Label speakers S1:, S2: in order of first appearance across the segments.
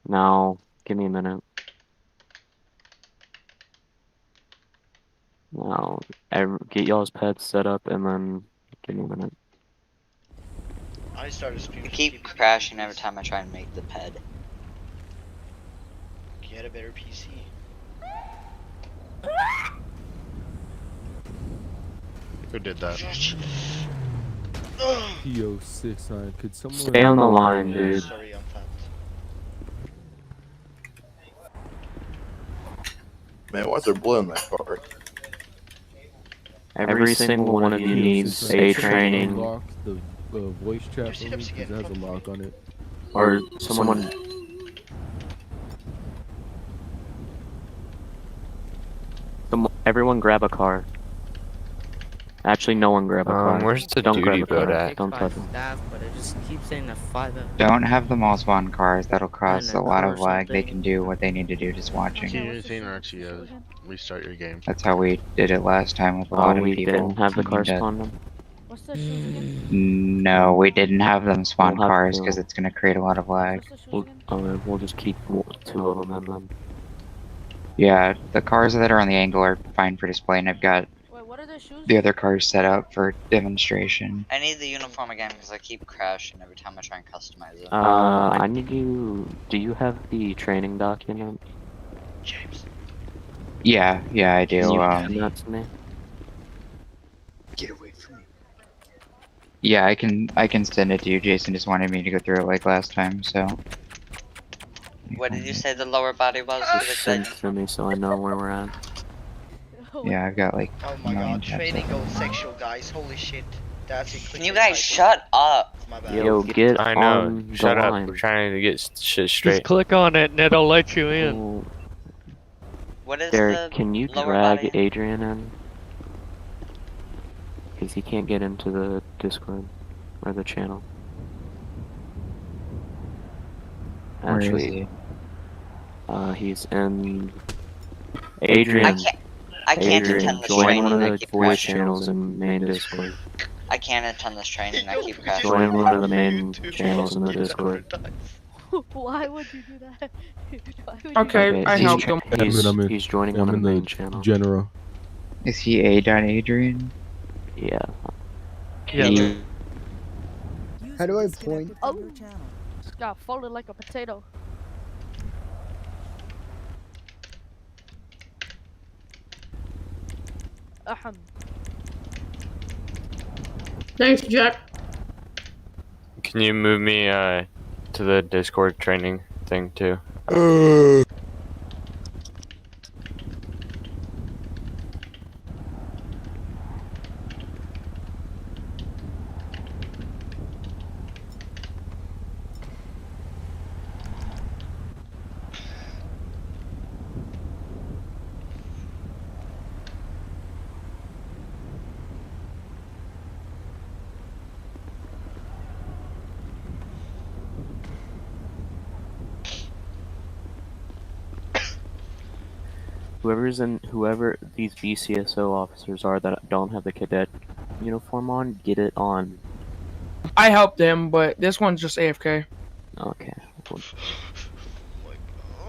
S1: Now, give me a minute. Now, get y'all's pets set up and then give me a minute.
S2: I started streaming.
S3: I keep crashing every time I try and make the ped.
S2: Get a better PC.
S4: Who did that?
S5: P06, could someone
S1: Stay on the line, dude.
S2: Sorry, I'm fat.
S6: Man, why's there blood in that car?
S1: Every single one of you needs a training,
S5: lock the voice chat
S2: Just
S5: for
S2: sit
S5: me
S2: up
S5: because it
S2: again.
S5: has a lock on it.
S1: or someone. Everyone grab a car. Actually, no one grab a car.
S7: Where's the
S1: Don't grab
S7: duty
S1: a car.
S7: boat at?
S1: Don't touch it.
S8: Staff, but it just keeps saying a Fivem.
S9: Don't have them all spawn cars, that'll cause
S8: And
S9: a
S8: a
S9: lot
S8: car
S9: of
S8: or
S9: line. They
S8: something.
S9: can do what they need to do just watching.
S4: Anything or actually restart your game.
S9: That's how we did it last time with a lot of
S1: We
S9: people.
S1: didn't have the car
S9: needing to-
S1: spawn them.
S10: What's the shoes again?
S9: No, we didn't have them spawn
S1: We'll have
S9: cars
S1: to-
S9: because it's gonna create a lot of lag.
S10: What's the shoes again?
S1: We'll just keep 2 of them and then.
S9: Yeah, the cars that are on the angle are fine for display, and I've got
S10: Wait, what are the shoes?
S9: the other cars set up for demonstration.
S3: I need the uniform again because I keep crashing every time I try and customize it.
S1: I need you. Do you have the training document?
S2: James.
S9: Yeah, I do.
S1: Can you send that to me?
S6: Get away from me.
S9: Yeah, I can send it to you. Jason just wanted me to go through it like last time, so.
S3: What did you say the lower body was? What did it say?
S1: Send it to me so I know where we're at.
S9: Yeah, I've got like.
S2: Oh my
S9: million
S2: god,
S9: tabs
S2: training
S9: open.
S2: goes sexual, guys. Holy shit. That's a
S3: Can you guys shut up?
S2: My bad.
S1: Yo, get
S7: I know.
S1: on
S7: Shut
S1: the
S7: up.
S1: line.
S7: We're trying to get shit straight.
S8: Just click on it and it'll let you in.
S1: Well,
S3: What is
S1: Derek,
S3: the
S1: can you
S3: lower
S1: drag
S3: body?
S1: Adrian in? Because he can't get into the Discord or the channel.
S9: Where is
S1: Actually,
S9: he?
S1: he's in.
S3: I
S1: Adrian,
S3: can't attend
S1: Adrian,
S3: this
S1: join
S3: training.
S1: one
S3: I
S1: of the
S3: keep
S1: voice
S3: crashing.
S1: channels in main Discord.
S3: I can't attend this training. I keep crashing.
S1: Join one of the main channels in the Discord.
S10: Why would you do that? Why would you
S11: Okay, I
S1: he's-
S11: helped him.
S1: He's joining on
S5: I'm
S1: the
S5: in
S1: main
S5: the
S1: channel.
S5: general.
S9: Is he Adrian?
S1: Yeah.
S8: Yeah.
S12: How do I point?
S10: Oh, just got folded like a potato. Ahem.
S11: Thanks, Jack.
S7: Can you move me to the Discord training thing too?
S1: Whoever these BCSO officers are that don't have the cadet uniform on, get it on.
S11: I helped him, but this one's just AFK.
S1: Okay.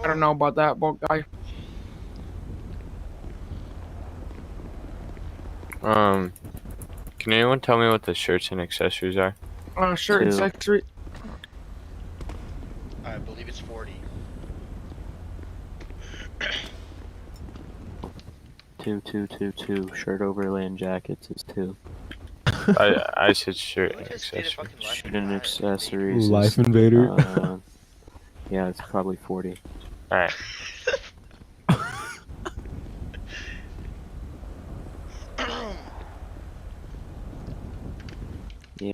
S11: I don't know about that, but guy.
S7: Can anyone tell me what the shirts and accessories are?
S11: Shirt and
S1: 2.
S11: accessory.
S2: I believe it's 40.
S1: 2. Shirt overlay and jackets is 2.
S7: I said shirt and
S2: Look at Speed of
S7: accessories.
S2: fucking life.
S1: Shirt and accessories.
S5: Life
S1: is,
S5: Invader.
S1: Yeah, it's probably 40.
S7: Alright.
S1: Yeah.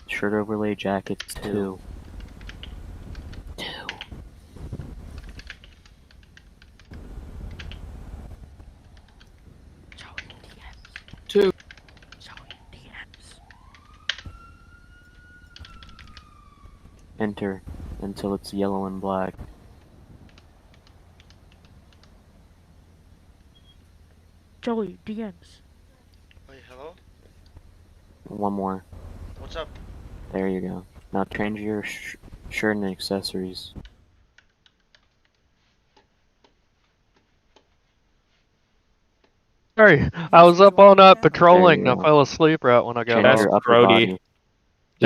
S1: Shirt overlay jackets 2. 2.
S11: Two.
S1: Enter until it's yellow and black.
S10: Joey, DMs.
S2: Wait, hello?
S1: One more.
S2: What's up?
S1: There you go. Now change your Shirt and accessories.
S8: Sorry, I was up all night patrolling and I
S1: go.
S8: fell asleep right when I got
S1: Change
S8: off.
S1: your upper
S7: Brody.
S1: body.
S9: Did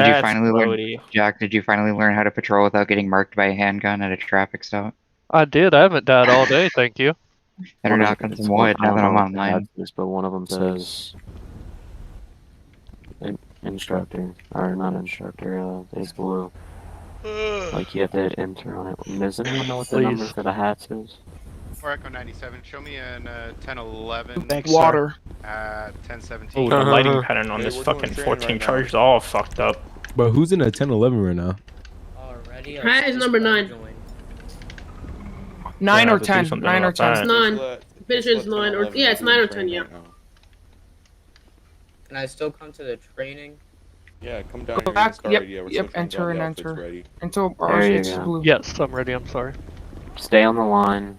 S9: you
S7: That's
S9: finally learn,
S7: Brody.
S9: Jack? Did you finally learn how to patrol without getting marked by a handgun at a traffic stop?
S8: I did. I haven't died all day, thank you.
S9: Better
S1: One of
S9: knock on
S1: it's
S9: some
S1: one-
S9: wood
S1: I
S9: now
S1: don't
S9: that I'm
S1: know what the
S9: online.
S1: stats is, but one of them says instructor, or not instructor. It's blue. Like you have to hit enter on it. Does anyone know what the number
S8: Please.
S1: for the hats is?
S13: Or Echo 97, show me an 1011
S11: Thanks, water.
S13: at 1017.
S7: Oh, the lighting
S14: pattern on this fucking 14 charge is all fucked up.
S5: But who's in a 10-11 right now?
S8: Already.
S10: Hat is number 9.
S11: 9
S14: I
S11: or
S14: have to do
S11: 10.
S14: something
S11: 9 or
S14: about
S11: 10.
S14: that.
S10: 9. Finisher is 9, or yeah, it's 9 or 10. Yeah.
S8: Can I still come to the training?
S14: Yeah, come down
S11: Go
S14: here
S11: back.
S14: and
S11: Yep.
S14: start. Yeah, we're
S11: Yep.
S14: still trying to
S11: Enter
S14: get
S11: and
S14: the outfits
S11: enter.
S14: ready.
S11: Until
S1: There
S11: ours
S1: you
S11: it's
S1: go.
S11: blue.
S8: Yes, I'm ready. I'm sorry.
S1: Stay on the line.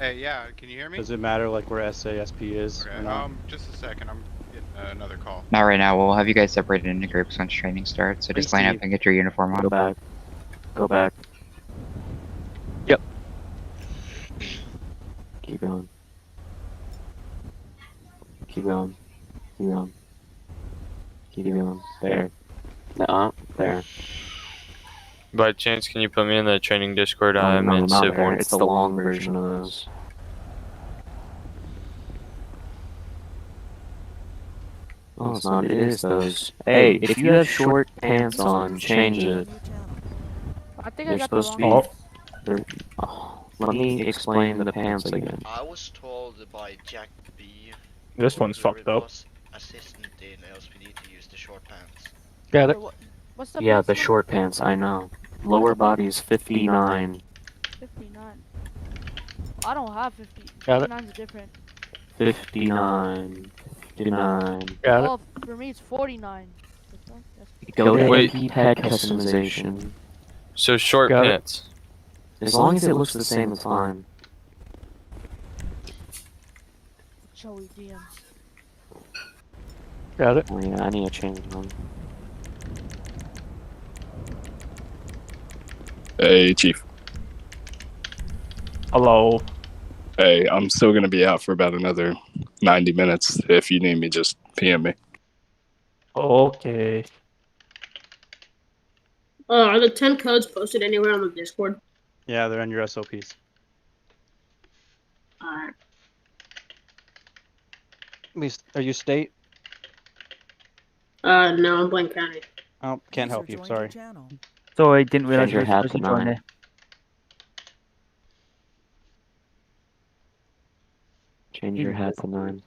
S13: Hey, yeah, can you hear me?
S14: Does it matter like where SASP is?
S13: Okay, just a second, I'm getting another call.
S9: Not right now. We'll have you guys separated into groups once training starts. So just line up and get your uniform
S1: Go
S9: on.
S1: back. Go back.
S8: Yep.
S1: Keep going. Keep going. Keep going. Keep going. There. There.
S7: By chance, can you put me in the training Discord?
S1: No,
S7: I'm
S1: no,
S7: in
S1: not
S7: Civ
S1: there.
S7: 1
S1: It's the
S7: still.
S1: long version of those. Oh, it's not. It is those. Hey, if you have short pants on, change it.
S10: I think I
S1: They're
S10: got the
S1: supposed
S10: wrong.
S1: to be. Let me explain the pants again.
S2: I was told by Jack B.
S14: This one's
S2: whoever
S14: fucked
S2: it
S14: up.
S2: was, assistant in LSPD, to use the short pants.
S8: Got it.
S10: What's the
S1: Yeah,
S10: pants
S1: the
S10: number?
S1: short pants. I know. Lower body is 59.
S10: 59. I don't have 50.
S8: Got it.
S10: 59's different.
S1: 59. 59.
S8: Got it.
S10: Oh, for me it's 49.
S1: Go to
S7: Wait.
S1: MP pad customization.
S7: So short
S8: Got it.
S7: pants.
S1: As long as it looks the same, it's fine.
S10: Joey DM.
S8: Got it.
S1: Oh yeah, I need to change them.
S15: Hey, Chief.
S14: Hello.
S15: Hey, I'm still gonna be out for about another 90 minutes. If you need me, just PM me.
S14: Okay.
S10: Are the 10 codes posted anywhere on the Discord?
S14: Yeah, they're in your SOPs.
S10: Alright.
S14: Are you state?
S10: No, I'm Blaine County.
S14: Oh, can't help you. Sorry.
S9: So I didn't
S1: Change your hat to 9. Change your hat to 9.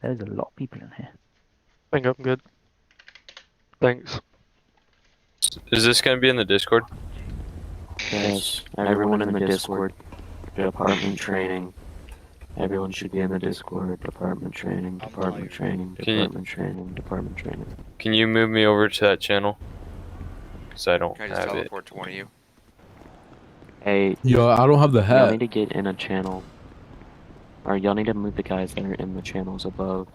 S9: There's a lot of people in here.
S8: I think I'm good. Thanks.
S7: Is this gonna be in the Discord?
S1: Yes, everyone in the Discord. Department training. Everyone should be in the Discord. Department training. Department training.
S7: Can you-
S1: Department training. Department training.
S7: Can you move me over to that channel? Cause I don't
S3: Can I just
S7: have it.
S3: teleport to one of you?
S1: Hey,
S5: Yo, I don't have the
S1: y'all
S5: hat.
S1: need to get in a channel. Or y'all need to move the guys that are in the channels above.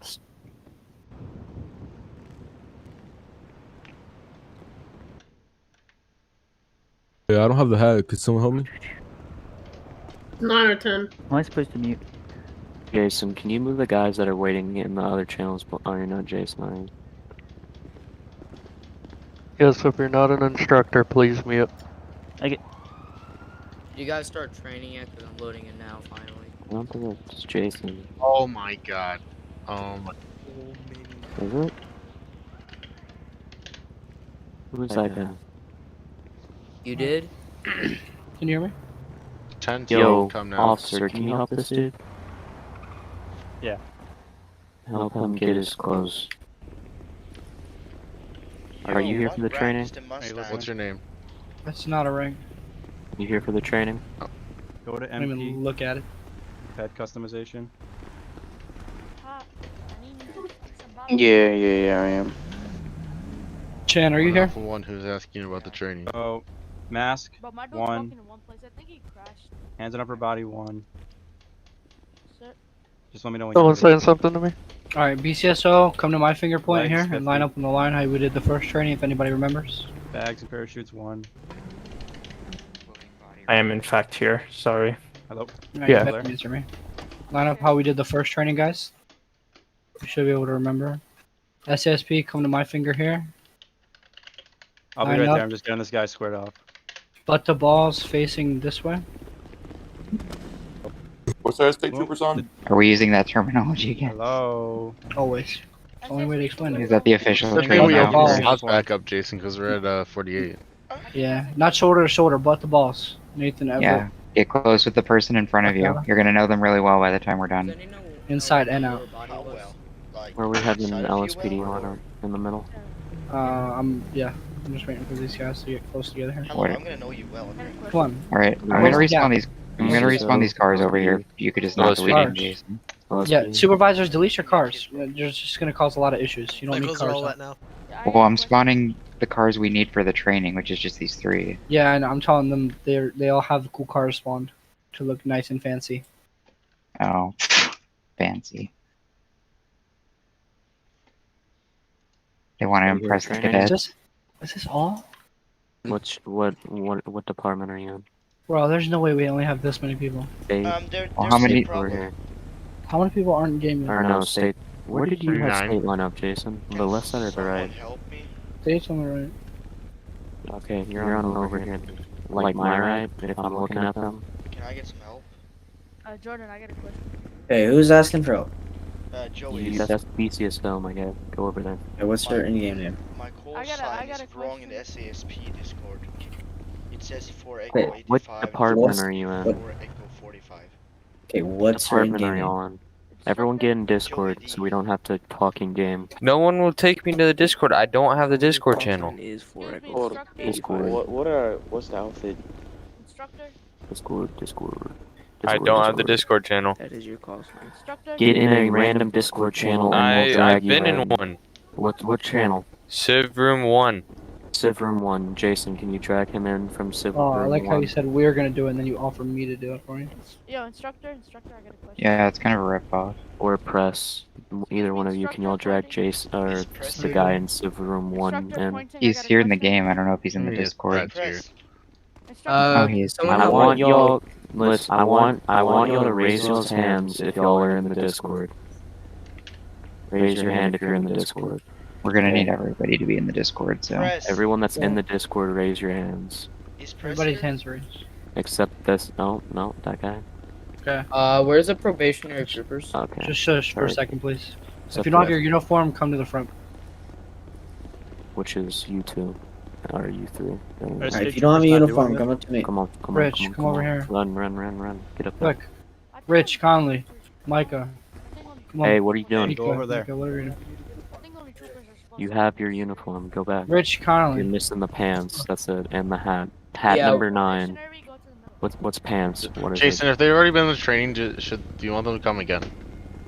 S5: Yeah, I don't have the hat. Could someone help me?
S10: 9 or 10.
S9: Am I supposed to mute?
S1: Jason, can you move the guys that are waiting in the other channels? Oh, you're not Jason, are you?
S8: Yes, if you're not an instructor, please mute. You guys start training yet? Because I'm loading it now, finally.
S1: I don't think it's Jason.
S4: Oh my god.
S1: Is it? Who's that guy?
S8: You did?
S11: Can you hear me?
S4: 10
S1: Yo,
S4: come now.
S1: officer, can you help this dude?
S14: Yeah.
S1: Help him get his clothes. Are you here for the training?
S4: Hey, what's your name?
S11: That's not a ring.
S1: You here for the training?
S14: Go to
S11: I don't even
S14: MP,
S11: look at it.
S14: pet customization.
S6: Yeah, I am.
S11: Chan, are you here?
S4: The one who's asking about the training.
S14: Oh, mask,
S10: But my dog's
S14: 1.
S10: walking in one place. I think he crashed.
S14: Hands on upper body, 1.
S10: Sir?
S14: Just let me know when
S8: Someone
S14: you're ready.
S8: saying something to me?
S11: Alright, BCSO, come to my finger point
S14: Legs,
S11: here and line
S14: 50.
S11: up on the line how we did the first training, if anybody remembers.
S14: Bags and parachutes 1.
S8: I am in fact here. Sorry.
S14: Hello.
S11: Alright,
S8: Yeah.
S11: you better answer me. Line up how we did the first training, guys. You should be able to remember. SASP, come to my finger here.
S14: I'll be
S11: Line
S14: right
S11: up.
S14: there. I'm just getting this guy squared off.
S11: Butt to balls facing this way.
S6: What's our state troopers on?
S9: Are we using that terminology again?
S14: Hello.
S11: Always. It's the only way to explain
S9: Is
S11: it.
S9: that the official
S4: Good thing
S9: training
S4: we
S11: Butt to
S9: now?
S4: opened the
S11: balls.
S4: slots back up, Jason, because we're at 48.
S11: Yeah, not shoulder to shoulder, butt to balls. Nathan Everett.
S9: Yeah. Get close with the person in front of you. You're gonna know them really well by the time we're done.
S11: Inside and out.
S2: How well? Like,
S1: Where we having
S2: inside
S1: an
S2: of you
S1: LSPD
S2: well,
S1: on or in the middle?
S11: I'm just waiting for these guys to get close together here.
S2: Hello,
S9: What?
S2: I'm gonna know you well.
S11: Come on.
S9: Alright, I'm
S1: Alright.
S9: gonna respawn
S11: Yeah.
S9: these. I'm gonna respawn these cars over here. You could just not
S7: LSPD.
S9: delete them, Jason.
S11: Yeah, supervisors, delete your cars. You're just gonna cause a lot of issues. You don't need cars.
S2: now.
S9: Well, I'm spawning the cars we need for the training, which is just these 3.
S11: Yeah, and I'm telling them they all have cool cars spawned to look nice and fancy.
S9: Oh, fancy. They want to
S1: Are you
S9: impress the
S1: training?
S9: cadets.
S11: Is this all?
S1: What department are you in?
S11: Bro, there's no way we only have this many people.
S1: State
S2: There,
S9: Well,
S2: there's
S9: how
S2: a
S9: many-
S1: over here?
S11: How many people aren't in game yet?
S1: Or no, state. Where did you have
S4: 39.
S1: state line up, Jason? The left side or the
S2: Someone
S1: right?
S2: help me.
S11: State's on the right.
S1: Okay, you're on over here. Like my right, if I'm looking at them.
S2: Can I get some help?
S10: Jordan, I got a question.
S12: Hey, who's asking for help?
S2: Joey.
S1: That's BCSO, my guy. Go over there.
S12: Hey, what's your in-game name?
S2: My call
S10: I
S2: sign
S10: got
S2: is
S10: a
S2: wrong in the
S10: question.
S2: SASP Discord. It says for Echo
S12: Wait,
S2: 85.
S1: What department
S12: What's-
S1: are you in?
S2: For Echo 45.
S12: Okay, what's your
S1: Department are
S12: in-game
S1: you
S12: name?
S1: all in? Everyone get in Discord so we don't have to talk in game.
S7: No one will take me to the Discord. I don't have the Discord channel.
S10: Excuse me,
S1: Discord.
S10: what's the outfit? Instructor?
S1: Discord.
S7: I don't have the Discord channel.
S12: That is your call sign.
S10: Instructor?
S1: Get in a random Discord channel and we'll drag
S7: I've
S1: you
S7: been in
S1: in.
S7: one.
S1: What channel?
S7: Civ Room 1.
S1: Civ Room 1. Jason, can you drag him in from Civ
S11: Oh,
S1: Room 1?
S11: I like how you said we're gonna do it and then you offered me to do it for you.
S10: Yo, instructor, I got a question.
S9: Yeah, it's kind of a rip-off.
S1: Or Press. Either one of you, can y'all drag Jason or the guy in Civ Room 1
S10: Instructor
S1: in?
S10: pointing, I
S9: He's
S10: got a
S9: here in the
S10: question.
S9: game. I don't know if he's in the
S4: He is
S9: Discord.
S4: Brad's here.
S10: Instructor,
S9: Oh, he is.
S1: I want y'all. Listen, I want y'all to raise y'all's hands if y'all are in the Discord. Raise your hand if you're in the Discord.
S9: We're gonna need everybody to be in the Discord, so.
S2: Press.
S1: Everyone that's in the Discord, raise your hands.
S2: Is Press
S11: Everybody's
S2: here?
S11: hands raised.
S1: Except this. No, that guy.
S11: Okay.
S12: Where's the probationary troopers?
S1: Okay.
S11: Just shush for a
S1: Alright.
S11: second, please.
S1: Except
S11: If you don't have
S1: for
S11: your uniform, come to the front.
S1: which is you two, or you three.
S14: Alright,
S12: Alright, if you don't have a uniform, come up to me.
S1: Come on, come
S11: Rich,
S1: on,
S11: come over here.
S1: Run. Get up there.
S11: Look, Rich, Conley, Micah. Come on.
S1: Hey, what are you doing?
S11: Micah,
S14: Go over there.
S11: Micah, what are you doing?
S10: I think only troopers are supposed
S1: You
S10: to-
S1: have your uniform. Go back.
S11: Rich,
S1: You're
S11: Conley.
S1: missing the pants. That's it, and the hat. Hat
S12: Yeah.
S1: number 9.
S10: Missionary, go to the middle.
S1: What's pants? What is
S4: Jason, if they've already been in the training, do you want them to come again?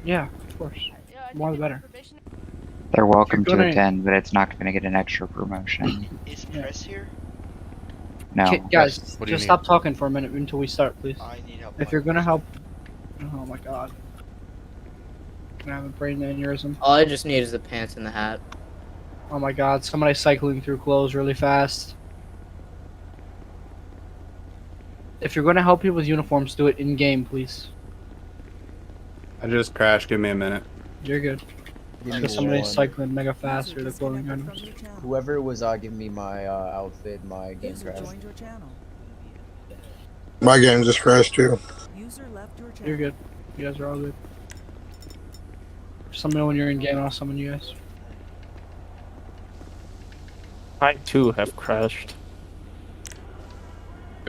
S11: Yeah, of course.
S10: Yeah, I think
S11: More the
S10: it's
S11: better.
S10: probationary.
S9: They're welcome to
S11: gonna-
S9: attend, but it's not gonna get an extra promotion.
S2: Is
S11: Yeah.
S2: Press here?
S9: No.
S11: Okay, guys,
S4: what do you
S11: just
S4: need?
S11: stop talking for a minute until we start, please.
S2: I need help.
S11: If you're gonna help, oh my god, can I have a brain aneurysm?
S12: All I just need is the pants and the hat.
S11: Oh my god, somebody cycling through clothes really fast. If you're gonna help people with uniforms, do it in game, please.
S13: I just crashed. Give me a minute.
S11: You're good. Because somebody's cycling mega fast through the clothing items.
S12: Whoever was giving me my outfit, my game crash.
S6: My game just crashed too.
S11: You're good. You guys are all good. Just let me know when you're in game and I'll summon you guys.
S8: I too have crashed.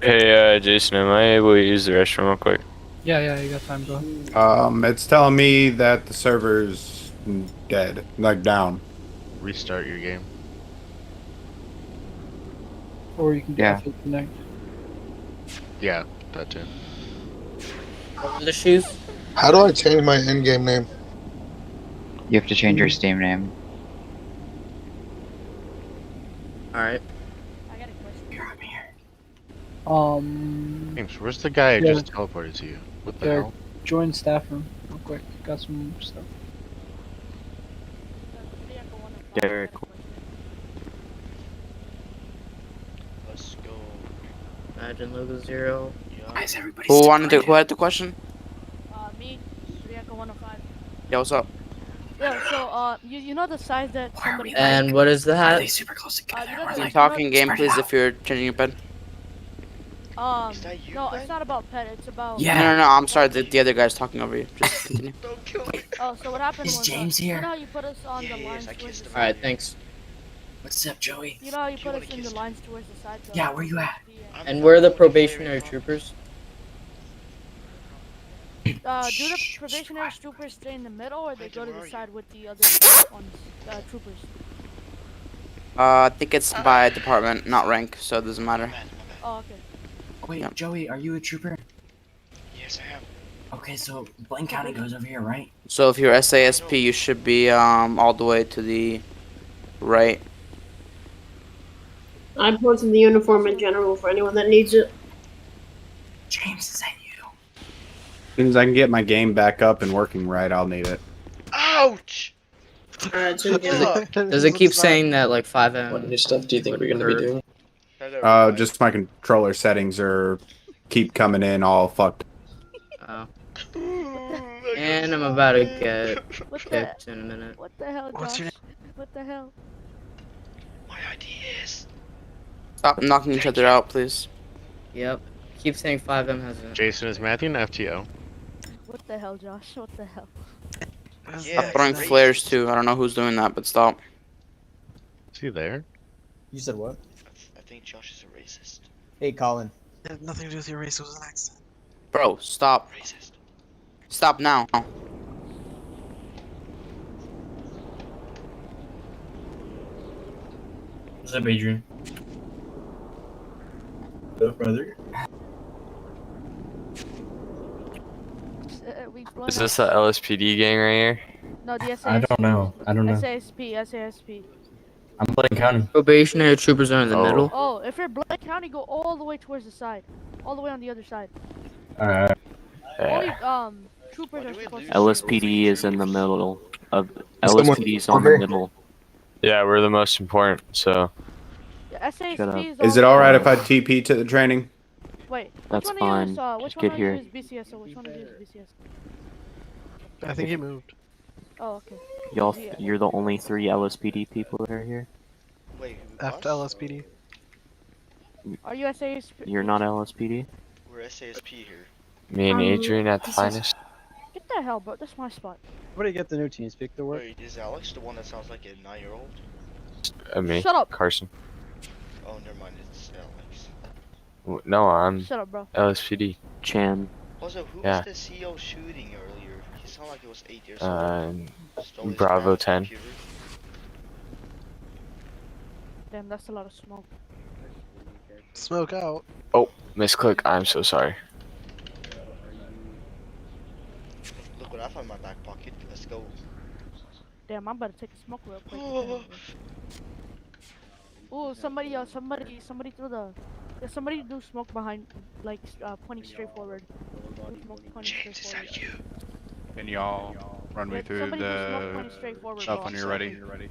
S7: Hey, Jason, am I able to use the restroom real quick?
S11: Yeah, you got time, go ahead.
S13: It's telling me that the server's dead, like down.
S4: Restart your game.
S11: Or you can definitely connect.
S4: Yeah, that too.
S12: The shoes?
S6: How do I change my in-game name?
S9: You have to change your Steam name.
S12: Alright.
S10: I got a question.
S4: James, where's the guy I
S11: Yeah.
S4: just teleported to you? What the
S11: There.
S4: hell?
S11: Join staff room real quick. Got some stuff.
S1: Derek.
S2: Let's go.
S12: Imagine logo 0.
S2: Yeah.
S12: Who had the question?
S10: Me, Rieko 105.
S12: Yeah, what's up?
S10: Yeah, so you know the size that somebody.
S12: And what is that?
S10: You
S12: Talking game, please, if you're changing your pen.
S2: Is that you,
S10: No,
S2: Ben?
S10: it's not about pet. It's about.
S12: No, no, no. I'm sorry. The other guy's talking over you. Just continue.
S2: Don't kill me.
S10: Oh, so what happened was. You know how you put us on the
S2: Yes,
S10: lines
S2: I
S10: towards
S2: kissed
S10: the
S2: him.
S10: side.
S12: Alright, thanks.
S9: What's up, Joey?
S10: You know how you
S2: Do you
S10: put
S2: wanna
S10: us in the
S2: kiss me?
S10: lines towards the side. So
S9: Yeah, where you at?
S12: And where are the probationary troopers?
S10: Do the probationary troopers stay in the middle, or they go to the side with the other ones, troopers?
S12: I think it's by department, not rank, so it doesn't matter.
S10: Oh, okay.
S9: Wait,
S12: Yep.
S9: Joey, are you a trooper?
S2: Yes, I am.
S9: Okay, so Blaine County goes over here, right?
S12: So if you're SASP, you should be all the way to the right.
S10: I'm posting the uniform in general for anyone that needs it.
S9: James, is that you?
S13: As soon as I can get my game back up and working right, I'll need it.
S2: Ouch!
S12: Does it keep saying that like 5M?
S9: What new stuff do you think we're gonna be doing?
S13: Just my controller settings are keep coming in all fucked.
S12: And I'm about to get
S10: What the?
S12: kicked in a minute.
S10: What the hell, Josh?
S9: What's your
S10: What the hell?
S2: My ID is.
S12: Stop knocking each other out, please. Yep. Keep saying 5M has it.
S4: Jason, is Matthew an FTO?
S10: What the hell, Josh? What the hell?
S2: Yeah,
S12: Stop throwing
S2: it's
S12: flares
S2: racist.
S12: too. I don't know who's doing that, but stop.
S4: Is he there?
S12: You said what?
S2: I think Josh is a racist.
S12: Hey, Colin.
S9: It had nothing to do with your race, it was an accent.
S12: Bro, stop.
S2: Racist.
S12: Stop now.
S9: What's up, Adrian? What up, brother?
S7: Is this the LSPD gang right here?
S10: No, the SASP.
S9: I don't know.
S10: SASP, SASP.
S9: I'm Blaine County.
S12: Probationary troopers are in the
S7: Oh.
S12: middle.
S10: Oh, if you're Blaine County, go all the way towards the side. All the way on the other side.
S9: Alright.
S10: Only,
S7: Yeah.
S10: troopers are supposed to.
S1: LSPD is in the middle of
S6: Someone-
S1: LSPD's on the
S6: okay.
S1: middle.
S7: Yeah, we're the most important, so.
S10: Yeah, SASP
S1: Shut up.
S10: is
S13: Is it alright if I TP to the training?
S10: Wait,
S1: That's
S10: which one of you
S1: fine.
S10: is, which
S1: Just
S10: one
S1: get
S10: of
S1: here.
S10: you is BCSO? Which one of you is BCS?
S14: I think he moved.
S10: Oh, okay.
S1: Y'all,
S10: Yeah.
S1: you're the only 3 LSPD people that are here.
S2: Wait,
S14: After
S2: us?
S14: LSPD.
S10: Are you SASP?
S1: You're not LSPD?
S2: We're SASP here.
S7: Me and Adrian at the
S10: this is-
S7: finest.
S10: Get the hell, bro. That's my spot.
S14: What do you get the new team speak to work?
S2: Wait, is Alex the one that sounds like a 9-year-old?
S7: Me.
S10: Shut up.
S7: Carson.
S2: Oh, never mind, it's Alex.
S7: No, I'm
S10: Shut up, bro.
S7: LSPD.
S1: Chan.
S2: Also, who
S7: Yeah.
S2: was the CEO shooting earlier? He sounded like he was 8 years old. Stole his
S7: Bravo
S2: grandma's
S7: 10.
S2: computer.
S10: Damn, that's a lot of smoke.
S14: Smoke out.
S7: Oh, misclick. I'm so sorry.
S2: Look what I found in my back pocket. Let's go.
S10: Damn, I'm about to take a smoke real quick. Ooh, somebody threw the. Yeah, somebody do smoke behind, like, pointing straight forward. Do smoke pointing straight forward.
S13: Can y'all run
S10: Yeah, somebody do smoke pointing straight forward.
S13: stuff
S10: bro.
S13: when you're ready?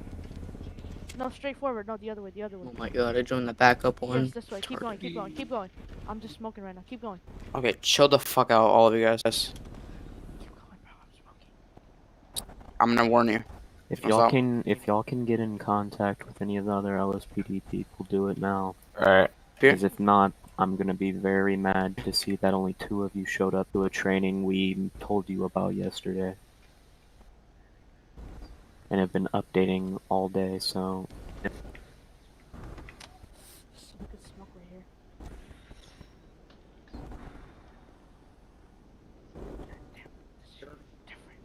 S10: No, straight forward. No, the other way. The other way.
S12: Oh my god, I joined the backup one.
S10: Yes, this way. Keep going. Keep going. Keep going. I'm just smoking right now. Keep going.
S12: Okay, chill the fuck out, all of you guys.
S10: Keep going, bro. I'm smoking.
S12: I'm gonna warn you.
S1: If
S12: What's
S1: y'all
S12: up?
S1: can get in contact with any of the other LSPD people, do it now.
S7: Alright.
S1: Because if not, I'm gonna be very mad to see that only 2 of you showed up to a training we told you about yesterday. And have been updating all day, so
S10: Some good smoke right here. Damn, this is different.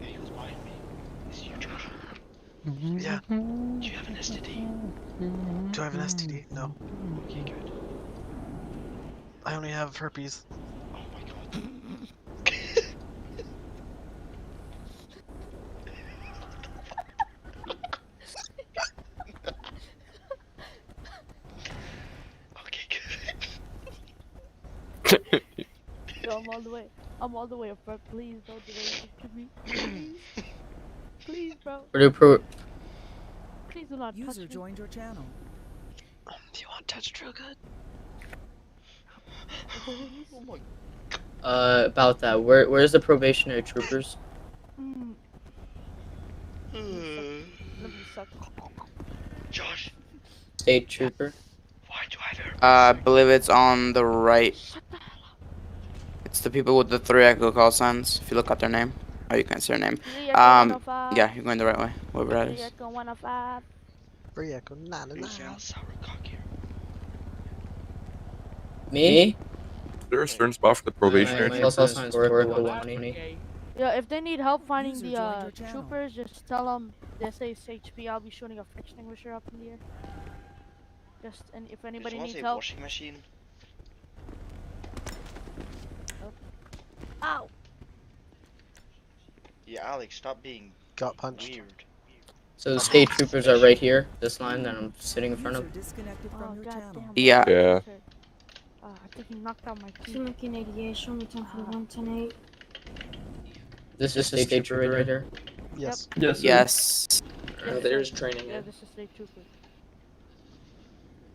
S2: Hey, who's behind me? Is you, Josh?
S14: Yeah.
S2: Do you have an STD?
S14: Do I have an STD? No.
S2: Okay, good.
S14: I only have herpes.
S2: Oh my god. Okay, good.
S10: Yo, I'm all the way. I'm all the way up front. Please don't do anything to me. Please. Please, bro. Please do not touch me.
S16: joined your channel.
S14: Do you want touch real good?
S2: Oh my.
S12: About that. Where's the probationary troopers?
S10: Let me suck.
S2: Josh,
S12: State trooper.
S2: why do I have
S13: I believe it's on the right.
S10: Shut the hell up.
S13: It's the people with the 3 echo call signs. If you look at their name. Oh, you can't see their name.
S10: 3 Echo 105.
S13: Yeah, you're going the right way. Whatever that
S10: 3
S13: is.
S10: Echo 105.
S14: Free echo, nah, nah, nah.
S2: sour cock here?
S12: Me?
S6: There a certain spot for the probationary?
S12: My call sign is 4 Echo 120.
S10: Yeah, if they need help finding
S16: User
S10: the
S16: joined your channel.
S10: troopers, just tell them they say HP. I'll be shooting a fire extinguisher up in the air. Just and if anybody
S2: Did
S10: needs
S2: someone say
S10: help.
S2: washing machine?
S10: Ow!
S2: Yeah, Alex, stop being
S14: Got punched.
S2: weird.
S12: So the state troopers are right here. This line that I'm sitting in front
S16: User
S12: of.
S16: disconnected
S10: Oh
S16: from your channel.
S10: goddamn!
S13: Yeah.
S6: Yeah.
S10: I think he knocked out my teeth.
S17: Looking 88, show me 10 for the 110.
S12: This is state trooper right here.
S14: Yes.
S13: Yes.
S10: Yes,
S12: There's
S10: sir.
S12: training.
S10: Yeah, this is state trooper.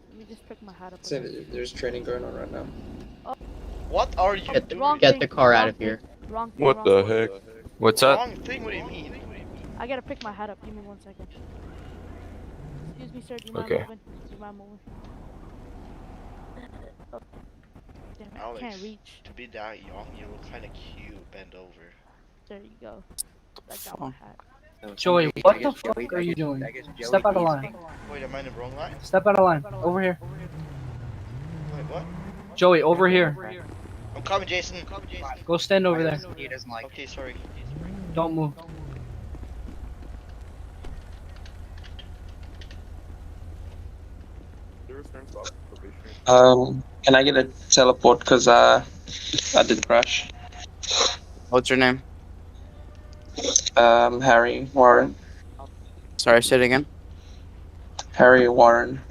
S10: Let me just pick my hat up.
S12: There's training going on right now.
S2: What are you doing?
S12: Get the car out of here.
S10: Wrong thing.
S6: What
S10: wrong
S6: the
S10: thing.
S6: heck?
S7: What's up?
S2: Wrong thing, what do you mean?
S10: I gotta pick my hat up. Give me 1 second. Excuse me, sir. Do you mind
S7: Okay.
S10: moving? Do you mind moving? Oh. Damn it, I
S2: Alex,
S10: can't reach.
S2: to be that young, you look kinda cute, bend over.
S10: There you go. I got my hat.
S11: Joey, what the fuck are you doing? Step out of line.
S2: Wait, am I in the wrong line?
S11: Step out of line. Over here.
S2: Wait, what?
S11: Joey, over here.
S2: I'm coming, Jason.
S11: Go stand over there.
S12: He doesn't like.
S2: Okay, sorry.
S11: Don't move.
S12: Can I get a teleport? Cause I did crash.
S13: What's your name?
S12: Harry Warren.
S13: Sorry, say it again.
S12: Harry Warren.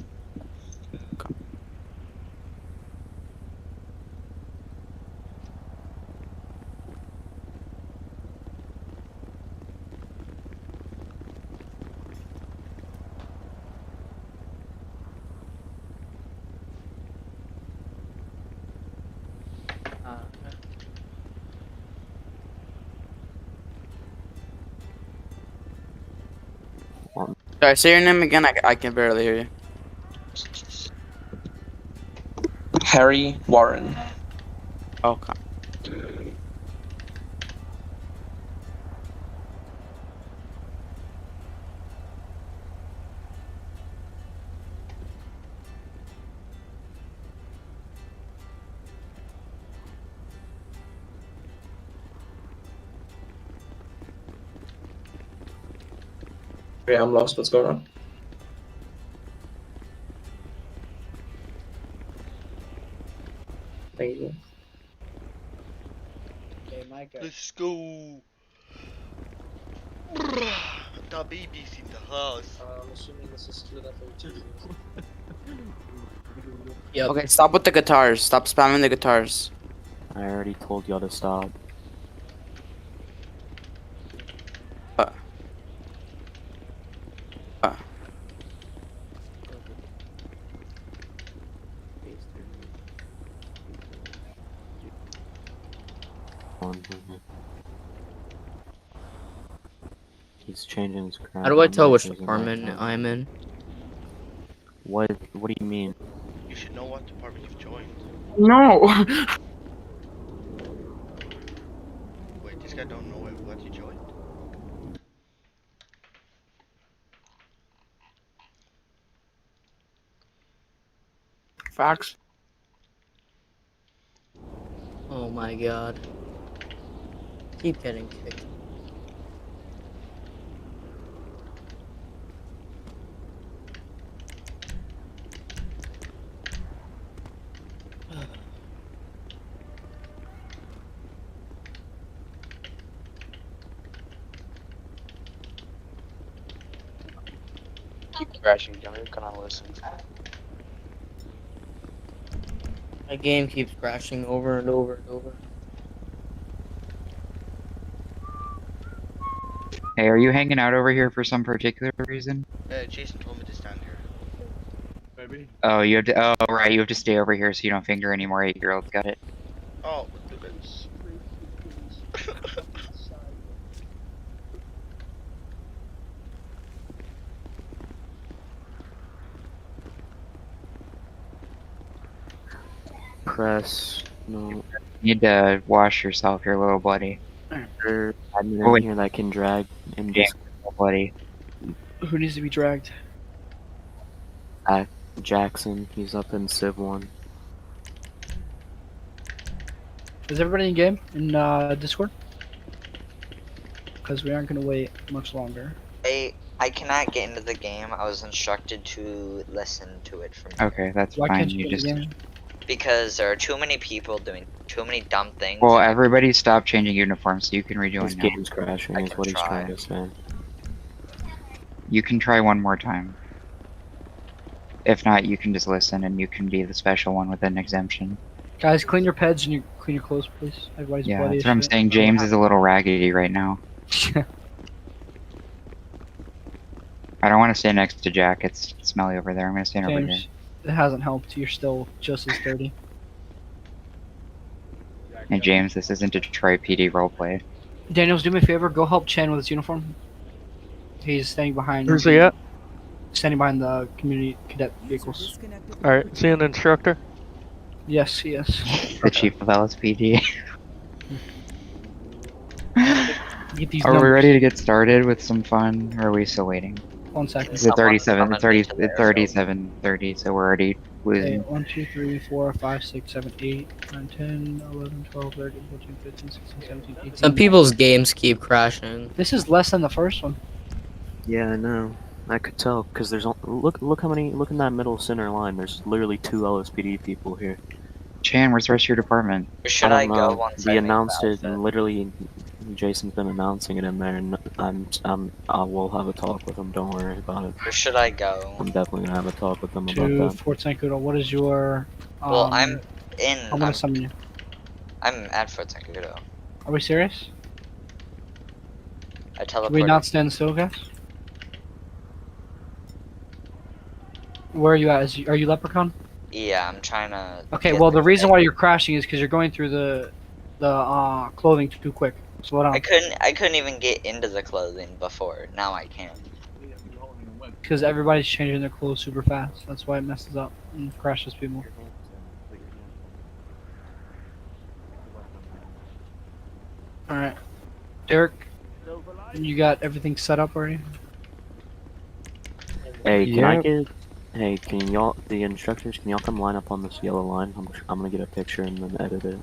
S13: Sorry, say your name again. I can barely hear you.
S12: Harry Warren.
S13: Okay.
S12: Yeah, I'm lost. What's going on? Thank you.
S11: Okay, Micah.
S2: Let's go. The baby's in the house.
S12: I'm assuming this is split up into
S11: Yep.
S13: Okay, stop with the guitars. Stop spamming the guitars.
S1: I already told y'all to stop. He's changing his crap.
S12: How do I tell which department I'm in?
S1: What do you mean?
S2: You should know what department you've joined.
S13: No.
S2: Wait, this guy don't know what you joined?
S13: Facts.
S12: Oh my god. Keep getting kicked.
S13: Keep crashing, Johnny. Can I listen?
S12: My game keeps crashing over and over and over.
S9: Hey, are you hanging out over here for some particular reason?
S2: Jason told me to stand here.
S13: Maybe.
S9: Oh, you have to. Oh, right. You have to stay over here so you don't finger any more 8-year-olds. Got it.
S2: Oh, stupid.
S1: Press. No.
S9: You need to wash yourself. You're a little bloody.
S1: Admin
S9: Oh,
S1: in here that can drag and
S9: James,
S1: just
S9: you're bloody.
S11: Who needs to be dragged?
S1: Jackson. He's up in Civ 1.
S11: Is everybody in game in Discord? Because we aren't gonna wait much longer.
S3: I cannot get into the game. I was instructed to listen to it from
S9: Okay, that's
S11: Why
S9: fine.
S11: can't you
S9: You
S11: get in
S9: just.
S11: the game?
S3: because there are too many people doing too many dumb things.
S9: Well, everybody stop changing uniforms so you can rejoin
S1: His
S9: now.
S1: game's crashing,
S3: I
S1: is
S3: can
S1: what he's
S3: try.
S1: trying to say.
S9: You can try one more time. If not, you can just listen and you can be the special one with an exemption.
S11: Guys, clean your peds and you clean your clothes, please. Everybody's
S9: Yeah,
S11: bloody
S9: that's
S11: as
S9: what I'm
S11: shit.
S9: saying. James is a little raggedy right now. I don't want to stay next to Jack. It's smelly over there. I'm gonna stand over here.
S11: James, it hasn't helped. You're still just as dirty.
S9: And James, this isn't Detroit PD roleplay.
S11: Daniels, do me a favor. Go help Chen with his uniform. He's standing behind.
S8: Where's he at?
S11: Standing behind the community cadet vehicles.
S8: Alright, is he an instructor?
S11: Yes, yes.
S9: The chief of LSPD.
S11: Get these
S9: Are we
S11: numbers.
S9: ready to get started with some fun, or are we still waiting?
S11: 1 second.
S9: It's at 37,
S3: Someone
S9: it's already,
S3: summon me to
S9: it's
S3: there,
S9: 37:30, so we're already
S11: Okay,
S9: losing.
S11: 1, 2, 3, 4, 5, 6, 7, 8, 9, 10, 11, 12, 13, 14, 15, 16, 17, 18.
S12: Some people's games keep crashing.
S11: This is less than the first one.
S1: Yeah, I know. I could tell because there's look how many. Look in that middle center line. There's literally 2 LSPD people here.
S9: Chan, where's the rest of your department?
S3: Where should I
S1: don't
S3: go
S1: know.
S3: once
S1: We
S3: I make
S1: announced
S3: the
S1: it,
S3: outfit?
S1: and literally, Jason's been announcing it in there, and I will have a talk with him. Don't worry about it.
S3: Where should I go?
S1: I'm definitely gonna have a talk with him
S11: To
S1: about that.
S11: Fort Sankudo. What is your...
S3: Well, I'm
S11: I'm gonna summon you.
S3: I'm at Fort Sankudo.
S11: Are we serious?
S3: I
S11: Can
S3: teleported.
S11: we not stand still, guys? Where are you at? Are you Leprechaun?
S3: Yeah, I'm trying to.
S11: Okay,
S3: get
S11: well the
S3: the
S11: reason
S3: thing.
S11: why you're crashing is because you're going through the clothing too quick. Slow down.
S3: I couldn't even get into the clothing before. Now I can.
S11: Because everybody's changing their clothes super fast. That's why it messes up and crashes people. Alright. Derek, you got everything set up already?
S1: Hey, can I
S5: Yep.
S1: get? Hey, can y'all, the instructors, can y'all come line up on this yellow line? I'm gonna get a picture and then edit it.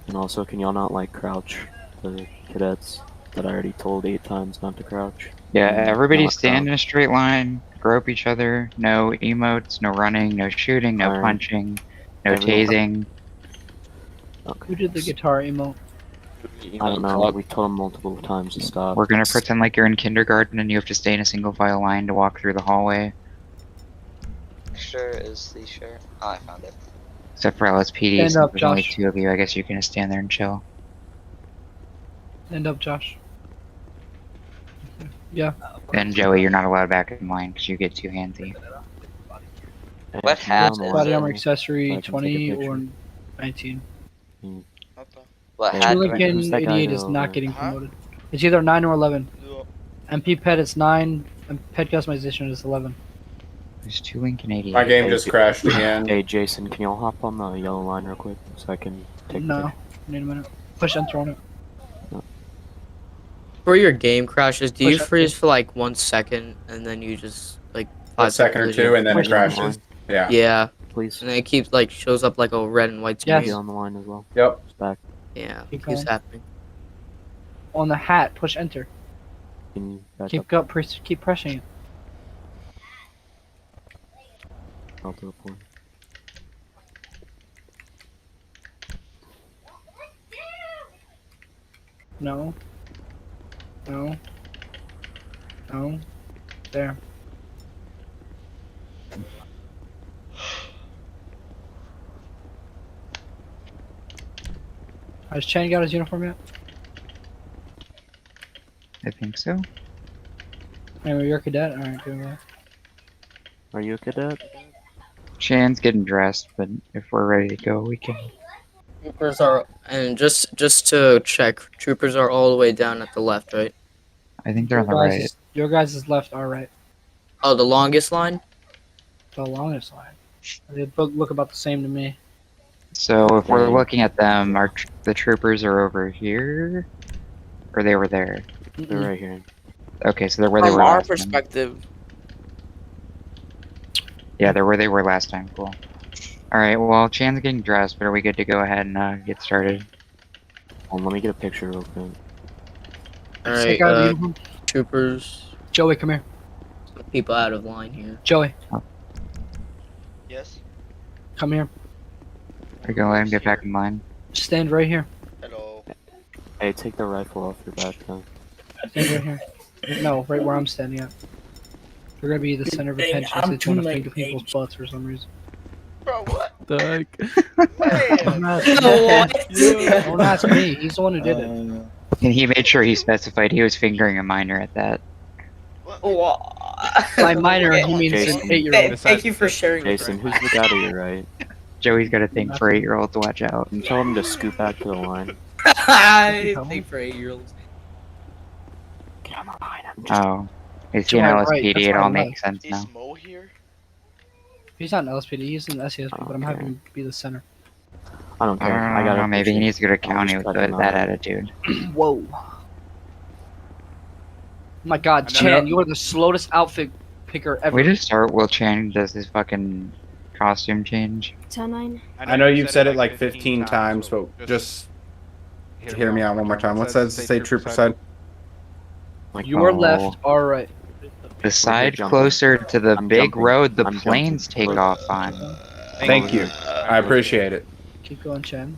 S1: And also, can y'all not like crouch the cadets that I already told 8 times not to crouch?
S9: Yeah, everybody
S1: Not
S9: stand in a straight line, grope each other, no emotes, no running, no shooting, no
S1: Alright.
S9: punching, no
S1: Everyone-
S9: tasing.
S1: Okay.
S11: Who did the guitar emote?
S1: I don't know. We told them multiple times to stop.
S9: We're gonna pretend like you're in kindergarten and you have to stay in a single file line to walk through the hallway.
S3: Sure is the shirt. Oh, I found it.
S9: Except for LSPD,
S11: Stand
S9: since
S11: up,
S9: there's only
S11: Josh.
S9: 2 of you, I guess you can just stand there and chill.
S11: End up, Josh. Yeah.
S9: Then Joey, you're not allowed back in line because you get too handsy.
S1: Hey,
S3: What
S1: can you
S3: hat
S1: on the
S3: is
S1: line?
S11: Body
S3: it?
S11: armor
S1: So
S11: accessory
S1: I can take a
S11: 20
S1: picture.
S11: or 19.
S2: What the?
S3: What
S1: Hey,
S3: hat?
S1: who's
S3: do I-
S11: Lincoln
S1: that guy
S11: 88 is
S1: over
S11: not
S1: there?
S11: getting
S2: Huh?
S11: promoted. It's either 9 or 11.
S2: No.
S11: MP pet it's 9, and pet customization is 11.
S9: There's 2 Lincoln 88.
S13: My game just crashed again.
S1: Hey, Jason, can y'all hop on the yellow line real quick so I can take the
S11: No.
S1: picture?
S11: Need a minute. Push enter on it.
S12: For your game crashes, do you
S11: Push up.
S12: freeze for like 1 second and then you just like
S13: A
S12: 5
S13: second or
S12: seconds
S13: 2
S12: later-
S13: and then it
S11: Push
S1: Get on the
S13: crashes.
S1: line,
S13: Yeah.
S12: Yeah,
S1: please.
S12: and then it keeps like shows up like a red and white
S11: Yes.
S1: Get
S12: screen.
S1: on the line as well.
S13: Yep.
S1: It's back.
S12: Yeah,
S11: Keep
S12: keeps
S11: going.
S12: happening.
S11: On the hat, push enter.
S1: Can you back
S11: Keep keep pressing it.
S1: up? I'll do a point.
S11: No. No. No. There. Has Chen got his uniform yet?
S9: I think so.
S11: Anyway, you're a cadet? Alright, good luck.
S1: Are you a cadet?
S9: Shan's getting dressed, but if we're ready to go, we can.
S12: Troopers are, and just to check, troopers are all the way down at the left, right?
S9: I think they're on the right.
S11: Your guys is left, alright.
S12: Oh, the longest line?
S11: The longest line. They both look about the same to me.
S9: So if we're looking at them, the troopers are over here? Or they were there?
S1: They're right here.
S9: Okay, so they're where they
S12: From
S9: were
S12: our
S9: last time.
S12: perspective,
S9: Yeah, they're where they were last time. Cool. Alright, well, Chan's getting dressed, but are we good to go ahead and get started?
S1: Let me get a picture real quick.
S11: Take
S12: alright,
S11: out the uniform.
S12: troopers,
S11: Joey, come here.
S12: people out of line here.
S11: Joey,
S2: Yes.
S11: come here.
S9: We're gonna let him get back in line.
S11: Stand right here.
S2: Hello.
S1: Hey, take the rifle off your back then.
S11: Stand right here. No, right where I'm standing at. You're gonna be the center of attention since you want to finger people's butts for some reason.
S2: Bro, what?
S5: The heck?
S11: Don't ask me. He's the one who did it.
S9: And he made sure he specified he was fingering a minor at that.
S11: By minor, he means
S1: Jason.
S11: an 8-year-old.
S12: Thank you for sharing.
S1: Jason, who's the guy to your right?
S9: Joey's got a thing for 8-year-olds to watch out.
S1: And tell him to scoot back to the line.
S12: Thank for 8-year-olds.
S1: Get on the line. I'm just...
S9: Oh. Is he
S11: To
S9: an
S11: my right,
S9: LSPD?
S11: that's
S9: It
S11: my
S9: all
S11: left.
S9: makes sense now.
S2: Is Mo here?
S11: He's not an LSPD, he's an SCSP, but I'm
S1: Okay.
S11: having him be the center.
S1: I don't
S9: I
S1: care. I got
S9: don't know,
S1: a
S9: maybe he
S1: picture.
S9: needs to go to
S1: I'll
S9: county
S1: just
S9: with
S1: cut him
S9: that
S1: out.
S9: attitude.
S11: Whoa. Oh my god, Chan, you are the slowest outfit picker ever.
S9: We just start Will Chan does his fucking costume change.
S17: 10-9.
S13: I know you've said it like 15 times, but just hear me out one more time. What's that say trooper side?
S1: Like,
S11: Your
S1: oh,
S11: left, our right.
S9: The side
S1: jumping.
S9: closer to the
S1: I'm
S9: big
S1: jumping.
S9: road the
S1: I'm
S9: planes
S1: jumping.
S9: take off on.
S13: Thank you. I appreciate it.
S11: Keep going, Chan.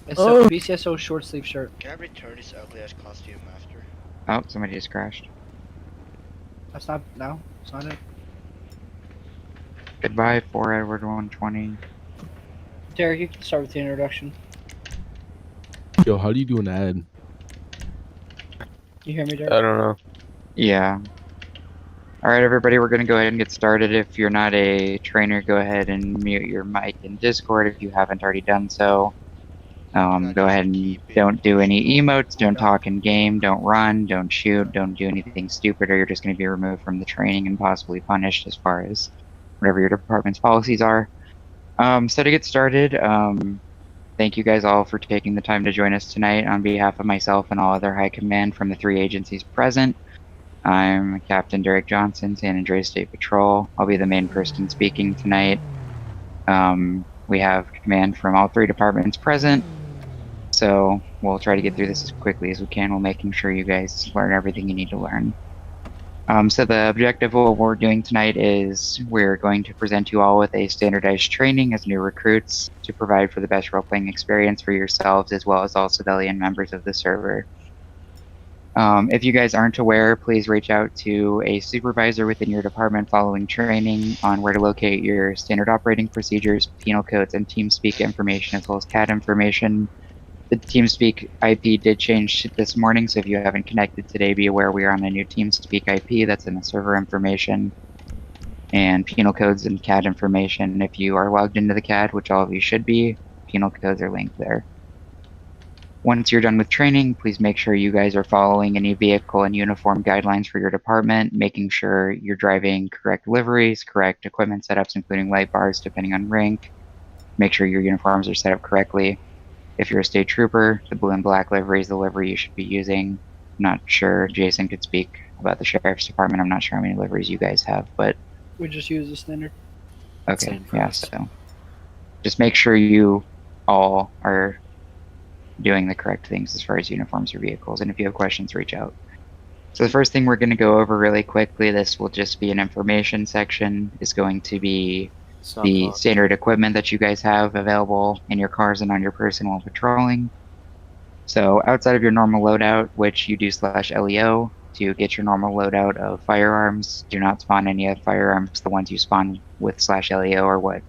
S11: It's a BCSO short sleeve shirt.
S2: Can I return this ugly ass costume after?
S9: Oh, somebody just crashed.
S11: That's not, no, it's not it.
S9: Goodbye, 4 Edward 120.
S11: Derek, you can start with the introduction.
S5: Yo, how do you do an ad?
S11: You hear me, Derek?
S7: I don't know.
S9: Yeah. Alright, everybody, we're going to go ahead and get started. If you're not a trainer, go ahead and mute your mic in Discord if you haven't already done so. Go ahead and don't do any emotes, don't talk in game, don't run, don't shoot, don't do anything stupid, or you're just going to be removed from the training and possibly punished as far as whatever your department's policies are. So to get started, thank you guys all for taking the time to join us tonight. On behalf of myself and all other high command from the 3 agencies present, I'm Captain Derek Johnson, San Andreas State Patrol. I'll be the main person speaking tonight. We have command from all 3 departments present, so we'll try to get through this as quickly as we can while making sure you guys learn everything you need to learn. So the objective of what we're doing tonight is we're going to present you all with a standardized training as new recruits to provide for the best role-playing experience for yourselves as well as all civilian members of the server. If you guys aren't aware, please reach out to a supervisor within your department following training on where to locate your standard operating procedures, penal codes, and TeamSpeak information as well as CAD information. The TeamSpeak IP did change this morning, so if you haven't connected today, be aware we are on a new TeamSpeak IP that's in the server information and penal codes and CAD information. If you are logged into the CAD, which all of you should be, penal codes are linked there. Once you're done with training, please make sure you guys are following any vehicle and uniform guidelines for your department, making sure you're driving correct liveries, correct equipment setups, including light bars depending on rank. Make sure your uniforms are set up correctly. If you're a state trooper, the blue and black livery is the livery you should be using. I'm not sure Jason could speak about the sheriff's department. I'm not sure how many liveries you guys have, but
S11: We just use the standard.
S9: okay,
S1: Same for
S9: yeah,
S1: us.
S9: so just make sure you all are doing the correct things as far as uniforms or vehicles, and if you have questions, reach out. So the first thing we're going to go over really quickly, this will just be an information section, is going to be the standard equipment that you guys have available in your cars and on your person while patrolling. So outside of your normal loadout, which you do /LEO to get your normal loadout of firearms, do not spawn any of firearms. The ones you spawn with /LEO are what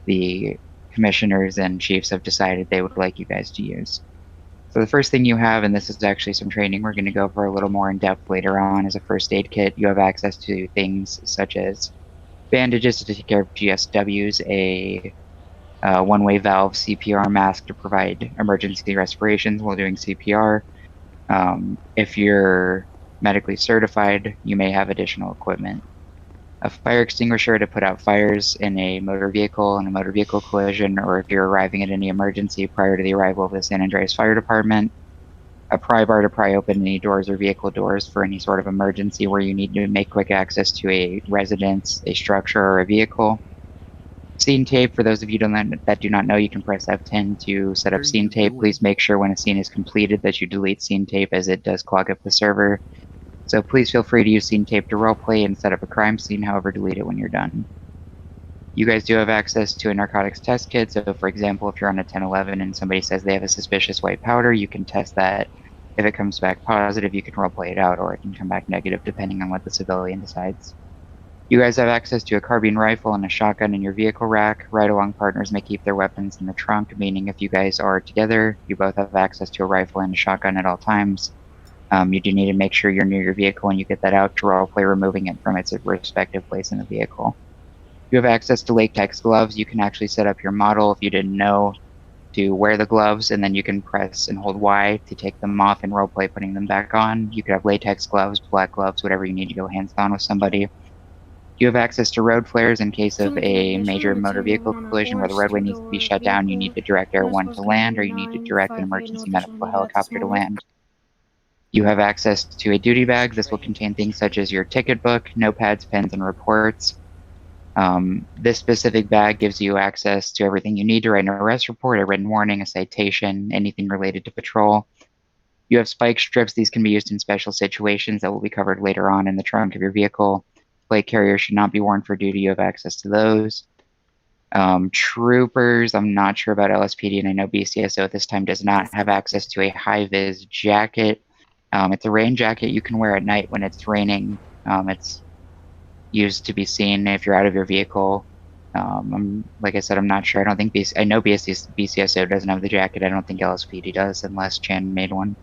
S9: the commissioners and chiefs have decided they would like you guys to use. So the first thing you have, and this is actually some training we're going to go over a little more in depth later on, is a first aid kit. You have access to things such as bandages to take care of GSWs, a one-way valve CPR mask to provide emergency respirations while doing CPR. If you're medically certified, you may have additional equipment. A fire extinguisher to put out fires in a motor vehicle collision, or if you're arriving at any emergency prior to the arrival of the San Andreas Fire Department. A pry bar to pry open any doors or vehicle doors for any sort of emergency where you need to make quick access to a residence, a structure, or a vehicle. Scene tape, for those of you that do not know, you can press F10 to set up scene tape. Please make sure when a scene is completed that you delete scene tape, as it does clog up the server. So please feel free to use scene tape to roleplay and set up a crime scene, however, delete it when you're done. You guys do have access to a narcotics test kit, so for example, if you're on a 1011 and somebody says they have a suspicious white powder, you can test that. If it comes back positive, you can roleplay it out, or it can come back negative depending on what the civilian decides. You guys have access to a carbine rifle and a shotgun in your vehicle rack. Ride-along partners may keep their weapons in the trunk, meaning if you guys are together, you both have access to a rifle and a shotgun at all times. You do need to make sure you're near your vehicle when you get that out to roleplay removing it from its respective place in the vehicle. You have access to latex gloves. You can actually set up your model, if you didn't know, to wear the gloves, and then you can press and hold Y to take them off and roleplay putting them back on. You could have latex gloves, black gloves, whatever you need to go hands-on with somebody. You have access to road flares in case of a major motor vehicle collision where the roadway needs to be shut down. You need to direct Air 1 to land, or you need to direct an emergency medical helicopter to land. You have access to a duty bag. This will contain things such as your ticket book, notepads, pens, and reports. This specific bag gives you access to everything you need to write an arrest report, a written warning, a citation, anything related to patrol. You have spike strips. These can be used in special situations that will be covered later on in the trunk of your vehicle. Plate carrier should not be worn for duty. You have access to those. Troopers, I'm not sure about LSPD, and I know BCSO at this time does not have access to a high-vis jacket. It's a rain jacket you can wear at night when it's raining. It's used to be seen if you're out of your vehicle. Like I said, I'm not sure. I don't think I know BCSO doesn't have the jacket. I don't think LSPD does, unless Chan made one.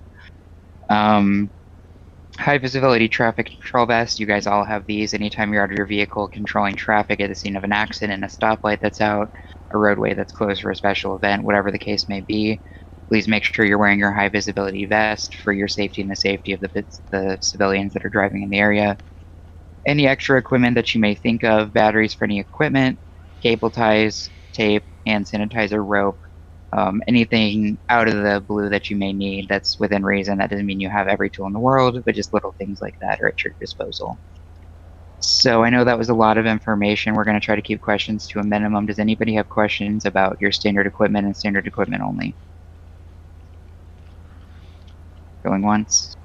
S9: High visibility traffic control vest. You guys all have these. Anytime you're out of your vehicle controlling traffic at the scene of an accident, a stoplight that's out, a roadway that's closed for a special event, whatever the case may be, please make sure you're wearing your high visibility vest for your safety and the safety of the civilians that are driving in the area. Any extra equipment that you may think of, batteries for any equipment, cable ties, tape, hand sanitizer, rope, anything out of the blue that you may need that's within reason. That doesn't mean you have every tool in the world, but just little things like that are at your disposal. So I know that was a lot of information. We're going to try to keep questions to a minimum. Does anybody have questions about your standard equipment and standard equipment only? Going once,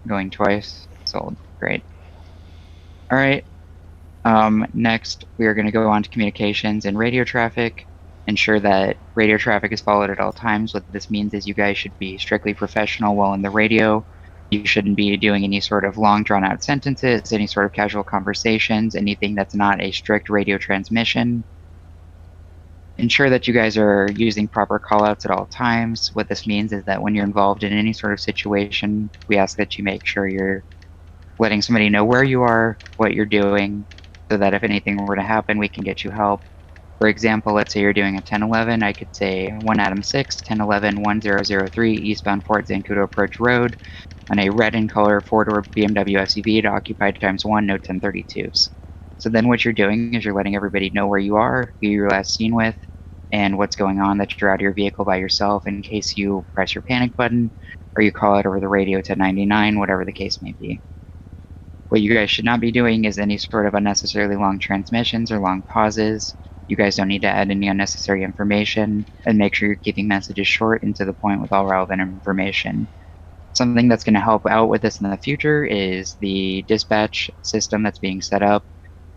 S9: going twice, sold. Great. All right. Next, we are going to go on to communications and radio traffic. Ensure that radio traffic is followed at all times. What this means is you guys should be strictly professional while in the radio. You shouldn't be doing any sort of long drawn-out sentences, any sort of casual conversations, anything that's not a strict radio transmission. Ensure that you guys are using proper callouts at all times. What this means is that when you're involved in any sort of situation, we ask that you make sure you're letting somebody know where you are, what you're doing, so that if anything were to happen, we can get you help. For example, let's say you're doing a 1011, I could say 1 Adam 6, 1011 1003 eastbound Fort Zancudo Approach Road on a red in color 4-door BMW SUV to occupied ×1, no 1032s. So then what you're doing is you're letting everybody know where you are, who you're last seen with, and what's going on, that you're out of your vehicle by yourself in case you press your panic button or you call out over the radio to 99, whatever the case may be. What you guys should not be doing is any sort of unnecessarily long transmissions or long pauses. You guys don't need to add any unnecessary information, and make sure you're keeping messages short and to the point with all relevant information. Something that's going to help out with this in the future is the dispatch system that's being set up.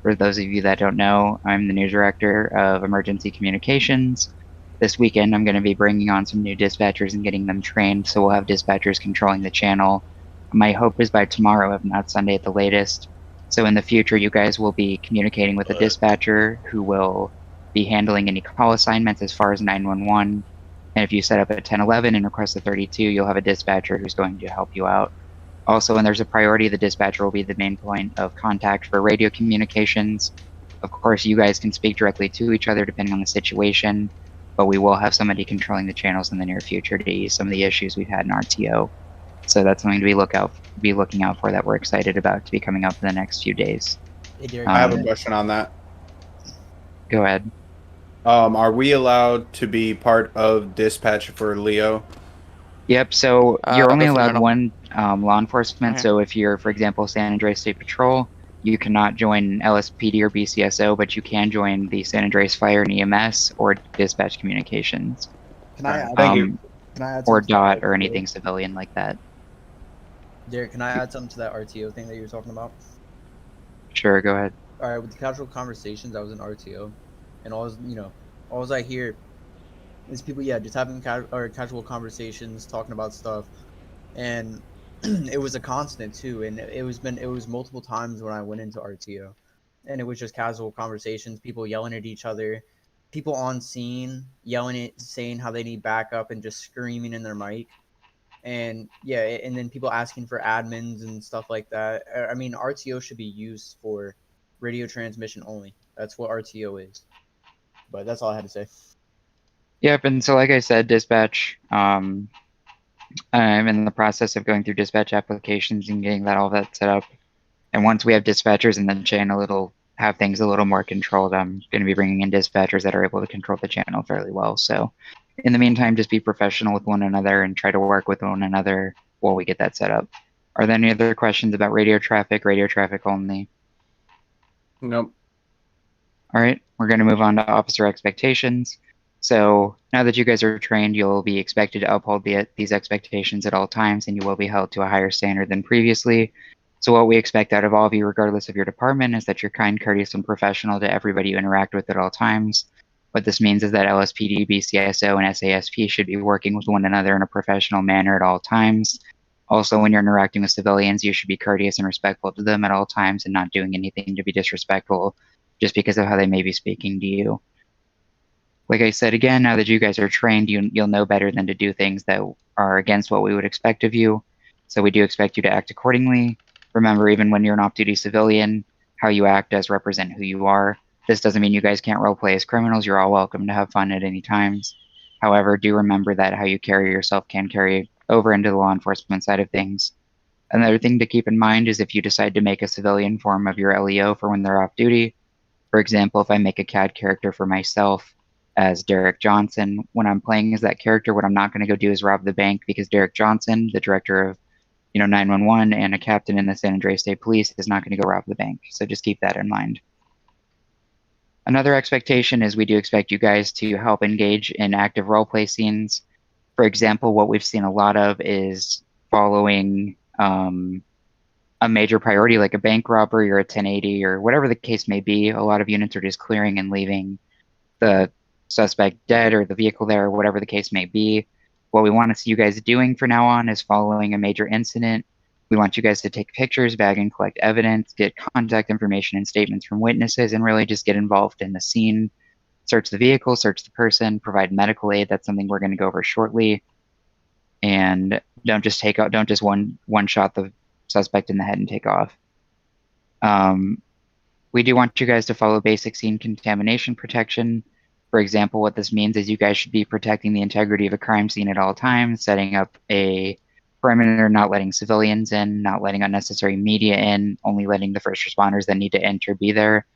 S9: For those of you that don't know, I'm the news director of emergency communications. This weekend, I'm going to be bringing on some new dispatchers and getting them trained, so we'll have dispatchers controlling the channel. My hope is by tomorrow, if not Sunday at the latest. So in the future, you guys will be communicating with a dispatcher who will be handling any call assignments as far as 911. And if you set up at 1011 and request a 32, you'll have a dispatcher who's going to help you out. Also, when there's a priority, the dispatcher will be the main point of contact for radio communications. Of course, you guys can speak directly to each other depending on the situation, but we will have somebody controlling the channels in the near future to ease some of the issues we've had in RTO. So that's something to be looking out for that we're excited about to be coming up in the next few days.
S13: Hey, Derek, I have a question on that.
S9: Go ahead.
S13: Are we allowed to be part of dispatch for Leo?
S9: Yep, so you're only allowed
S12: definitely.
S9: one law enforcement.
S12: Okay.
S9: So if you're, for example, San Andreas State Patrol, you cannot join LSPD or BCSO, but you can join the San Andreas Fire and EMS or dispatch communications.
S16: Can I add,
S13: Thank you.
S16: Can I add
S9: Or
S16: something to that
S9: DOT or
S16: RTO?
S9: anything civilian like that.
S16: Derek, can I add something to that RTO thing that you were talking about?
S9: Sure, go ahead.
S16: All right, with the casual conversations, I was in RTO, and all I hear is people, just having casual conversations, talking about stuff, and it was a constant too. And it was multiple times when I went into RTO, and it was just casual conversations, people yelling at each other, people on scene saying how they need backup and just screaming in their mic. And and then people asking for admins and stuff like that. I mean, RTO should be used for radio transmission only. That's what RTO is. But that's all I had to say.
S9: Yep, and so like I said, dispatch, I'm in the process of going through dispatch applications and getting all that set up. And once we have dispatchers in the channel, it'll have things a little more controlled. I'm going to be bringing in dispatchers that are able to control the channel fairly well. So in the meantime, just be professional with one another and try to work with one another while we get that set up. Are there any other questions about radio traffic only?
S13: Nope.
S9: All right, we're going to move on to officer expectations. So now that you guys are trained, you'll be expected to uphold these expectations at all times, and you will be held to a higher standard than previously. So what we expect out of all of you, regardless of your department, is that you're kind, courteous, and professional to everybody you interact with at all times. What this means is that LSPD, BCSO, and SASP should be working with one another in a professional manner at all times. Also, when you're interacting with civilians, you should be courteous and respectful to them at all times and not doing anything to be disrespectful just because of how they may be speaking to you. Like I said again, now that you guys are trained, you'll know better than to do things that are against what we would expect of you. So we do expect you to act accordingly. Remember, even when you're an off-duty civilian, how you act does represent who you are. This doesn't mean you guys can't roleplay as criminals. You're all welcome to have fun at any times. However, do remember that how you carry yourself can carry over into the law enforcement side of things. Another thing to keep in mind is if you decide to make a civilian form of your LEO for when they're off duty. For example, if I make a CAD character for myself as Derek Johnson, when I'm playing as that character, what I'm not going to go do is rob the bank, because Derek Johnson, the director of 911 and a captain in the San Andreas State Police, is not going to go rob the bank. So just keep that in mind. Another expectation is we do expect you guys to help engage in active roleplay scenes. For example, what we've seen a lot of is following a major priority like a bank robbery or a 1080 or whatever the case may be. A lot of units are just clearing and leaving the suspect dead or the vehicle there, or whatever the case may be. What we want to see you guys doing from now on is following a major incident. We want you guys to take pictures, bag and collect evidence, get contact information and statements from witnesses, and really just get involved in the scene. Search the vehicle, search the person, provide medical aid. That's something we're going to go over shortly. And don't just one shot the suspect in the head and take off. We do want you guys to follow basic scene contamination protection. For example, what this means is you guys should be protecting the integrity of a crime scene at all times, setting up a perimeter, not letting civilians in, not letting unnecessary media in, only letting the first responders that need to enter be there.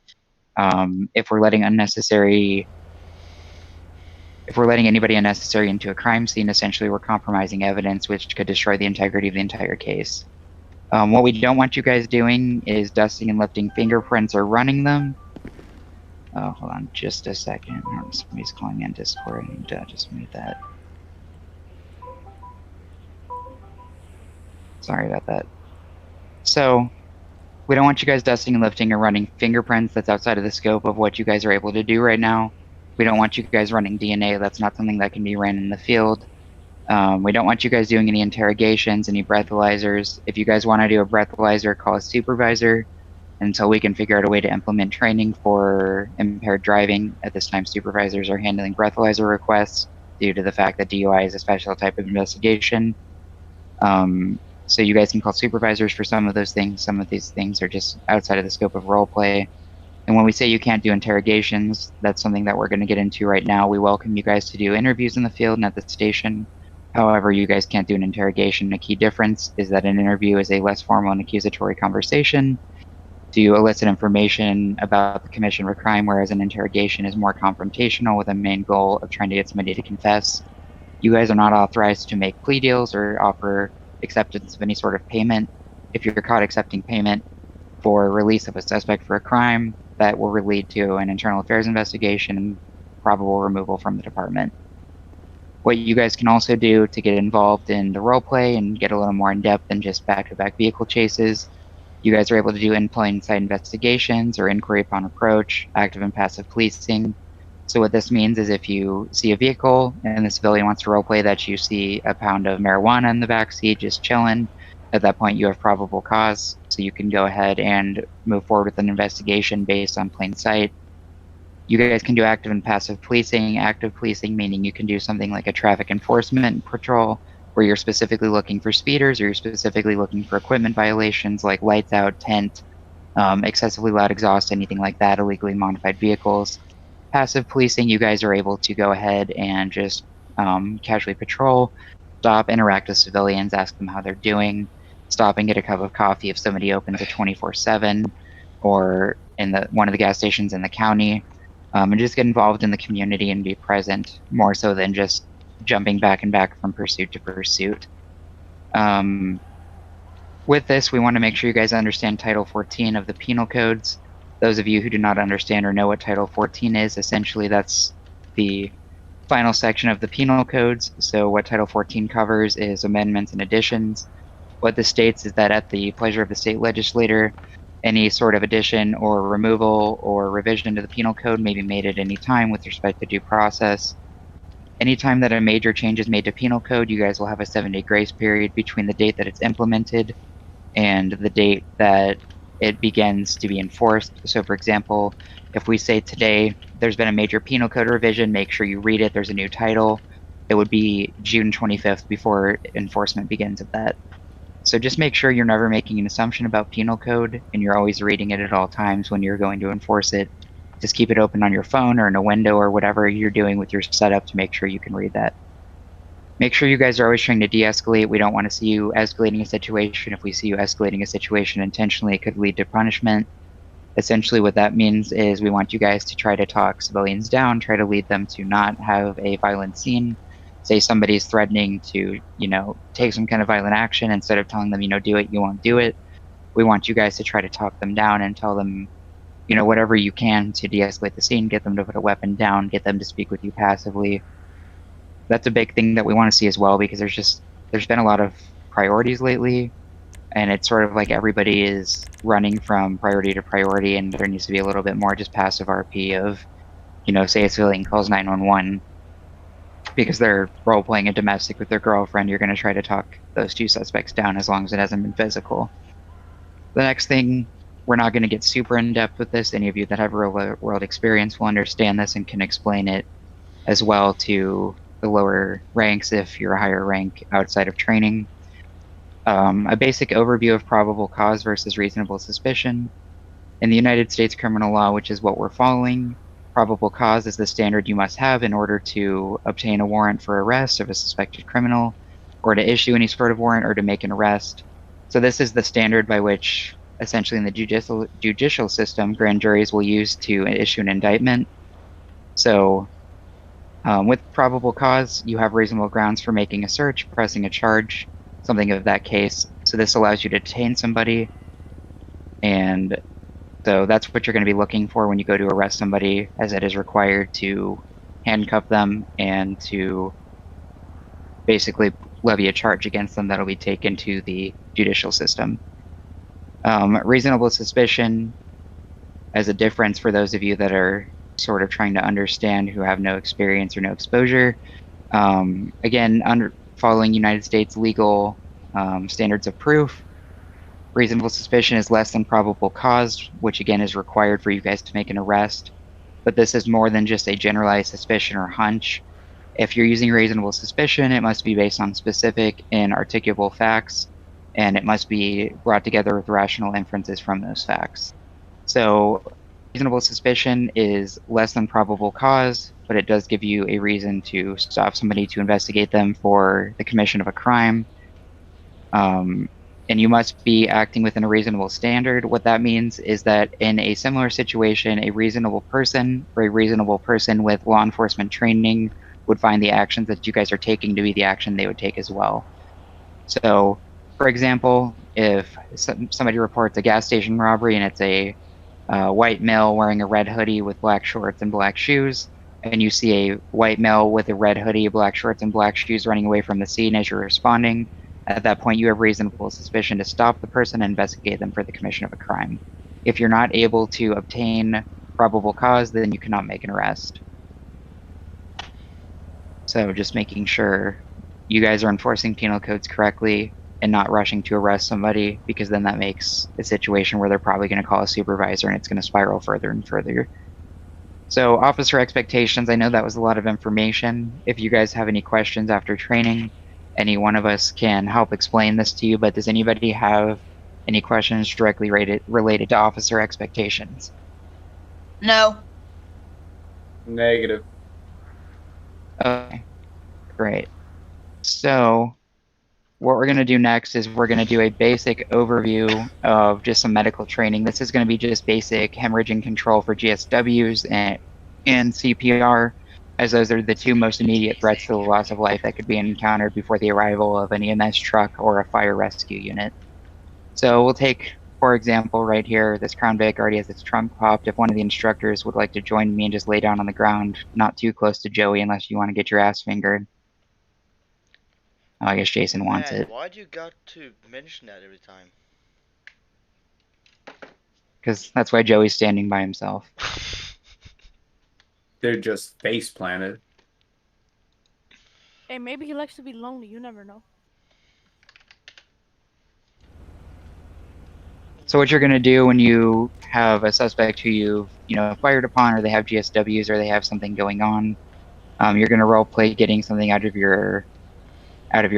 S9: If we're letting anybody unnecessary into a crime scene, essentially we're compromising evidence, which could destroy the integrity of the entire case. What we don't want you guys doing is dusting and lifting fingerprints or running them. Oh, hold on just a second. Somebody's calling me on Discord. I need to just mute that. Sorry about that. So, we don't want you guys dusting and lifting or running fingerprints. That's outside of the scope of what you guys are able to do right now. We don't want you guys running DNA. That's not something that can be ran in the field. We don't want you guys doing any interrogations, any breathalyzers. If you guys want to do a breathalyzer, call a supervisor until we can figure out a way to implement training for impaired driving. At this time, supervisors are handling breathalyzer requests. due to the fact that DUI is a special type of investigation. So you guys can call supervisors for some of those things. Some of these things are just outside of the scope of roleplay. And when we say you can't do interrogations, that's something that we're going to get into right now. We welcome you guys to do interviews in the field and at the station. However, you guys can't do an interrogation. A key difference is that an interview is a less formal and accusatory conversation to elicit information about the commission of a crime, whereas an interrogation is more confrontational with a main goal of trying to get somebody to confess. You guys are not authorized to make plea deals or offer acceptance of any sort of payment. If you're caught accepting payment for release of a suspect for a crime, that will lead to an internal affairs investigation and probable removal from the department. What you guys can also do to get involved in the roleplay and get a little more in depth than just back-to-back vehicle chases, you guys are able to do in plain sight investigations or inquiry upon approach, active and passive policing. So what this means is if you see a vehicle and the civilian wants to roleplay that you see a pound of marijuana in the backseat just chilling, at that point you have probable cause, so you can go ahead and move forward with an investigation based on plain sight. You guys can do active and passive policing. Active policing meaning you can do something like a traffic enforcement patrol, where you're specifically looking for speeders or you're specifically looking for equipment violations like lights out, tent, excessively loud exhaust, anything like that, illegally modified vehicles. Passive policing, you guys are able to go ahead and just casually patrol, stop, interact with civilians, ask them how they're doing, stop and get a cup of coffee if somebody opens a 24/7 or in one of the gas stations in the county, and just get involved in the community and be present more so than just jumping back and back from pursuit to pursuit. With this, we want to make sure you guys understand Title 14 of the penal codes. Those of you who do not understand or know what Title 14 is, essentially that's the final section of the penal codes. So what Title 14 covers is amendments and additions. What this states is that at the pleasure of the state legislator, any sort of addition or removal or revision to the penal code may be made at any time with respect to due process. Anytime that a major change is made to penal code, you guys will have a 7-day grace period between the date that it's implemented and the date that it begins to be enforced. So for example, if we say today there's been a major penal code revision, make sure you read it, there's a new title, it would be June 25th before enforcement begins of that. So just make sure you're never making an assumption about penal code and you're always reading it at all times when you're going to enforce it. Just keep it open on your phone or in a window or whatever you're doing with your setup to make sure you can read that. Make sure you guys are always trying to de-escalate. We don't want to see you escalating a situation. If we see you escalating a situation intentionally, it could lead to punishment. Essentially what that means is we want you guys to try to talk civilians down, try to lead them to not have a violent scene. Say somebody's threatening to, take some kind of violent action, instead of telling them, do it, you won't do it. We want you guys to try to talk them down and tell them, whatever you can to de-escalate the scene, get them to put a weapon down, get them to speak with you passively. That's a big thing that we want to see as well, because there's been a lot of priorities lately, and it's sort of like everybody is running from priority to priority, and there needs to be a little bit more just passive RP of, say a civilian calls 911 because they're role-playing a domestic with their girlfriend, you're going to try to talk those two suspects down as long as it hasn't been physical. The next thing, we're not going to get super in-depth with this. Any of you that have real-world experience will understand this and can explain it as well to the lower ranks if you're a higher rank outside of training. A basic overview of probable cause versus reasonable suspicion. In the United States criminal law, which is what we're following, probable cause is the standard you must have in order to obtain a warrant for arrest of a suspected criminal, or to issue any sort of warrant or to make an arrest. So this is the standard by which, essentially in the judicial system, grand juries will use to issue an indictment. So with probable cause, you have reasonable grounds for making a search, pressing a charge, something of that case. So this allows you to detain somebody, and so that's what you're going to be looking for when you go to arrest somebody, as it is required to handcuff them and to basically levy a charge against them that'll be taken to the judicial system. Reasonable suspicion, as a difference for those of you that are sort of trying to understand who have no experience or no exposure. Again, following United States legal standards of proof, reasonable suspicion is less than probable cause, which again is required for you guys to make an arrest. But this is more than just a generalized suspicion or hunch. If you're using reasonable suspicion, it must be based on specific and articulable facts, and it must be brought together with rational inferences from those facts. So reasonable suspicion is less than probable cause, but it does give you a reason to stop somebody to investigate them for the commission of a crime. And you must be acting within a reasonable standard. What that means is that in a similar situation, a reasonable person or a reasonable person with law enforcement training would find the actions that you guys are taking to be the action they would take as well. So, for example, if somebody reports a gas station robbery and it's a white male wearing a red hoodie with black shorts and black shoes, and you see a white male with a red hoodie, black shorts, and black shoes running away from the scene as you're responding, at that point you have reasonable suspicion to stop the person and investigate them for the commission of a crime. If you're not able to obtain probable cause, then you cannot make an arrest. So just making sure you guys are enforcing penal codes correctly and not rushing to arrest somebody, because then that makes a situation where they're probably going to call a supervisor and it's going to spiral further and further. So officer expectations, I know that was a lot of information. If you guys have any questions after training, any one of us can help explain this to you, but does anybody have any questions directly related to officer expectations?
S12: No.
S13: Negative.
S9: Okay, great. So what we're going to do next is we're going to do a basic overview of just some medical training. This is going to be just basic hemorrhaging control for GSWs and CPR, as those are the two most immediate threats to the loss of life that could be encountered before the arrival of an EMS truck or a fire rescue unit. So we'll take, for example, right here, this Crown Vic already has its trunk popped. If one of the instructors would like to join me and just lay down on the ground, not too close to Joey unless you want to get your ass fingered. Oh, I guess Jason wants it.
S2: Why do you got to mention that every time?
S9: Because that's why Joey's standing by himself.
S13: They're just face planted.
S10: Hey, maybe he likes to be lonely. You never know.
S9: So what you're going to do when you have a suspect who you've fired upon, or they have GSWs, or they have something going on, you're going to role play getting something out of your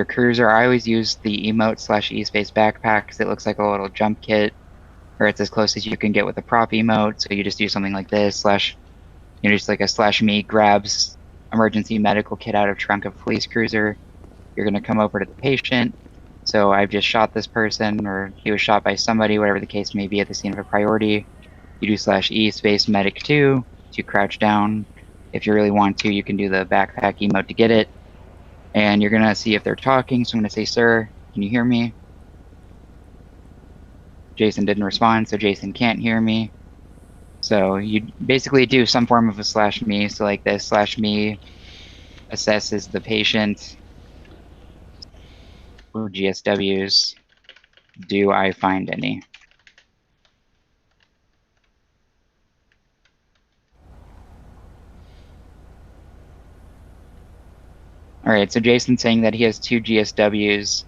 S9: cruiser. I always use the emote / e-space backpack because it looks like a little jump kit, or it's as close as you can get with a prop emote. So you just do something like this / just like a /me grabs emergency medical kit out of trunk of police cruiser. You're going to come over to the patient. So I've just shot this person, or he was shot by somebody, whatever the case may be, at the scene of a priority. You do /e space medic 2 to crouch down. If you really want to, you can do the backpack emote to get it. And you're going to see if they're talking. So I'm going to say, sir, can you hear me? Jason didn't respond, so Jason can't hear me. So you basically do some form of a /me. So like this /me assesses the patient. Or GSWs. Do I find any? Alright, so Jason's saying that he has 2 GSWs,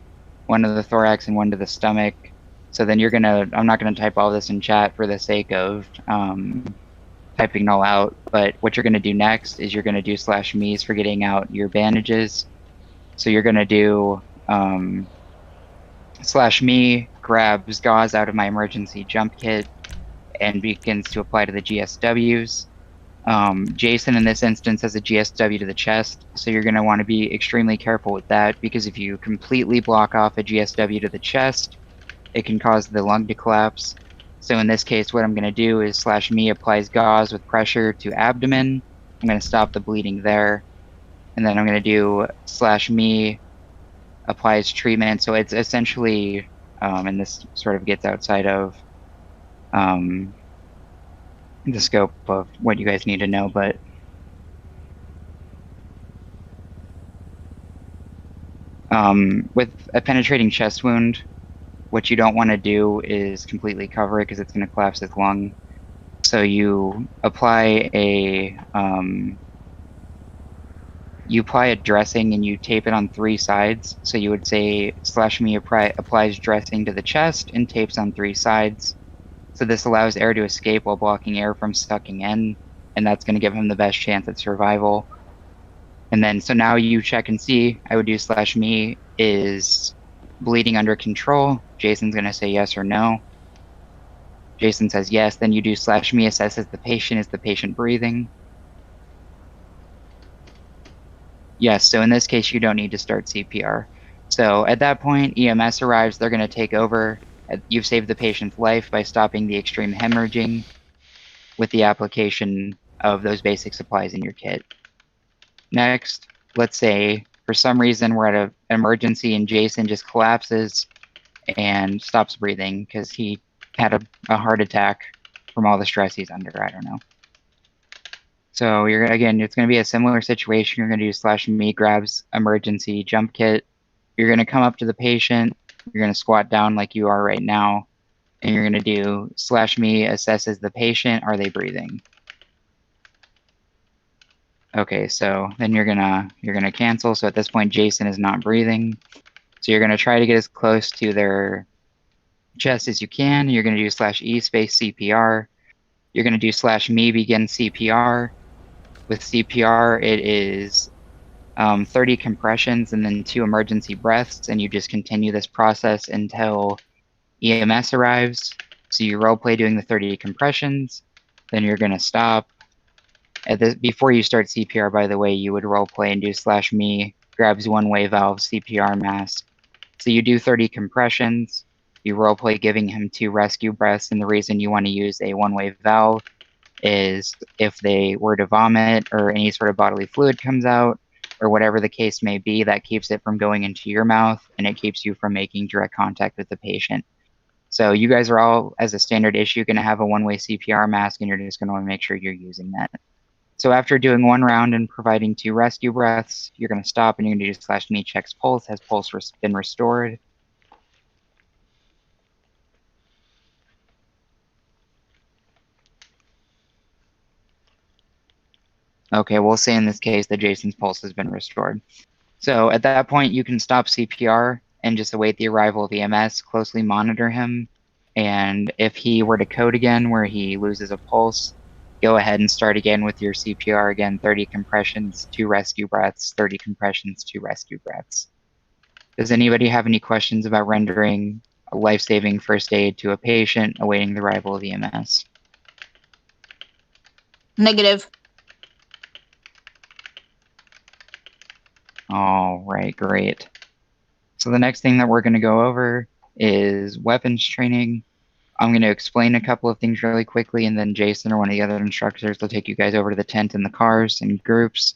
S9: one to the thorax and one to the stomach. So then I'm not gonna type all this in chat for the sake of typing it all out, but what you're gonna do next is you're gonna do /me's for getting out your bandages. So you're gonna do /me grabs gauze out of my emergency jump kit and begins to apply to the GSWs. Jason in this instance has a GSW to the chest, so you're going to want to be extremely careful with that, because if you completely block off a GSW to the chest, it can cause the lung to collapse. So in this case, what I'm going to do is /me applies gauze with pressure to abdomen. I'm going to stop the bleeding there, and then I'm going to do /me applies treatment. So it's essentially, and this sort of gets outside of the scope of what you guys need to know, but with a penetrating chest wound, what you don't want to do is completely cover it, because it's going to collapse his lung. So you apply a dressing and you tape it on 3 sides. So you would say /me applies dressing to the chest and tapes on 3 sides. So this allows air to escape while blocking air from sucking in, and that's going to give him the best chance at survival. And then, so now you check and see. I would do /me is bleeding under control. Jason's going to say yes or no. Jason says yes. Then you do /me assesses the patient. Is the patient breathing? Yes. So in this case, you don't need to start CPR. So at that point, EMS arrives. They're going to take over. You've saved the patient's life by stopping the extreme hemorrhaging with the application of those basic supplies in your kit. Next, let's say for some reason we're at an emergency and Jason just collapses and stops breathing because he had a heart attack from all the stress he's under. I don't know. So you're again, it's going to be a similar situation. You're going to do /me grabs emergency jump kit. You're going to come up to the patient. You're going to squat down like you are right now, and you're going to do /me assesses the patient. Are they breathing? Okay, so then you're gonna cancel. So at this point, Jason is not breathing. So you're gonna try to get as close to their chest as you can. You're gonna do /e space CPR. You're gonna do /me begin CPR. With CPR, it is 30 compressions and then 2 emergency breaths, and you just continue this process until EMS arrives. So you role play doing the 30 compressions. Then you're gonna stop. Before you start CPR, by the way, you would role play and do /me grabs one-way valve CPR mask. So you do 30 compressions. You role play giving him 2 rescue breaths, and the reason you want to use a one-way valve is if they were to vomit or any sort of bodily fluid comes out, or whatever the case may be, that keeps it from going into your mouth, and it keeps you from making direct contact with the patient. So you guys are all, as a standard issue, going to have a one-way CPR mask, and you're just going to want to make sure you're using that. So after doing 1 round and providing 2 rescue breaths, you're going to stop and you're going to do /me checks pulse. Has pulse been restored? Okay, we'll say in this case that Jason's pulse has been restored. So at that point, you can stop CPR and just await the arrival of EMS, closely monitor him. And if he were to code again where he loses a pulse, go ahead and start again with your CPR again, 30 compressions, 2 rescue breaths, 30 compressions, 2 rescue breaths. Does anybody have any questions about rendering a life-saving first aid to a patient awaiting the arrival of EMS?
S17: Negative.
S9: All right, great. So the next thing that we're going to go over is weapons training. I'm going to explain a couple of things really quickly, and then Jason or one of the other instructors will take you guys over to the tent and the cars in groups.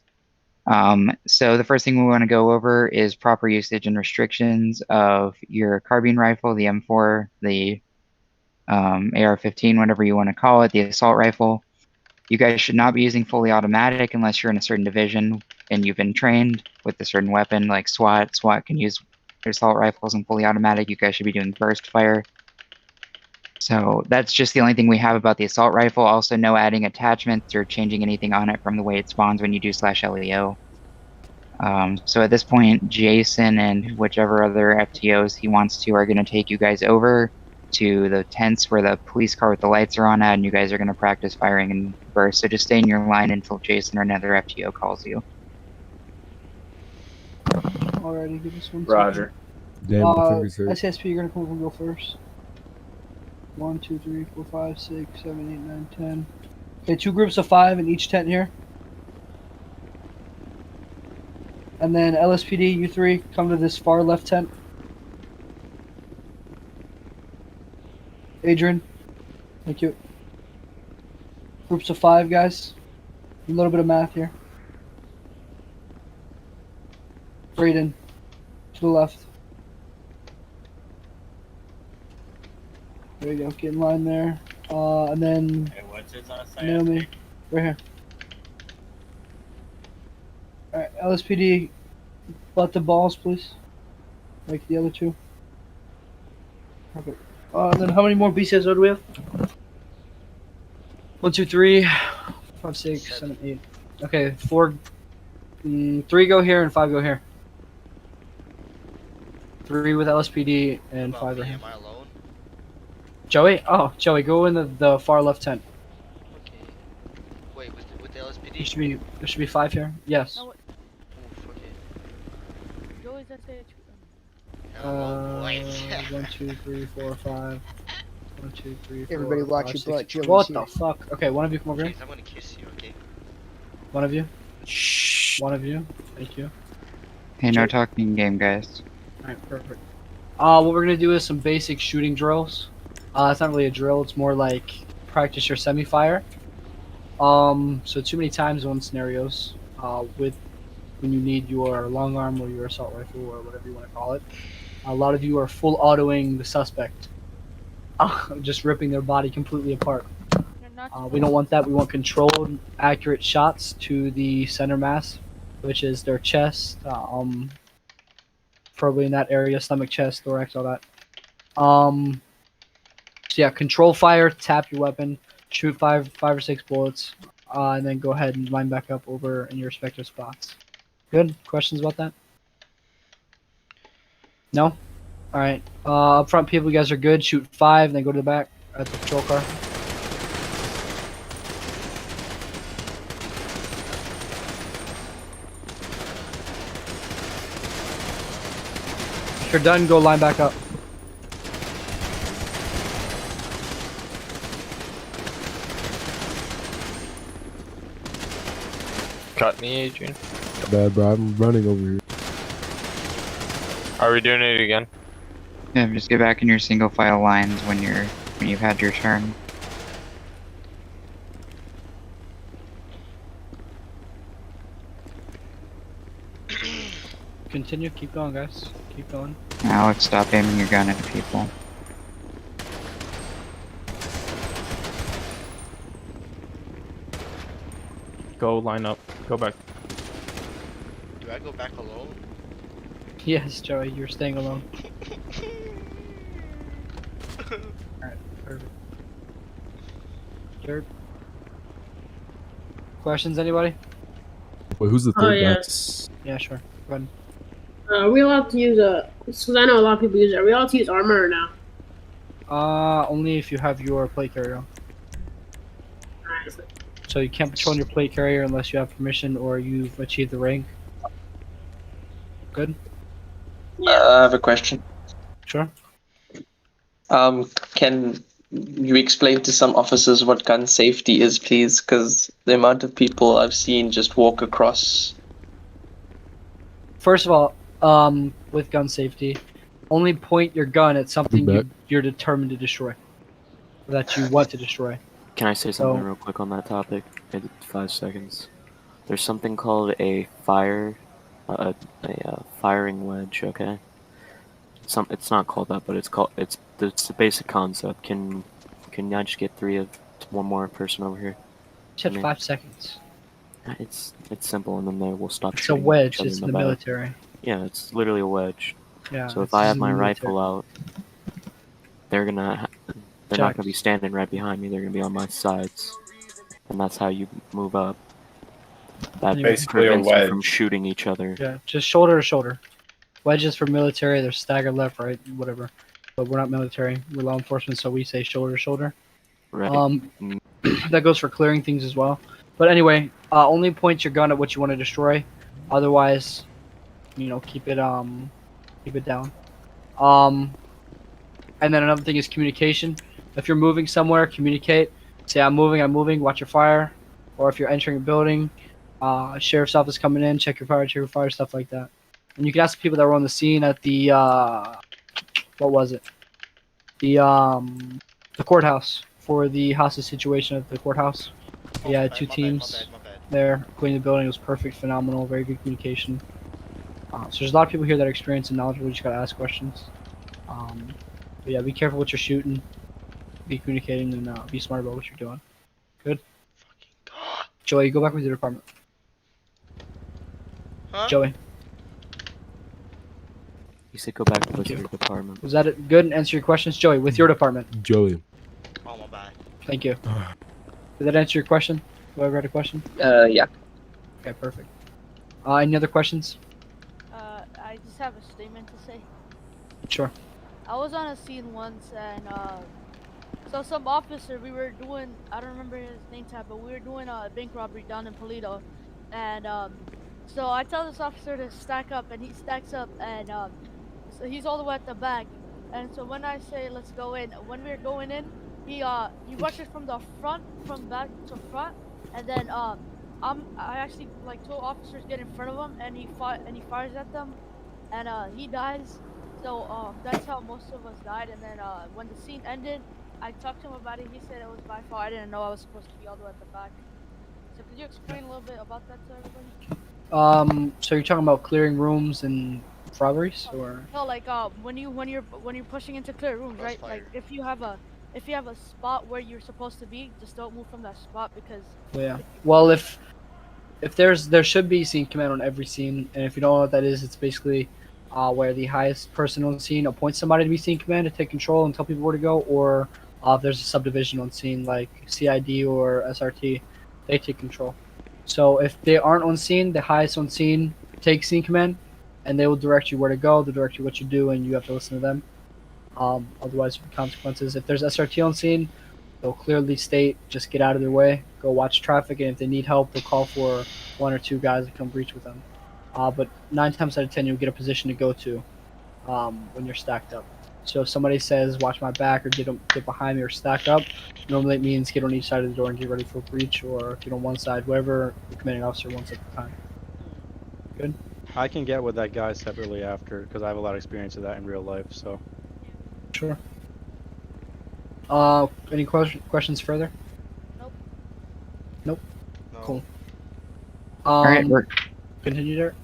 S9: So the first thing we want to go over is proper usage and restrictions of your carbine rifle, the M4, the AR-15, whatever you want to call it, the assault rifle. You guys should not be using fully automatic unless you're in a certain division and you've been trained with a certain weapon like SWAT. SWAT can use assault rifles and fully automatic. You guys should be doing burst fire. So that's just the only thing we have about the assault rifle. Also, no adding attachments or changing anything on it from the way it spawns when you do /LEO. So at this point, Jason and whichever other FTOs he wants to are going to take you guys over to the tents where the police car with the lights are on at, and you guys are going to practice firing and burst. So just stay in your line until Jason or another FTO calls you.
S11: Alrighty, give us 1 second.
S13: Roger.
S5: Damn, my fingers hurt.
S11: SSP, you're gonna come over and go first. 1, 2, 3, 4, 5, 6, 7, 8, 9, 10. Okay, 2 groups of 5 in each tent here. And then LSPD, you 3, come to this far left tent. Adrian, thank you. Groups of 5, guys. A little bit of math here. Brayden, to the left. There you go, get in line there. And then Naomi, right here. Alright, LSPD, butt the balls, please. Like the other 2. Perfect. And then how many more BCS do we have? 1, 2, 3, 5, 6, 7, 8. Okay, 4, 3 go here and 5 go here. 3 with LSPD and 5 right here.
S2: Am I alone?
S11: Joey? Oh, Joey, go in the far left tent.
S2: Okay. Wait, with the LSPD?
S11: There should be 5 here. Yes.
S10: No,
S11: 1, 2, 3, 4, 5. 1, 2, 3, 4,
S14: Everybody watch
S11: 5,
S14: your
S11: 6.
S14: butt. Joey's
S11: What
S14: here.
S11: the fuck? Okay, one of you come over here.
S2: Jeez, I'm gonna kiss you, okay?
S11: One of you. One of you. Thank you.
S9: Hey, no talking game, guys.
S11: Alright, perfect. What we're gonna do is some basic shooting drills. It's not really a drill, it's more like practice your semi-fire. So too many time zone scenarios, with when you need your long arm or your assault rifle or whatever you want to call it. A lot of you are full autoing the suspect. Just ripping their body completely apart. We don't want that. We want controlled, accurate shots to the center mass, which is their chest, probably in that area, stomach, chest, thorax, all that. So yeah, control fire, tap your weapon, shoot five or six bullets, and then go ahead and line back up over in your respective spots. Good? Questions about that? No? Alright. Up front people, you guys are good. Shoot 5, then go to the back at the patrol car. If you're done, go line back up.
S7: Cut me, Adrian.
S5: Bad, bro. I'm running over here.
S7: Are we doing it again?
S9: Yeah, just get back in your single file lines when you've had your turn.
S11: Continue, keep going, guys. Keep going.
S9: Alex, stop aiming your gun at people.
S18: Go line up. Go back.
S2: Do I go back alone?
S11: Yes, Joey, you're staying alone. Alright, perfect. Dirt. Questions, anybody?
S5: Wait, who's the
S19: Oh,
S5: third guy?
S19: yes.
S11: Yeah, sure. Go ahead.
S19: Are we allowed to use because I know a lot of people use it. Are we allowed to use armor or no?
S11: Only if you have your plate carrier.
S19: Alright.
S11: So you can't patrol your plate carrier unless you have permission or you've achieved the rank. Good?
S20: I have a question.
S11: Sure.
S20: Can you explain to some officers what gun safety is, please? Because the amount of people I've seen just walk across.
S11: First of all, with gun safety, only point your gun at something you're determined to destroy. That you want to destroy.
S1: Can I say something
S11: So-
S1: real quick on that topic? In 5 seconds. There's something called a firing wedge. Okay. It's not called that, but it's the basic concept. Can I just get one more person over here?
S11: Just had 5 seconds.
S1: It's simple, and then they will stop
S11: It's a
S1: shooting
S11: wedge.
S1: each other
S11: It's
S1: in
S11: the
S1: back.
S11: military.
S1: Yeah, it's literally a wedge.
S11: Yeah.
S1: So if
S11: it's
S1: I have
S11: in
S1: my
S11: the
S1: rifle out, they're gonna not
S11: Jack.
S1: gonna be standing right behind me. They're gonna be on my sides, and that's how you move up. That
S13: Basically a
S1: prevents you from
S13: wedge.
S1: shooting each other.
S11: Yeah, just shoulder to shoulder. Wedges for military, they're staggered left, right, whatever. But we're not military, we're law enforcement, so we say shoulder to shoulder.
S1: Right.
S11: That goes for clearing things as well. But anyway, only point your gun at what you want to destroy. Otherwise, keep it down. And then another thing is communication. If you're moving somewhere, communicate. Say I'm moving, watch your fire. Or if you're entering a building, sheriff's office coming in, check your fire, stuff like that. And you can ask the people that were on the scene at the what was it? The courthouse for the hostage situation at the courthouse. Yeah, had 2 teams there cleaning the building. It was perfect, phenomenal, very good communication. So there's a lot of people here that are experienced and knowledgeable. You just gotta ask questions. But yeah, be careful what you're shooting, be communicating, and be smart about what you're doing. Good. Joey, go back with your department.
S2: Huh?
S11: Joey.
S1: You said go back with your department.
S11: Was that it? Good? Answer your questions? Joey, with your department.
S5: Joey.
S2: Oh, my bad.
S11: Thank you. Did that answer your question? Whoever had a question?
S20: Yeah.
S11: Okay, perfect. Any other questions?
S10: I just have a statement to say.
S11: Sure.
S10: I was on a scene once, and so some officer, we were doing, I don't remember his name tag, but we were doing a bank robbery down in Polito, and so I tell this officer to stack up, and he stacks up, and So he's all the way at the back, and so when I say let's go in, when we're going in, he rushes from the front, from back to front, and then I actually like two officers get in front of him, and he fires at them, and he dies. So that's how most of us died. And then when the scene ended, I talked to him about it. He said it was my fault. I didn't know I was supposed to be all the way at the back. So could you explain a little bit about that to everybody?
S11: So you're talking about clearing rooms and robberies, or?
S10: No, like when you're pushing into clear rooms, right? Like if you have a spot where you're supposed to be, just don't move from that spot because.
S11: Yeah. Well, if there should be scene command on every scene, and if you don't know what that is, it's basically where the highest person on scene appoints somebody to be scene command to take control and tell people where to go, or if there's a subdivision on scene like CID or SRT, they take control. So if they aren't on scene, the highest on scene takes scene command, and they will direct you where to go, they'll direct you what you do, and you have to listen to them. Otherwise, the consequences. If there's SRT on scene, they'll clearly state, just get out of their way, go watch traffic, and if they need help, they'll call for 1 or 2 guys to come breach with them. But 9 times out of 10, you'll get a position to go to when you're stacked up. So if somebody says, watch my back, or get behind me, or stack up, normally it means get on each side of the door and get ready for a breach, or get on one side, whatever the commanding officer wants at the time. Good?
S18: I can get with that guy separately after, because I have a lot of experience with that in real life, so.
S11: Sure. Any questions further? Nope. Cool.
S9: Alright,
S11: Continue there.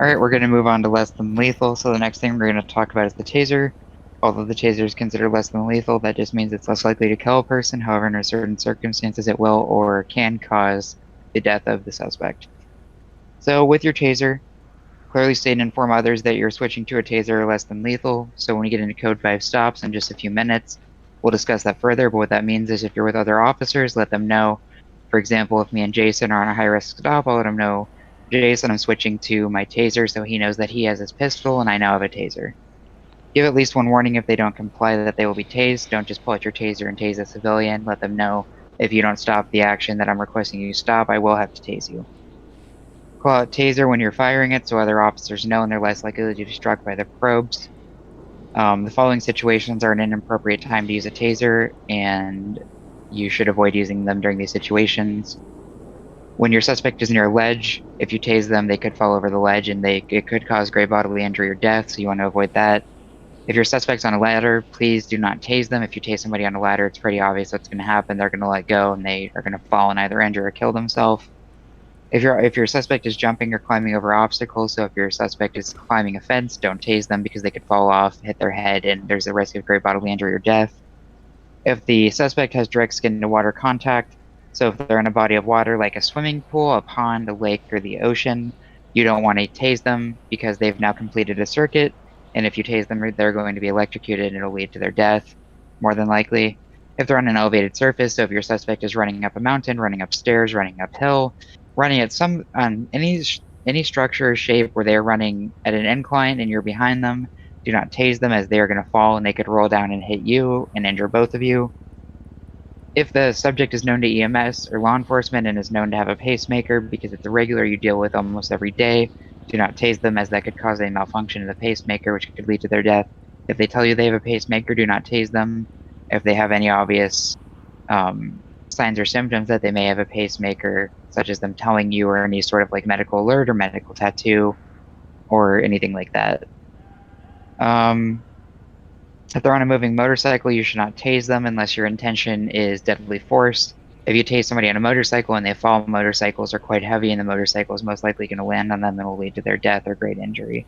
S9: Alright, we're going to move on to less than lethal. So the next thing we're going to talk about is the taser. Although the taser is considered less than lethal, that just means it's less likely to kill a person. However, under certain circumstances, it will or can cause the death of the suspect. So with your taser, clearly state and inform others that you're switching to a taser less than lethal. So when we get into Code 5 stops in just a few minutes, we'll discuss that further. But what that means is if you're with other officers, let them know. For example, if me and Jason are on a high-risk stop, I'll let him know, Jason, I'm switching to my taser, so he knows that he has his pistol and I now have a taser. Give at least one warning if they don't comply that they will be tased. Don't just pull out your taser and tase a civilian. Let them know if you don't stop the action that I'm requesting you stop, I will have to tase you. Call out taser when you're firing it so other officers know and they're less likely to be struck by the probes. The following situations are an inappropriate time to use a taser, and you should avoid using them during these situations. When your suspect is near a ledge, if you tase them, they could fall over the ledge and it could cause grave bodily injury or death, so you want to avoid that. If your suspect's on a ladder, please do not tase them. If you tase somebody on a ladder, it's pretty obvious what's going to happen. They're going to let go and they are going to fall and either injure or kill themselves. If your suspect is jumping or climbing over obstacles, so if your suspect is climbing a fence, don't tase them because they could fall off, hit their head, and there's a risk of grave bodily injury or death. If the suspect has direct skin to water contact, so if they're in a body of water like a swimming pool, a pond, a lake, or the ocean, you don't want to tase them because they've now completed a circuit, and if you tase them, they're going to be electrocuted and it'll lead to their death, more than likely. If they're on an elevated surface, so if your suspect is running up a mountain, running upstairs, running uphill, running at any structure or shape where they're running at an incline and you're behind them, do not tase them as they are going to fall and they could roll down and hit you and injure both of you. If the subject is known to EMS or law enforcement and is known to have a pacemaker because it's a regular you deal with almost every day, do not tase them as that could cause a malfunction of the pacemaker which could lead to their death. If they tell you they have a pacemaker, do not tase them. If they have any obvious signs or symptoms that they may have a pacemaker, such as them telling you or any sort of like medical alert or medical tattoo or anything like that. If they're on a moving motorcycle, you should not tase them unless your intention is deadly force. If you tase somebody on a motorcycle and they fall, motorcycles are quite heavy and the motorcycle is most likely going to land on them and will lead to their death or great injury.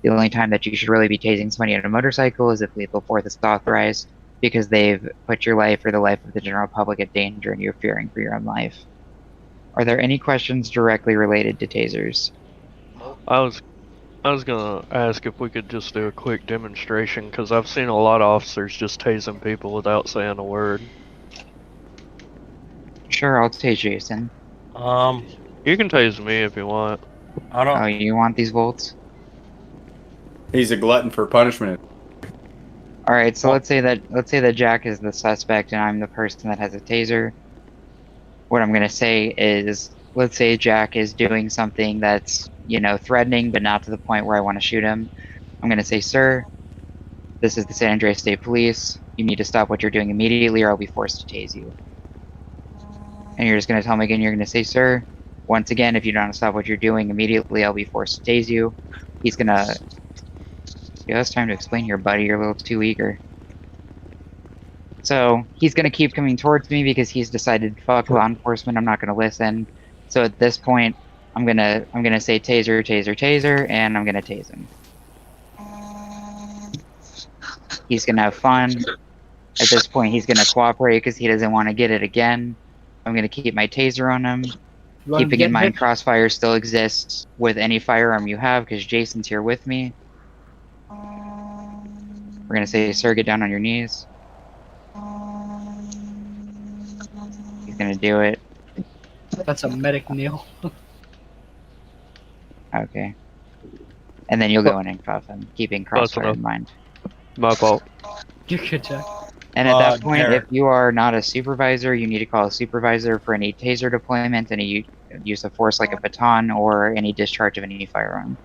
S9: The only time that you should really be tasing somebody on a motorcycle is if lethal force is authorized, because they've put your life or the life of the general public at danger and you're fearing for your own life. Are there any questions directly related to tasers?
S8: I was gonna ask if we could just do a quick demonstration, because I've seen a lot of officers just tasing people without saying a word.
S9: Sure, I'll tase Jason.
S8: You can tase me if you want.
S9: Oh, you want these volts?
S13: He's a glutton for punishment.
S9: Alright, so let's say that Jack is the suspect and I'm the person that has a taser. What I'm gonna say is, let's say Jack is doing something that's, threatening, but not to the point where I want to shoot him. I'm gonna say, sir, this is the San Andreas State Police. You need to stop what you're doing immediately or I'll be forced to tase you. And you're just gonna tell me again, you're gonna say, sir, once again, if you don't stop what you're doing immediately, I'll be forced to tase you. He's gonna... Yeah, it's time to explain here, buddy. You're a little too eager. So, he's gonna keep coming towards me because he's decided, fuck law enforcement, I'm not gonna listen. So at this point, I'm gonna say taser, taser, taser, and I'm gonna tase him. He's gonna have fun. At this point, he's gonna cooperate because he doesn't want to get it again. I'm gonna keep my taser on him. Keeping in mind, crossfire still exists with any firearm you have because Jason's here with me. We're gonna say, sir, get down on your knees. He's gonna do it.
S11: That's a medic kneel.
S9: Okay. And then you'll go in and cuff him, keeping crossfire in mind.
S8: My fault.
S11: You're good, Jack.
S9: And at that point, if you are not a supervisor, you need to call a supervisor for any taser deployment, any use of force like a baton, or any discharge of any firearm.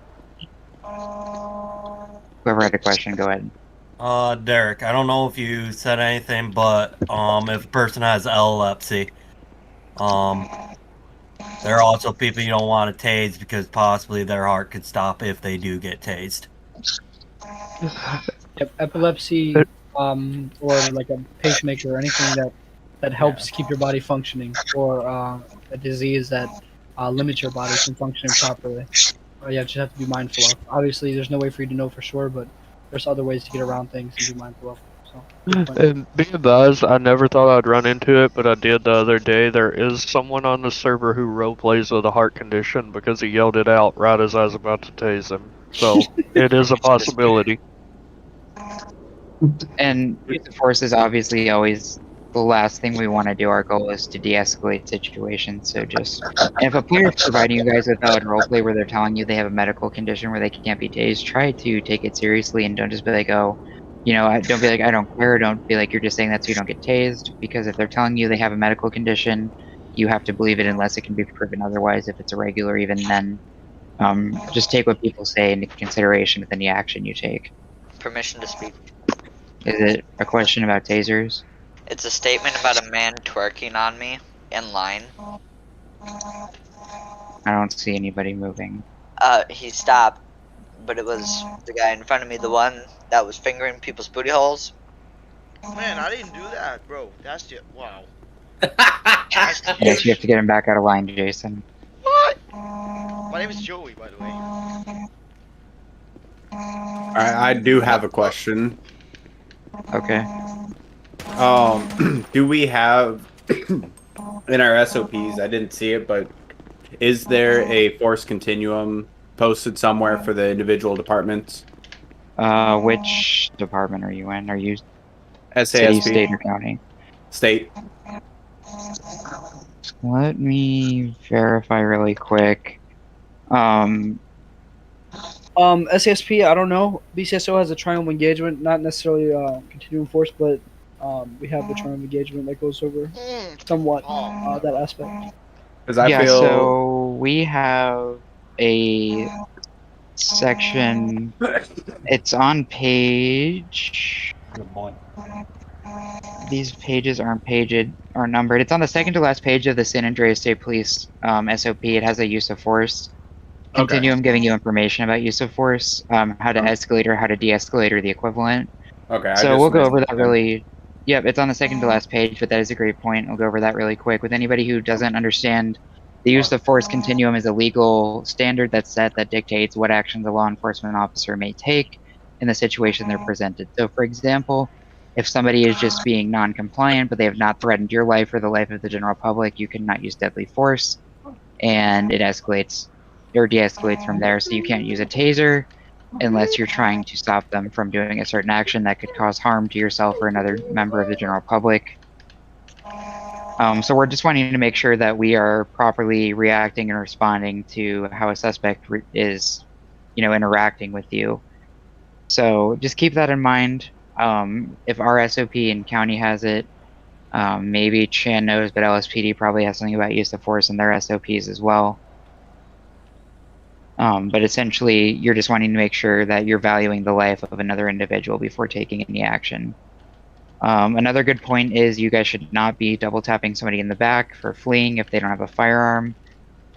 S9: Whoever had a question, go ahead.
S21: Derek, I don't know if you said anything, but if a person has epilepsy, there are also people you don't want to tase because possibly their heart could stop if they do get tased.
S11: Epilepsy, or like a pacemaker or anything that helps keep your body functioning, or a disease that limits your body from functioning properly. You just have to be mindful of. Obviously, there's no way for you to know for sure, but there's other ways to get around things and be mindful of. So,
S8: And be advised, I never thought I'd run into it, but I did the other day. There is someone on the server who roleplays with a heart condition because he yelled it out right as I was about to tase him. So, it is a possibility.
S9: And use of force is obviously always the last thing we want to do. Our goal is to de-escalate situations. So just, and if a player is providing you guys with valid roleplay where they're telling you they have a medical condition where they can't be tased, try to take it seriously and don't just be like, oh, you know, don't be like, I don't care. Don't be like, you're just saying that so you don't get tased. Because if they're telling you they have a medical condition, you have to believe it unless it can be proven otherwise. If it's irregular, even then, just take what people say into consideration with any action you take.
S3: Permission to speak.
S9: Is it a question about tasers?
S3: It's a statement about a man twerking on me in line.
S9: I don't see anybody moving.
S3: He stopped, but it was the guy in front of me, the one that was fingering people's booty holes.
S2: Man, I didn't do that, bro. That's just wow.
S9: Yes, you have to get him back out of line, Jason.
S2: What? My name is Joey, by the way.
S13: I do have a question.
S9: Okay.
S13: Do we have in our SOPs? I didn't see it, but is there a force continuum posted somewhere for the individual departments?
S9: Which department are you in? Are you
S13: SASP?
S9: City, state, or county?
S13: State.
S9: Let me verify really quick.
S11: SASP, I don't know. BCSO has a triangle engagement, not necessarily continuum force, but we have the triangle engagement that goes over somewhat that aspect.
S9: Yeah, so we have a section. It's on page. These pages aren't numbered. It's on the second to last page of the San Andreas State Police SOP. It has a use of force continuum giving you information about use of force, how to escalate or how to de-escalate or the equivalent.
S13: Okay.
S9: So we'll go over that really. Yep, it's on the second to last page, but that is a great point. We'll go over that really quick. With anybody who doesn't understand, the use of force continuum is a legal standard that's set that dictates what actions a law enforcement officer may take in the situation they're presented. So, for example, if somebody is just being non-compliant, but they have not threatened your life or the life of the general public, you cannot use deadly force, and it escalates or de-escalates from there. So you can't use a taser unless you're trying to stop them from doing a certain action that could cause harm to yourself or another member of the general public. So we're just wanting to make sure that we are properly reacting and responding to how a suspect is, interacting with you. So just keep that in mind. If our SOP in county has it, maybe Chan knows, but LSPD probably has something about use of force in their SOPs as well. But essentially, you're just wanting to make sure that you're valuing the life of another individual before taking any action. Another good point is you guys should not be double tapping somebody in the back for fleeing if they don't have a firearm.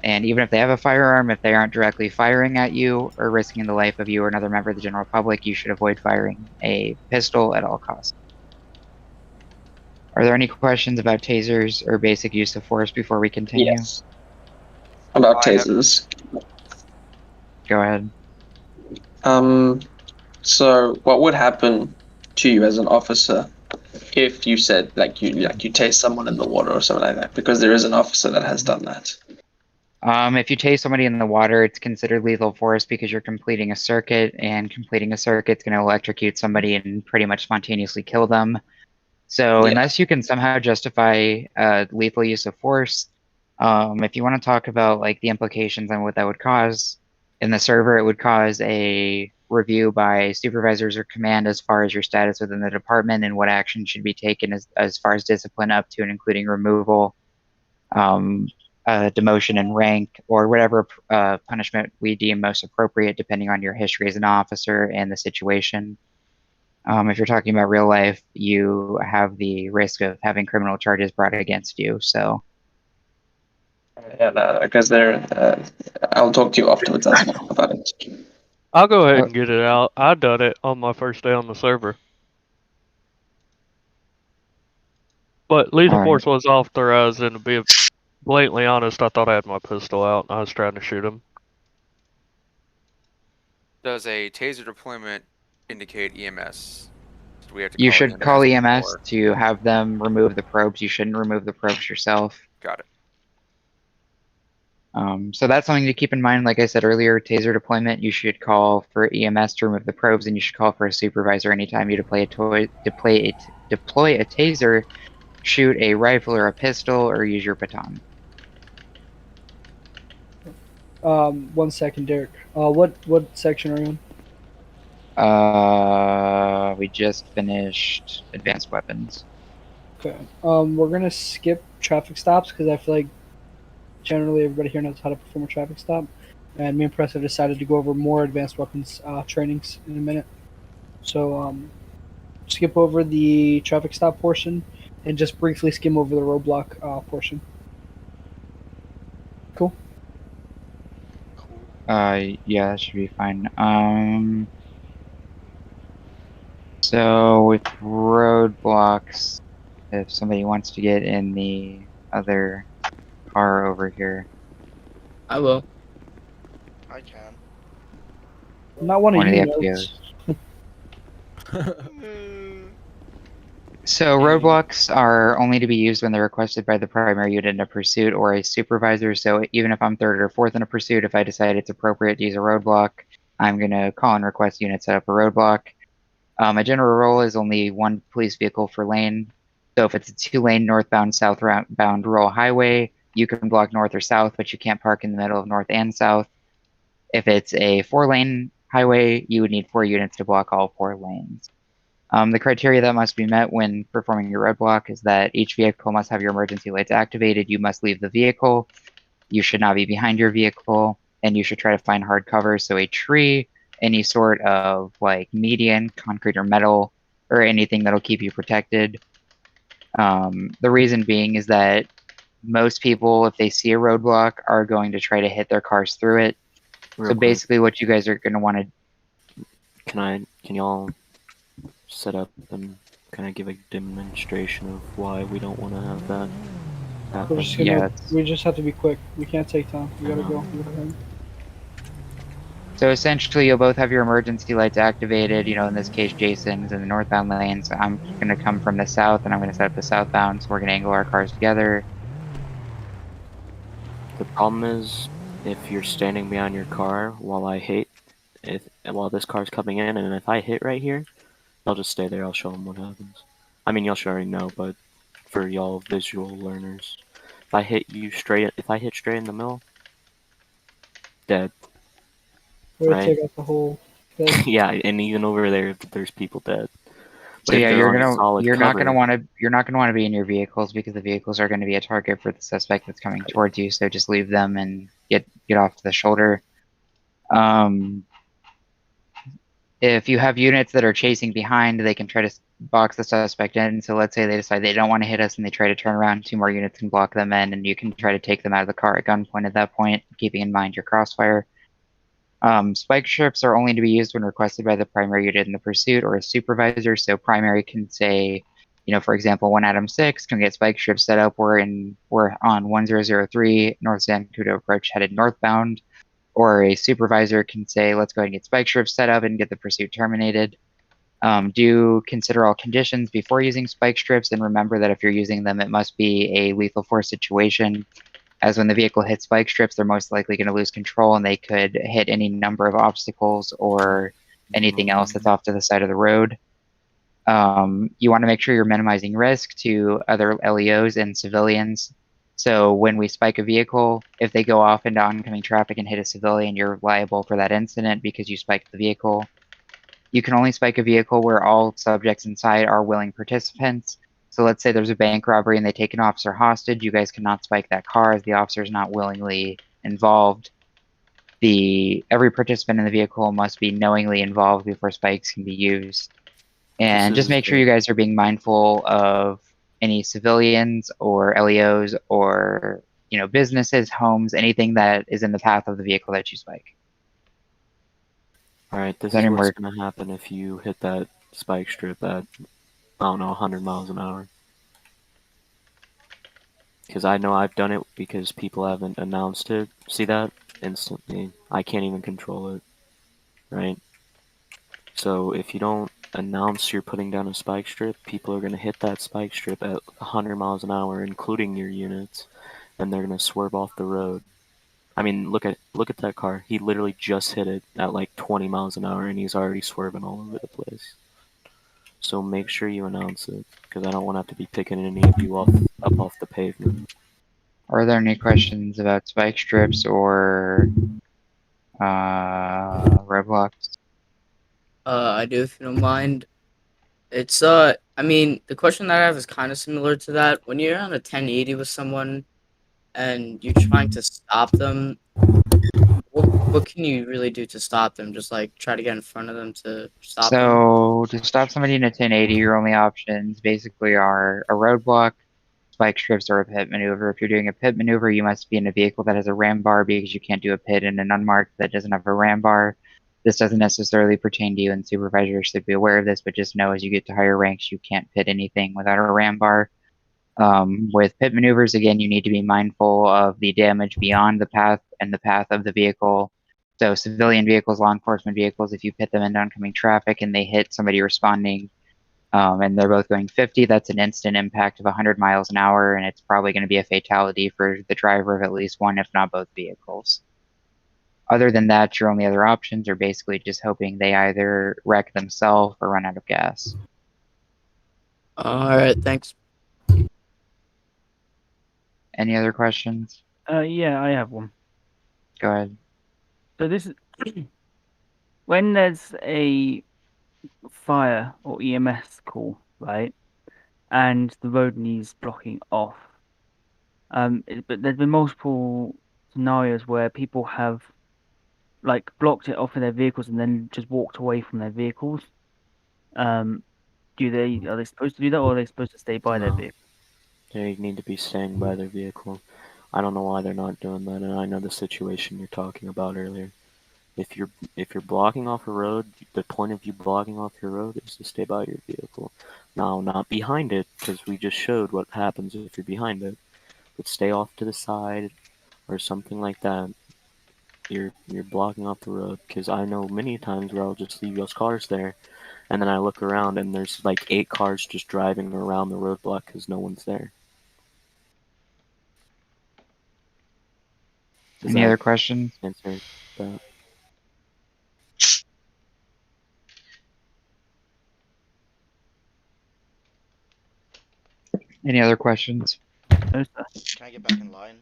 S9: And even if they have a firearm, if they aren't directly firing at you or risking the life of you or another member of the general public, you should avoid firing a pistol at all costs. Are there any questions about tasers or basic use of force before we continue?
S20: Yes. About tasers.
S9: Go ahead.
S20: So what would happen to you as an officer if you said you tase someone in the water or something like that? Because there is an officer that has done that.
S9: If you tase somebody in the water, it's considered lethal force because you're completing a circuit, and completing a circuit's going to electrocute somebody and pretty much spontaneously kill them. So unless you can somehow justify lethal use of force, if you want to talk about like the implications on what that would cause in the server, it would cause a review by supervisors or command as far as your status within the department and what action should be taken as far as discipline up to and including removal, demotion in rank, or whatever punishment we deem most appropriate depending on your history as an officer and the situation. If you're talking about real life, you have the risk of having criminal charges brought against you. So,
S20: Yeah, because I'll talk to you afterwards as well about it.
S8: I'll go ahead and get it out. I done it on my first day on the server. But lethal force was authorized, and to be blatantly honest, I thought I had my pistol out and I was trying to shoot him.
S15: Does a taser deployment indicate EMS? Do we have to
S9: you
S15: call
S9: should call EMS
S15: or...
S9: to have them remove the probes. You shouldn't remove the probes yourself.
S15: Got it.
S9: So that's something to keep in mind. Like I said earlier, taser deployment, you should call for EMS to remove the probes, and you should call for a supervisor anytime you deploy a taser, shoot a rifle or a pistol, or use your baton.
S11: 1 second, Derek. What section are you in?
S9: We just finished advanced weapons.
S11: Okay. We're gonna skip traffic stops because I feel like generally everybody here knows how to perform a traffic stop, and me and Press have decided to go over more advanced weapons trainings in a minute. So skip over the traffic stop portion and just briefly skim over the roadblock portion. Cool.
S9: Yeah, that should be fine. So with roadblocks, if somebody wants to get in the other car over here.
S12: I will.
S2: I can.
S11: Not one of
S9: the
S11: you
S9: FTOs.
S11: knows.
S9: So roadblocks are only to be used when they're requested by the primary unit in a pursuit or a supervisor. So even if I'm third or fourth in a pursuit, if I decide it's appropriate to use a roadblock, I'm going to call and request unit set up a roadblock. A general rule is only one police vehicle per lane. So if it's a 2-lane northbound, southbound rural highway, you can block north or south, but you can't park in the middle of north and south. If it's a 4-lane highway, you would need 4 units to block all 4 lanes. The criteria that must be met when performing your roadblock is that each vehicle must have your emergency lights activated. You must leave the vehicle. You should not be behind your vehicle, and you should try to find hard cover. So a tree, any sort of like median, concrete or metal, or anything that'll keep you protected. The reason being is that most people, if they see a roadblock, are going to try to hit their cars through it.
S1: Real
S9: So
S1: quick.
S9: basically what you guys are going to want to...
S1: Can y'all set up and kind of give a demonstration of why we don't want to have that happen?
S11: We just have to be quick. We can't take time. We gotta go.
S9: So essentially, you'll both have your emergency lights activated. You know, in this case, Jason's in the northbound lane, so I'm going to come from the south, and I'm going to set up the southbound, so we're going to angle our cars together.
S1: The problem is, if you're standing behind your car while while this car's coming in, and if I hit right here, I'll just stay there. I'll show them what happens. I mean, y'all should already know, but for y'all visual learners, if I hit straight in the middle, dead.
S11: We're gonna
S1: Right?
S11: take out the whole thing.
S1: Yeah, and even over there, there's people dead.
S9: So
S1: But if
S9: yeah,
S1: they're
S9: you're
S1: on a solid
S9: not
S1: cover-
S9: gonna want to be in your vehicles because the vehicles are going to be a target for the suspect that's coming towards you. So just leave them and get off to the shoulder. If you have units that are chasing behind, they can try to box the suspect in. So let's say they decide they don't want to hit us and they try to turn around, 2 more units can block them in, and you can try to take them out of the car at gunpoint at that point, keeping in mind your crossfire. Spike strips are only to be used when requested by the primary unit in the pursuit or a supervisor. So primary can say, for example, 1 Adam 6 can get spike strips set up. We're on 1003 North Zancudo approach headed northbound. Or a supervisor can say, let's go ahead and get spike strips set up and get the pursuit terminated. Do consider all conditions before using spike strips, and remember that if you're using them, it must be a lethal force situation, as when the vehicle hits spike strips, they're most likely going to lose control and they could hit any number of obstacles or anything else that's off to the side of the road. You want to make sure you're minimizing risk to other LEOs and civilians. So when we spike a vehicle, if they go off into oncoming traffic and hit a civilian, you're liable for that incident because you spiked the vehicle. You can only spike a vehicle where all subjects inside are willing participants. So let's say there's a bank robbery and they take an officer hostage. You guys cannot spike that car as the officer is not willingly involved. Every participant in the vehicle must be knowingly involved before spikes can be used. And just make sure you guys are being mindful of any civilians or LEOs or businesses, homes, anything that is in the path of the vehicle that you spike.
S1: Alright, this is what's going to happen if you hit that spike strip at, 100 miles an hour. Because I know I've done it because people haven't announced it. See that? Instantly. I can't even control it. Right? So if you don't announce you're putting down a spike strip, people are going to hit that spike strip at 100 miles an hour, including your units, and they're going to swerve off the road. I mean, look at that car. He literally just hit it at like 20 miles an hour, and he's already swerving all over the place. So make sure you announce it, because I don't want to have to be picking any of you up off the pavement.
S9: Are there any questions about spike strips or roadblocks?
S12: I do, if you don't mind. It's I mean, the question that I have is kind of similar to that. When you're on a 1080 with someone and you're trying to stop them, what can you really do to stop them? Just like try to get in front of them to stop them?
S9: So to stop somebody in a 1080, your only options basically are a roadblock, spike strips, or a pit maneuver. If you're doing a pit maneuver, you must be in a vehicle that has a ram bar because you can't do a pit in an unmarked that doesn't have a ram bar. This doesn't necessarily pertain to you, and supervisors should be aware of this, but just know as you get to higher ranks, you can't pit anything without a ram bar. With pit maneuvers, again, you need to be mindful of the damage beyond the path and the path of the vehicle. So civilian vehicles, law enforcement vehicles, if you pit them into oncoming traffic and they hit somebody responding, and they're both going 50, that's an instant impact of 100 miles an hour, and it's probably going to be a fatality for the driver of at least one, if not both vehicles. Other than that, your only other options are basically just hoping they either wreck themselves or run out of gas.
S12: Alright, thanks.
S9: Any other questions?
S4: Yeah, I have one.
S9: Go ahead.
S4: So this is when there's a fire or EMS call, right, and the road needs blocking off. But there's been multiple scenarios where people have like blocked it off of their vehicles and then just walked away from their vehicles. Are they supposed to do that, or are they supposed to stay by their vehicle?
S1: They need to be staying by their vehicle. I don't know why they're not doing that, and I know the situation you're talking about earlier. If you're blocking off a road, the point of you blocking off your road is to stay by your vehicle. Now, not behind it, because we just showed what happens if you're behind it. But stay off to the side or something like that. You're blocking off the road, because I know many times where I'll just leave those cars there, and then I look around and there's like 8 cars just driving around the roadblock because no one's there.
S9: Any other questions?
S1: Answer that.
S9: Any other questions?
S2: Can I get back in line?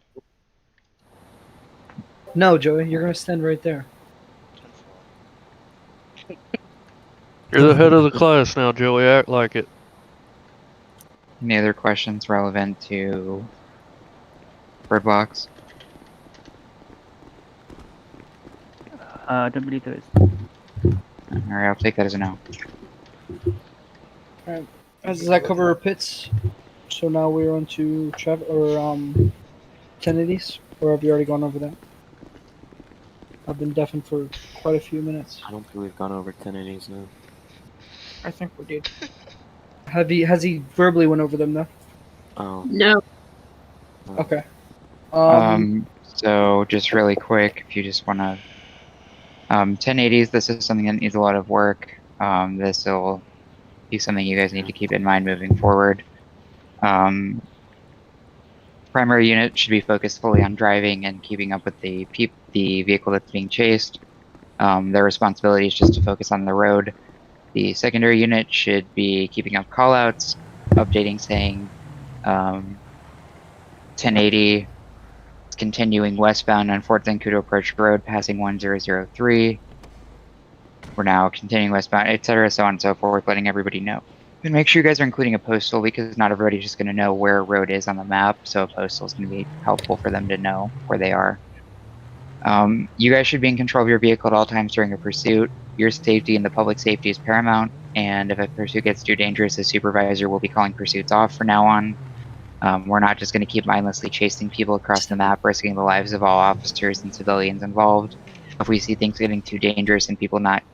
S11: No, Joey, you're gonna stand right there.
S8: You're the head of the class now, Joey. Act like it.
S9: Any other questions relevant to roadblocks?
S4: I don't believe there is.
S9: Alright, I'll take that as a no.
S11: Alright. Does that cover our pits? So now we're on to Trevor or Kennedy's, or have you already gone over that? I've been deafened for quite a few minutes.
S1: I don't think we've gone over 1080s now.
S11: I think we did. Has he verbally went over them though?
S1: Oh.
S19: No.
S11: Okay.
S9: So just really quick, if you just want to 1080s, this is something that needs a lot of work. This will be something you guys need to keep in mind moving forward. Primary unit should be focused fully on driving and keeping up with the vehicle that's being chased. Their responsibility is just to focus on the road. The secondary unit should be keeping up callouts, updating saying 1080, continuing westbound on Fort Zancudo Approach Road, passing 1003. We're now continuing westbound, etc., so on and so forth, letting everybody know. And make sure you guys are including a postal because not everybody's just going to know where a road is on the map, so a postal is going to be helpful for them to know where they are. You guys should be in control of your vehicle at all times during a pursuit. Your safety and the public safety is paramount, and if a pursuit gets too dangerous, the supervisor will be calling pursuits off from now on. We're not just going to keep mindlessly chasing people across the map, risking the lives of all officers and civilians involved. If we see things getting too dangerous and people not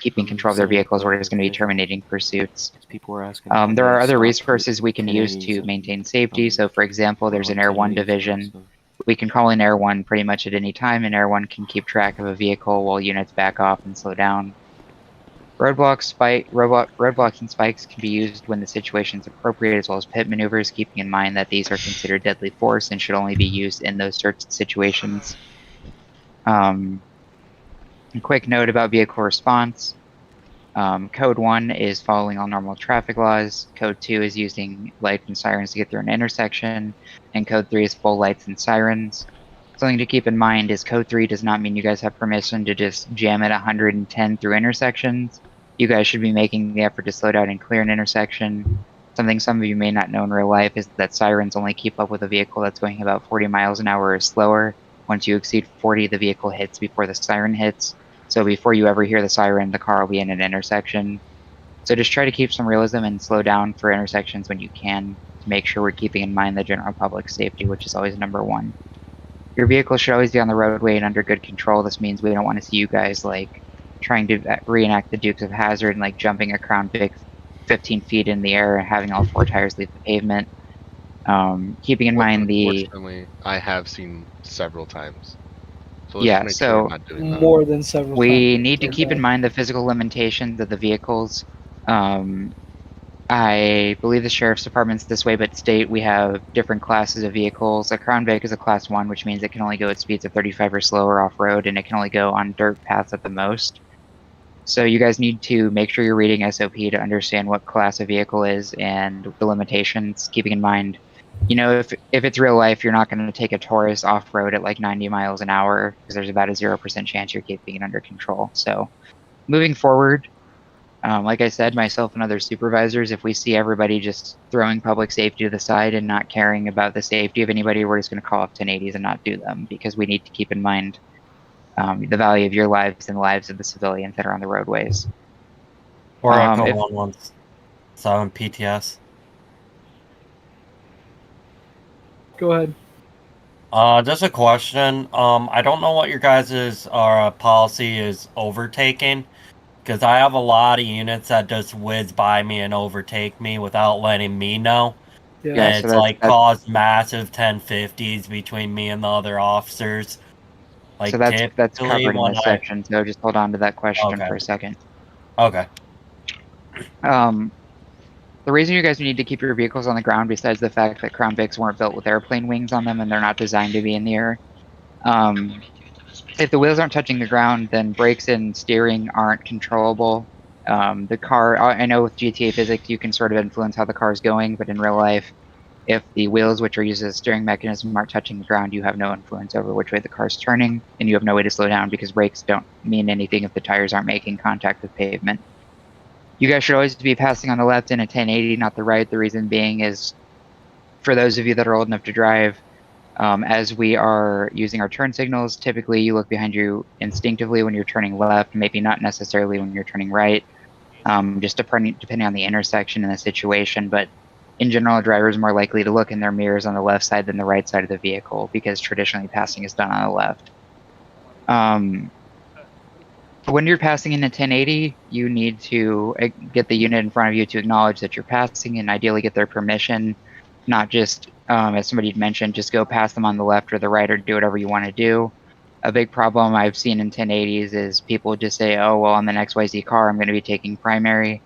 S9: keeping control of their vehicles, we're just going to be terminating pursuits.
S1: People were asking.
S9: There are other resources we can use to maintain safety. So, for example, there's an Air 1 division. We can call in Air 1 pretty much at any time, and Air 1 can keep track of a vehicle while units back off and slow down. Roadblocks and spikes can be used when the situation is appropriate, as well as pit maneuvers, keeping in mind that these are considered deadly force and should only be used in those certain situations. A quick note about vehicle response. Code 1 is following all normal traffic laws. Code 2 is using lights and sirens to get through an intersection. And Code 3 is full lights and sirens. Something to keep in mind is Code 3 does not mean you guys have permission to just jam at 110 through intersections. You guys should be making the effort to slow down and clear an intersection. Something some of you may not know in real life is that sirens only keep up with a vehicle that's going about 40 miles an hour or slower. Once you exceed 40, the vehicle hits before the siren hits. So before you ever hear the siren, the car will be in an intersection. So just try to keep some realism and slow down for intersections when you can, to make sure we're keeping in mind the general public safety, which is always number one. Your vehicle should always be on the roadway and under good control. This means we don't want to see you guys like trying to reenact the Dukes of Hazzard and like jumping a Crown Vic 15 feet in the air and having all four tires leave the pavement. Keeping in mind the...
S6: Unfortunately, I have seen seveul times. So let's
S9: yeah,
S6: make sure
S9: so
S6: we're not doing that.
S11: More than several
S9: we
S11: times.
S9: need to keep in mind the physical limitations of the vehicles. I believe the Sheriff's Department's this way, but state we have different classes of vehicles. A Crown Vic is a Class 1, which means it can only go at speeds of 35 or slower off-road, and it can only go on dirt paths at the most. So you guys need to make sure you're reading SOP to understand what class a vehicle is and the limitations, keeping in mind, you know, if it's real life, you're not going to take a Taurus off-road at like 90 miles an hour, because there's about a 0% chance you're keeping it under control. So moving forward, like I said, myself and other supervisors, if we see everybody just throwing public safety to the side and not caring about the safety of anybody, we're just going to call up 1080s and not do them, because we need to keep in mind the value of your lives and the lives of the civilians that are on the roadways.
S21: Or Echo 117 PTS.
S11: Go ahead.
S21: Just a question. I don't know what your guys' policy is overtaking, because I have a lot of units that just whiz by me and overtake me without letting me know.
S11: Yeah,
S21: and
S9: so
S21: it's
S9: that's-
S21: caused massive 1050s between me and the other officers. Like,
S9: so that's
S21: typically
S9: covered in
S21: when
S9: this section, so just hold on to that question
S21: Okay.
S9: for a second.
S21: Okay.
S9: The reason you guys need to keep your vehicles on the ground, besides the fact that Crown Vics weren't built with airplane wings on them and they're not designed to be in the air, if the wheels aren't touching the ground, then brakes and steering aren't controllable. The car, I know with GTA physics you can sort of influence how the car is going, but in real life, if the wheels, which are used as a steering mechanism, aren't touching the ground, you have no influence over which way the car's turning, and you have no way to slow down because brakes don't mean anything if the tires aren't making contact with pavement. You guys should always be passing on the left in a 1080, not the right. The reason being is, for those of you that are old enough to drive, As we are using our turn signals, typically you look behind you instinctively when you're turning left, maybe not necessarily when you're turning right, just depending on the intersection and the situation. But in general, a driver is more likely to look in their mirrors on the left side than the right side of the vehicle because traditionally passing is done on the left. When you're passing in a 1080, you need to get the unit in front of you to acknowledge that you're passing and ideally get their permission, not just, as somebody had mentioned, just go past them on the left or the right or do whatever you want to do. A big problem I've seen in 1080s is people just say, oh, well, on the next XYZ car, I'm going to be taking primary.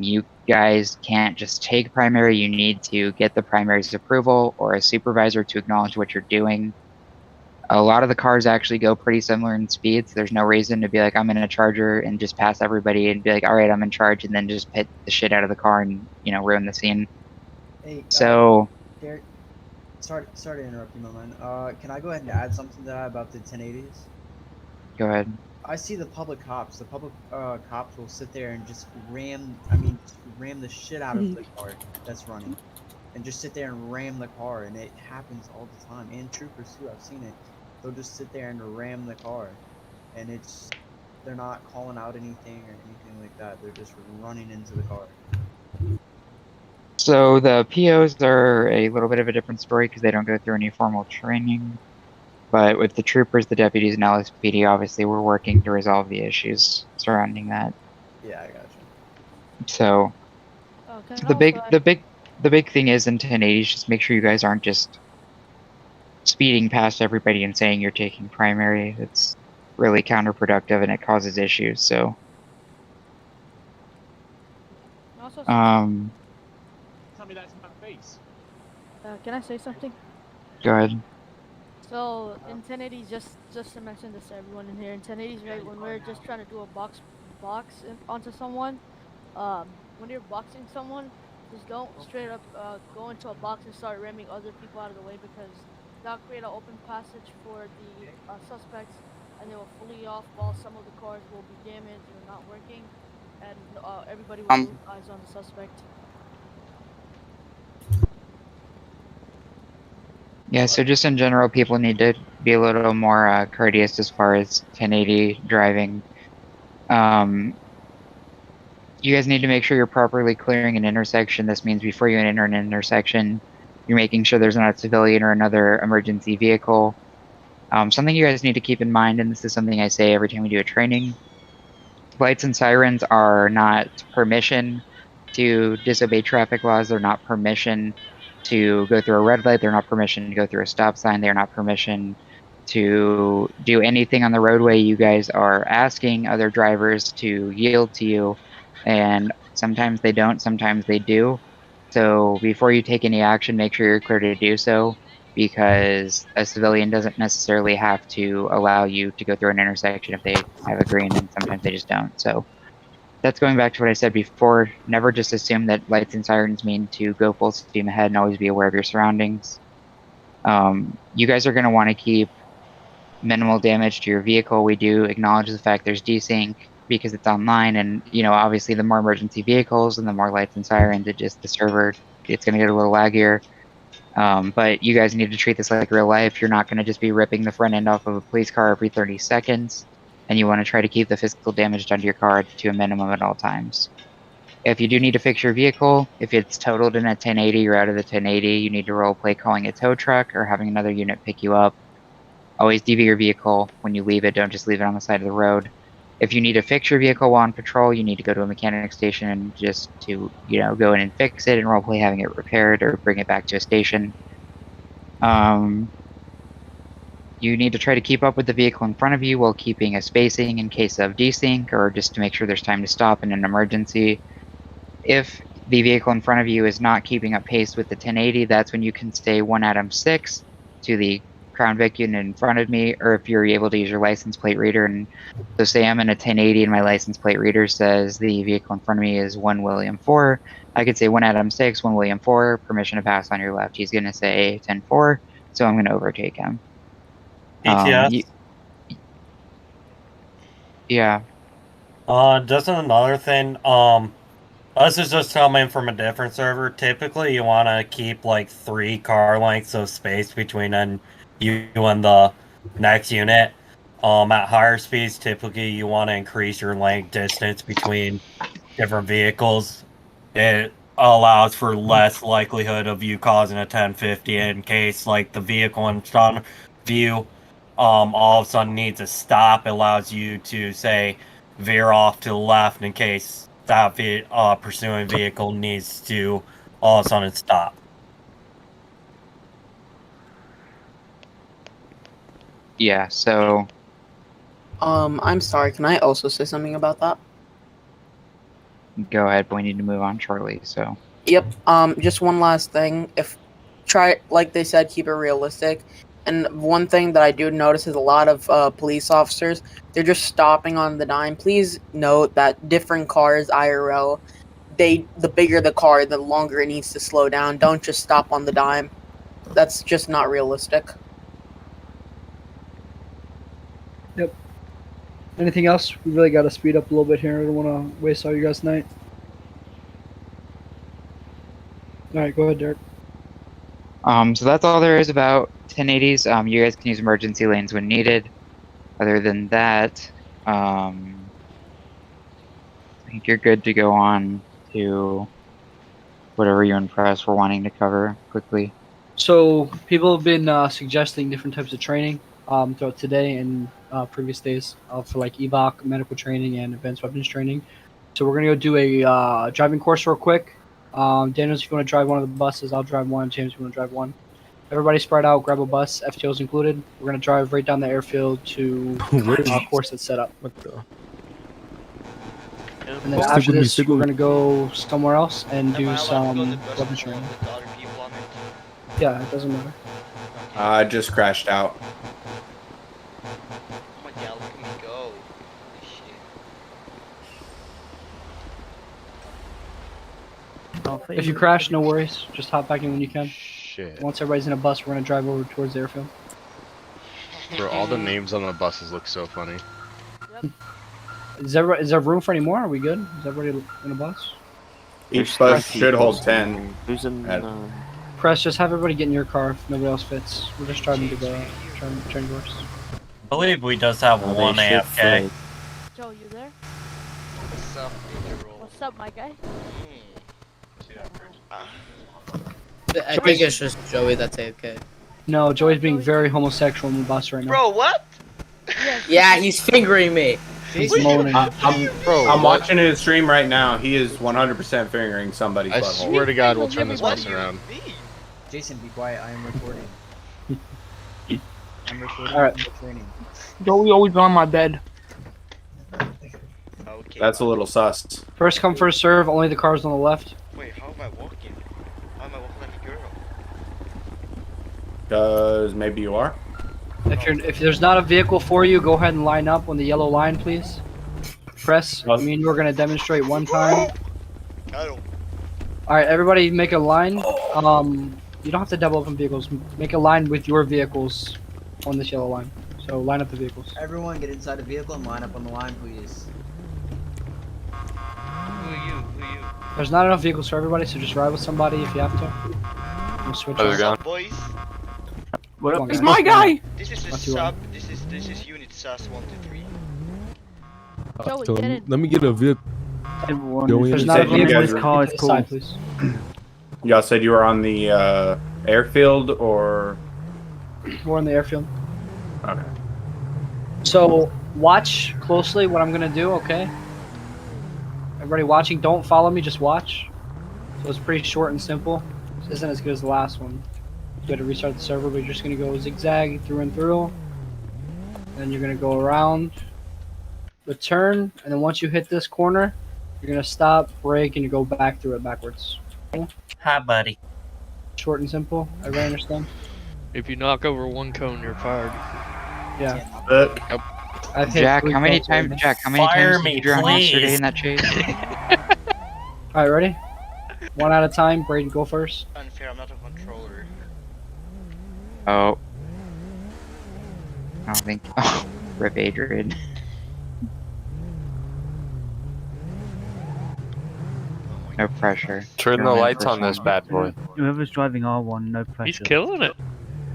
S9: You guys can't just take primary. You need to get the primary's approval or a supervisor to acknowledge what you're doing. A lot of the cars actually go pretty similar in speeds. There's no reason to be like, I'm in a Charger and just pass everybody and be like, all right, I'm in charge, and then just hit the shit out of the car and, ruin the scene.
S16: Hey,
S9: So,
S16: Derek, sorry to interrupt you, my man. Can I go ahead and add something to that about the 1080s?
S9: go ahead.
S16: I see the public cops. The public cops will sit there and just ram the shit out of the car that's running, and just sit there and ram the car, and it happens all the time. And troopers too, I've seen it. They'll just sit there and ram the car, and they're not calling out anything or anything like that. They're just running into the car.
S9: So the POs are a little bit of a different story because they don't go through any formal training. But with the troopers, the deputies, and LSPD, obviously we're working to resolve the issues surrounding that.
S16: Yeah, I gotcha.
S9: So the big thing is in 1080s, just make sure you guys aren't just speeding past everybody and saying you're taking primary. It's really counterproductive and it causes issues. So
S10: Tell me that's my face. Can I say something?
S9: Go ahead.
S10: So in 1080s, just to mention this to everyone in here, in 1080s, right, when we're just trying to do a box onto someone, when you're boxing someone, just don't straight up go into a box and start ramming other people out of the way, because that'll create an open passage for the suspects, and they will fully off while some of the cars will be damaged or not working, and everybody will lose eyes on the suspect.
S9: Yeah, so just in general, people need to be a little more courteous as far as 1080 driving. You guys need to make sure you're properly clearing an intersection. This means before you enter an intersection, you're making sure there's not a civilian or another emergency vehicle. Something you guys need to keep in mind, and this is something I say every time we do a training, lights and sirens are not permission to disobey traffic laws. They're not permission to go through a red light. They're not permission to go through a stop sign. They're not permission to do anything on the roadway. You guys are asking other drivers to yield to you, and sometimes they don't, sometimes they do. So before you take any action, make sure you're clear to do so, because a civilian doesn't necessarily have to allow you to go through an intersection if they have a green, and sometimes they just don't. So that's going back to what I said before. Never just assume that lights and sirens mean to go full steam ahead, and always be aware of your surroundings. You guys are going to want to keep minimal damage to your vehicle. We do acknowledge the fact there's desync because it's online, and obviously the more emergency vehicles and the more lights and sirens, the server, it's going to get a little laggier. But you guys need to treat this like real life. You're not going to just be ripping the front end off of a police car every 30 seconds, and you want to try to keep the physical damage done to your car to a minimum at all times. If you do need to fix your vehicle, if it's totaled in a 1080 or out of the 1080, you need to roleplay calling a tow truck or having another unit pick you up. Always DV your vehicle when you leave it. Don't just leave it on the side of the road. If you need to fix your vehicle while on patrol, you need to go to a mechanic station and just to, go in and fix it and roleplay having it repaired or bring it back to a station. You need to try to keep up with the vehicle in front of you while keeping a spacing in case of desync, or just to make sure there's time to stop in an emergency. If the vehicle in front of you is not keeping up pace with the 1080, that's when you can stay 1 Atom 6 to the Crown Vic unit in front of me, or if you're able to use your license plate reader. And so say I'm in a 1080 and my license plate reader says the vehicle in front of me is 1 William 4, I could say 1 Atom 6, 1 William 4, permission to pass on your left. He's going to say 10-4, so I'm going to overtake him.
S21: ETS?
S9: Yeah.
S21: Just another thing, This is just coming from a different server. Typically, you want to keep like 3 car lengths of space between you and the next unit. At higher speeds, typically you want to increase your length distance between different vehicles. It allows for less likelihood of you causing a 1050 in case like the vehicle in front of you all of a sudden needs to stop. It allows you to say veer off to the left in case that pursuing vehicle needs to all of a sudden stop.
S9: Yeah, so
S12: I'm sorry, can I also say something about that?
S9: go ahead, but we need to move on shortly, so.
S12: Yep, just one last thing. Like they said, keep it realistic. And one thing that I do notice is a lot of police officers, they're just stopping on the dime. Please note that different cars, IRL, the bigger the car, the longer it needs to slow down. Don't just stop on the dime. That's just not realistic.
S11: Yep. Anything else? We really got to speed up a little bit here. I don't want to waste all you guys' night. All right, go ahead, Derek.
S9: So that's all there is about 1080s. You guys can use emergency lanes when needed. Other than that, I think you're good to go on to whatever you and Press were wanting to cover quickly.
S11: So people have been suggesting different types of training throughout today and previous days for like evac, medical training, and advanced weapons training. So we're gonna go do a driving course real quick. Daniels, if you want to drive one of the buses, I'll drive one. James, if you want to drive one. Everybody spread out, grab a bus, FTOs included. We're gonna drive right down the airfield to a course that's set up.
S5: What the?
S11: And then after this, we're gonna go somewhere else and do some weapons training. Yeah, it doesn't matter.
S13: I just crashed out.
S2: Oh my god, look at me go. Holy shit.
S11: If you crash, no worries. Just hop back in when you can.
S6: Shit.
S11: Once everybody's in a bus, we're gonna drive over towards the airfield.
S6: Bro, all the names on the buses look so funny.
S11: Is there room for any more? Are we good? Is everybody in a bus?
S13: Each bus should hold 10.
S1: Who's in?
S11: Press, just have everybody get in your car if nobody else fits. We're just driving to the train course.
S21: I believe we just have one AFK.
S10: Joe, you there?
S2: What's up, Ninja Roll?
S10: What's up, my guy?
S12: I think it's just Joey that's AFK.
S11: No, Joey's being very homosexual in the bus right now.
S2: Bro, what?
S12: Yeah, he's fingering me.
S11: He's moaning.
S13: I'm watching his stream right now. He is 100% fingering somebody's
S6: I
S13: butthole.
S6: swear to God, we'll turn this bus around.
S16: Jason, be quiet. I am recording. I'm recording.
S11: All right.
S16: Training.
S17: Joey always on my bed.
S2: Okay.
S13: That's a little sus.
S11: First come, first serve. Only the cars on the left.
S2: Wait, how am I walking? How am I walking like a girl?
S13: Because maybe you are.
S11: If there's not a vehicle for you, go ahead and line up on the yellow line, please. Press. Me and you are gonna demonstrate one time. All right, everybody, make a line. You don't have to double up on vehicles. Make a line with your vehicles on this yellow line. So line up the vehicles.
S16: Everyone get inside the vehicle and line up on the line, please.
S2: Who are you? Who are you?
S11: There's not enough vehicles for everybody, so just ride with somebody if you have to. We'll switch
S7: How's it
S11: out.
S7: going?
S2: Boys,
S17: What
S11: Come
S17: up?
S11: on,
S17: It's
S11: guys.
S17: my guy.
S2: this is the
S11: Not too
S2: sub.
S11: long.
S2: This is unit sus 123.
S10: Joey,
S5: So
S10: get in.
S5: let me get a vehicle.
S4: Everyone,
S5: Joey,
S4: if
S11: There's
S5: you
S11: not a
S13: said you
S11: vehicle in
S13: guys
S11: this
S13: were-
S11: car,
S4: it's
S11: it's
S4: cool.
S11: side, please.
S13: Y'all said you were on the airfield or?
S11: We're on the airfield.
S13: Okay.
S11: So watch closely what I'm gonna do, okay? Everybody watching, don't follow me, just watch. So it's pretty short and simple. This isn't as good as the last one. You gotta restart the server, but you're just gonna go zigzag through and through. Then you're gonna go around the turn, and then once you hit this corner, you're gonna stop, brake, and you go back through it backwards.
S21: Hi, buddy.
S11: Short and simple. Everybody understand?
S8: If you knock over one cone, you're fired.
S11: Yeah.
S9: Jack, how many times? Jack, how many
S21: Fire
S9: times
S21: me,
S9: did you drown
S21: please.
S9: yesterday in that chase?
S11: All right, ready? One at a time. Braden, go first.
S2: Unfair, I'm not a controller.
S9: Oh. I don't think. Oh, rip Adrian.
S2: Oh my
S9: No pressure.
S7: Turn the
S9: You're
S7: lights
S9: for
S7: on this
S9: fun.
S7: bad boy.
S4: Whoever's driving R1, no pressure.
S8: He's killing it.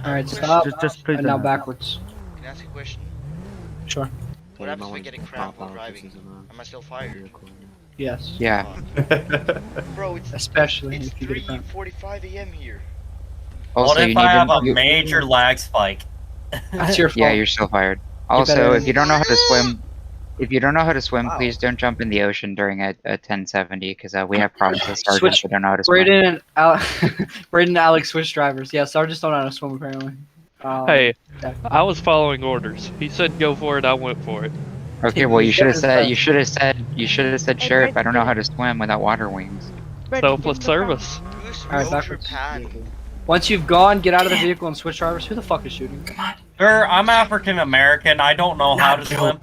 S11: Alright, stop.
S4: Just please
S11: And now
S4: don't.
S11: backwards.
S2: Can I ask you a question?
S11: Sure.
S2: What happens if I get a cramp while driving? Am I still fired?
S11: Yes.
S9: Yeah.
S2: Bro, it's
S11: Especially
S2: it's
S11: if you get a cramp.
S2: 3:45 a.m. here.
S9: Also,
S21: what
S9: you
S21: if I have a
S9: need
S21: major lag spike?
S11: That's your fault.
S9: Yeah, you're still fired. Also, if you don't know how to swim, please don't jump in the ocean during a 1070 because we have problems with sergeants that don't know how to swim.
S11: Braden and Braden and Alex switch drivers. Yeah, sergeants don't know how to swim apparently.
S8: Hey,
S11: yeah.
S8: I was following orders. He said go for it, I went for it.
S9: Okay, well you should have said sheriff, I don't know how to swim without water wings.
S8: Selfless service.
S11: Alright, backwards. Once you've gone, get out of the vehicle and switch drivers. Who the fuck is shooting?
S21: Sir, I'm African American. I don't know how to swim.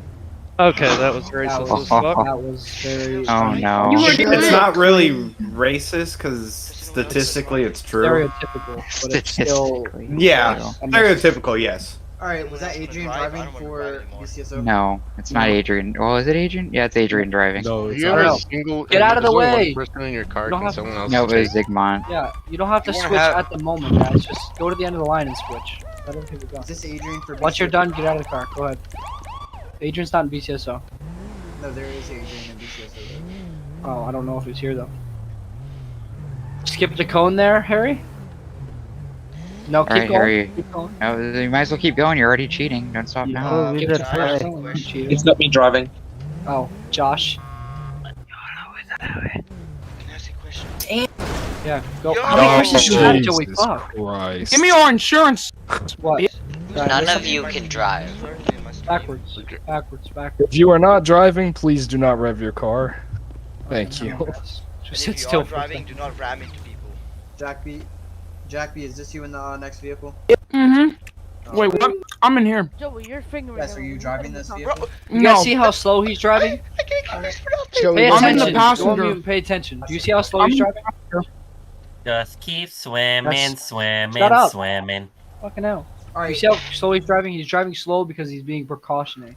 S8: Okay, that was racist as fuck.
S11: That was very.
S9: Oh no.
S13: It's not really racist because statistically it's true.
S11: Stereotypical, but it's still.
S13: Yeah, stereotypical, yes.
S16: Alright, was that Adrian driving for BCSO?
S9: No, it's not Adrian. Well, is it Adrian? Yeah, it's Adrian driving.
S5: No,
S6: You have a single.
S11: Get out of the
S6: there's only
S11: way.
S6: One person in your car.
S11: You don't
S6: Can
S11: have-
S6: someone else?
S9: No, it was
S6: take-
S9: Zygmunt.
S11: Yeah, you don't have to
S15: You wanna
S11: switch
S15: have-
S11: at the moment, guys. Just go to the end of the line and switch. Let other people go.
S16: Is this Adrian for BCSO?
S11: Once you're done, get out of the car. Go ahead. Adrian's not in BCSO.
S16: No, there is Adrian in BCSO.
S11: Oh, I don't know if he's here though. Skip the cone there, Harry. No, keep
S9: Alright,
S11: going.
S9: Harry.
S11: Keep going.
S9: No, you might as well keep going. You're already cheating. Don't stop now.
S11: Keep the first one, cheater.
S20: It's not me driving.
S11: Oh, Josh. Yeah, go.
S2: Yo!
S11: How many
S5: Oh,
S11: questions do you have, Joey?
S5: Jesus
S11: Fuck.
S5: Christ.
S17: Give me your insurance.
S11: What?
S3: None of you can drive.
S11: Backwards. Backwards. Backwards.
S5: If you are not driving, please do not rev your car. Thank you.
S11: Just
S2: And
S11: sit
S2: if you
S11: still
S2: are
S11: for a
S2: driving,
S11: second.
S2: do not ram into people.
S16: Jack B, is this you in the next vehicle?
S17: Mm-hmm. Wait, what? I'm in here.
S10: Joey, you're fingering.
S16: Yes, are you driving this vehicle?
S11: You
S17: No.
S11: guys see how slow he's driving?
S17: Joey,
S11: Pay
S17: I'm in
S11: attention.
S17: the
S11: Go on
S17: passenger.
S11: mute and pay attention. Do you see how slow he's driving?
S21: Just keep swimming,
S11: That's-
S21: swimming,
S11: Shut up.
S21: swimming.
S11: Fucking hell. You
S16: Alright,
S11: see how slow he's driving? He's driving slow because he's being precautionary.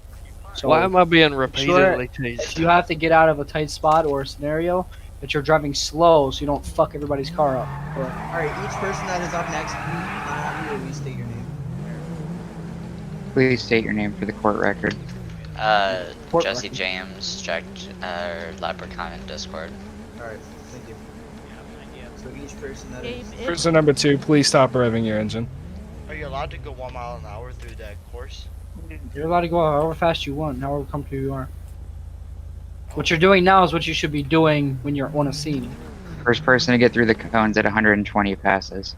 S11: So
S8: Why am I being
S11: sure,
S8: repeatedly
S11: if
S8: teased?
S11: you have to get out of a tight spot or a scenario, that you're driving slow so you don't fuck everybody's car up.
S16: alright, each person that is up next, can you state your name?
S9: Please state your name for the court record.
S11: Court
S3: Jesse
S11: record.
S3: James checked Leprechaun in Discord.
S16: Alright, thank you. So each person that is...
S5: Person number 2, please stop revving your engine.
S2: Are you allowed to go 1 mile an hour through that course?
S11: You're allowed to go however fast you want, however comfortable you are. What you're doing now is what you should be doing when you're on a scene.
S9: First person to get through the cones at 120 passes.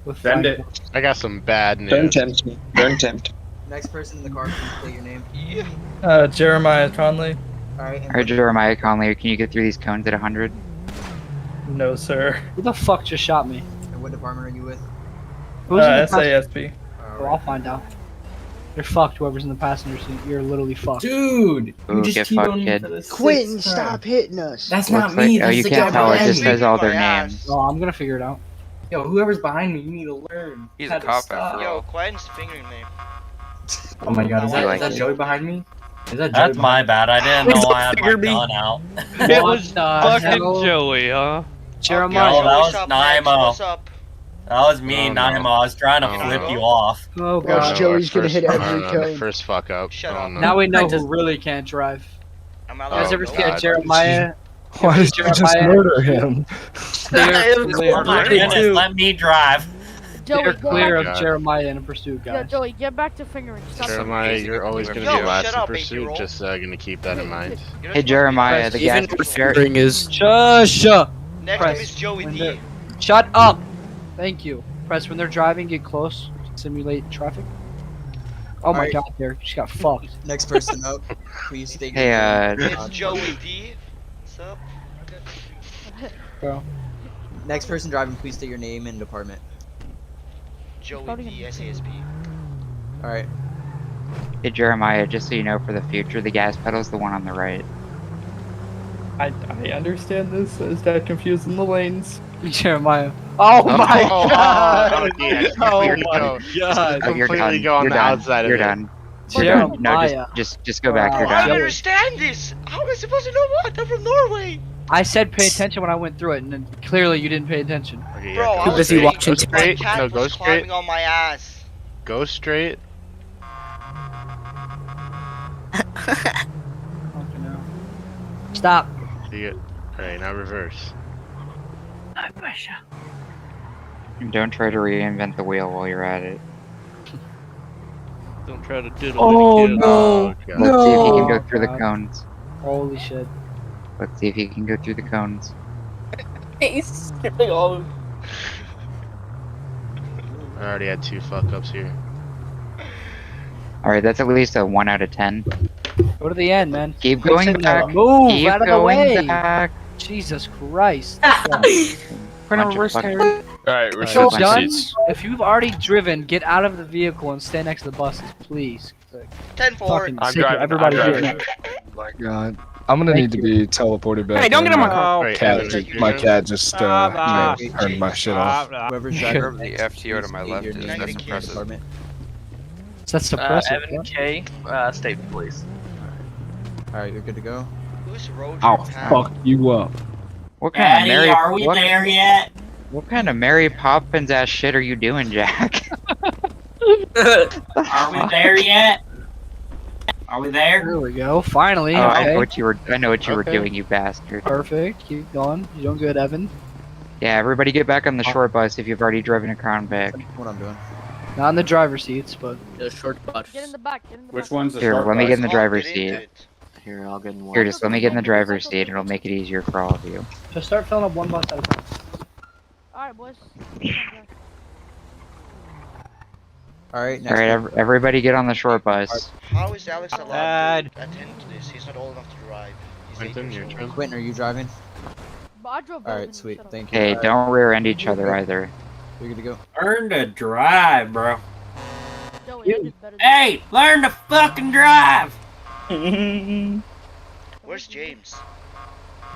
S11: With
S13: Send
S11: flag-
S13: it.
S6: I got some bad news.
S20: Don't tempt me. Don't tempt.
S16: Next person in the car, can you state your name?
S14: Jeremiah Conley.
S16: Alright,
S9: Alright, Jeremiah Conley, can you get through these cones at 100?
S14: No, sir.
S11: Who the fuck just shot me?
S16: and what department are you with?
S11: Who's in the
S14: SASP.
S11: Well, I'll find out. You're fucked, whoever's in the passenger seat. You're literally fucked.
S14: Dude,
S9: Ooh,
S14: you just
S9: get
S14: keep
S9: fucked,
S14: on
S9: kid.
S14: for the
S22: Quentin,
S14: sixth
S22: stop
S14: time.
S22: hitting us.
S14: That's
S9: Looks
S14: not
S9: like-
S14: me.
S9: oh,
S14: That's
S9: you
S14: the
S9: can't
S14: guy
S9: tell, it
S14: behind
S9: just
S14: me.
S9: says all their names.
S11: Oh, I'm gonna figure it out.
S14: Yo, whoever's behind me, you need to learn.
S15: He's
S14: how
S15: a
S14: to
S15: cop
S14: stop.
S15: after
S2: Yo,
S15: all.
S2: Quentin's fingering me.
S14: Oh my god, is
S9: I
S14: that,
S9: like
S14: is that
S9: it.
S14: Joey behind me? Is that Joey
S21: That's my bad. I didn't know I had my
S8: Figure me.
S21: gun out.
S8: It was
S11: What the
S8: fucking
S11: hell?
S8: Joey, huh?
S11: Jeremiah.
S21: Yo, that was
S2: What's up, Max?
S21: Naimo.
S2: What's up?
S21: That was me,
S6: Oh, no.
S21: Naimo. I was trying to
S6: Oh,
S21: flip
S6: no.
S21: you off.
S11: Oh
S22: Watch
S11: god.
S22: Joey's gonna hit
S6: Oh,
S22: every
S6: no,
S22: cone.
S6: first fuck up.
S2: Shut
S6: Oh,
S2: up.
S6: no.
S11: Now we know
S14: I
S11: who
S14: just-
S11: really can't drive.
S2: Am I
S11: You
S2: allowed
S11: guys
S2: to
S11: ever
S2: go?
S11: see a
S6: God.
S11: Jeremiah?
S5: Why did you just
S11: Jeremiah-
S5: murder him?
S11: Steer clear,
S21: Oh my goodness, let me drive.
S10: Joey,
S11: steer
S10: go
S11: clear
S10: back.
S11: of
S6: God.
S11: Jeremiah in a pursuit,
S10: Yo,
S11: guys.
S10: Joey, get back to fingering. Stop
S6: Jeremiah,
S15: basic
S6: you're always going to
S2: Yo,
S6: be last
S2: shut
S6: in
S2: up,
S6: pursuit.
S2: 8-year-old.
S6: Just gonna keep that in mind.
S2: You're not
S9: Hey,
S2: supposed to be
S9: Jeremiah,
S2: fast.
S9: the
S14: Even
S9: gas...
S14: fingering is.
S11: Shush!
S2: Next
S11: Press.
S2: up is Joey
S11: When
S2: D.
S11: they're- Shut up! Thank you. Press when they're driving, get close. Simulate traffic. Oh my
S16: Alright.
S11: god, there. Just got fucked.
S16: Next person up, please state your
S9: Hey,
S16: name.
S2: It's Joey D. What's up?
S11: Bro.
S16: Next person driving, please state your name and department.
S2: Joey D. SASP.
S16: Alright.
S9: Hey, Jeremiah, just so you know for the future, the gas pedal's the one on the right.
S14: I understand this. Is that confusing the lanes?
S11: Jeremiah. Oh my
S6: Oh,
S11: god!
S6: yeah,
S11: Oh
S6: completely
S11: my
S6: go.
S11: god!
S9: Oh, you're
S6: Completely
S9: done.
S6: go on
S9: You're
S6: the
S9: done.
S6: outside
S9: You're
S6: of it.
S9: done. You're done. No,
S11: Jeremiah.
S9: just go back.
S11: Wow.
S9: You're
S2: I don't
S9: done.
S2: understand this. How am I supposed to know what? I'm from Norway.
S11: I said pay attention when I went through it, and then clearly you didn't pay attention.
S6: Okay,
S2: Bro,
S6: yeah,
S2: I
S6: go
S2: was
S6: straight.
S2: watching
S6: Go straight.
S2: my cat
S6: No,
S2: was
S6: go straight.
S2: climbing on my ass.
S6: Go straight.
S11: Stop.
S6: See it. Alright, now reverse.
S4: No pressure.
S9: Don't try to reinvent the wheel while you're at it.
S8: Don't try to diddle
S11: Oh,
S8: it again.
S11: no.
S9: Let's see if you can
S11: No.
S9: go through the
S11: God.
S9: cones.
S11: Holy shit.
S9: Let's see if you can go through the cones.
S12: He's skipping all of them.
S6: I already had 2 fuck ups here.
S9: Alright, that's at least a 1 out of 10.
S11: Go to the end, man.
S9: Keep
S11: Quit
S9: going
S11: sitting there.
S9: back.
S11: Move
S9: Keep
S11: out of the
S9: going
S11: way.
S9: back.
S11: Jesus Christ.
S9: Bunch of fucking-
S7: Alright, we're
S11: If you're
S7: switching
S11: done,
S7: seats.
S11: if you've already driven, get out of the vehicle and stand next to the buses, please.
S2: 10-4.
S11: Fucking
S7: I'm
S11: sick of
S7: driving.
S11: everybody
S7: I'm
S11: here.
S7: driving.
S5: My God. I'm gonna need to be teleported back.
S17: Hey, don't get in my
S5: in.
S17: car.
S6: Wait,
S5: Cat,
S6: Evan,
S5: my
S6: you're
S5: cat just turned my shit off.
S16: Whoever's
S15: Whoever
S16: driving
S15: the FTO to my left is, that's impressive.
S16: department.
S11: That's suppressive.
S18: Evan K, state police.
S16: Alright, you're good to go.
S2: Who's road
S5: I'll
S2: your cat?
S5: fuck you up.
S9: What kind of Mary?
S21: are we
S9: what,
S21: there yet?
S9: what kind of Mary Poppins ass shit are you doing, Jack?
S21: Are we there yet? Are we there?
S11: There we go. Finally.
S9: Oh, I
S11: okay.
S9: know what you were. I know what you were
S11: Okay.
S9: doing, you bastard.
S11: Perfect. Keep going. You're doing good, Evan.
S9: Yeah, everybody get back on the short bus if you've already driven a Crown Vic.
S16: What I'm doing.
S11: Not in the driver's seats, but
S12: The short bus.
S10: Get in the back. Get in the
S13: Which
S10: back.
S13: one's the
S9: Here,
S13: short
S9: let me get in the
S13: bus?
S9: driver's
S2: Get into
S9: seat.
S2: it.
S1: Here, I'll get in one.
S9: Here, just let me get in the driver's seat. It'll make it easier for all of you.
S11: just start filling up one bus at a time.
S10: Alright, boys.
S16: Alright, next.
S9: All right, everybody get on the short bus.
S2: How is Alex allowed to attend to this? He's not old enough to drive. He's
S6: Quentin,
S2: 8
S6: your
S2: years
S6: turn.
S2: old.
S16: Quentin, are you driving?
S10: But I drove
S16: Alright,
S10: Evan,
S16: sweet.
S10: shut up.
S16: Thank you.
S9: Hey,
S16: Alright,
S9: don't rear end each other either.
S16: you're good to go.
S21: Learn to drive, bro.
S10: Joey, I did better than
S21: Hey, learn to fucking drive!
S2: Where's James?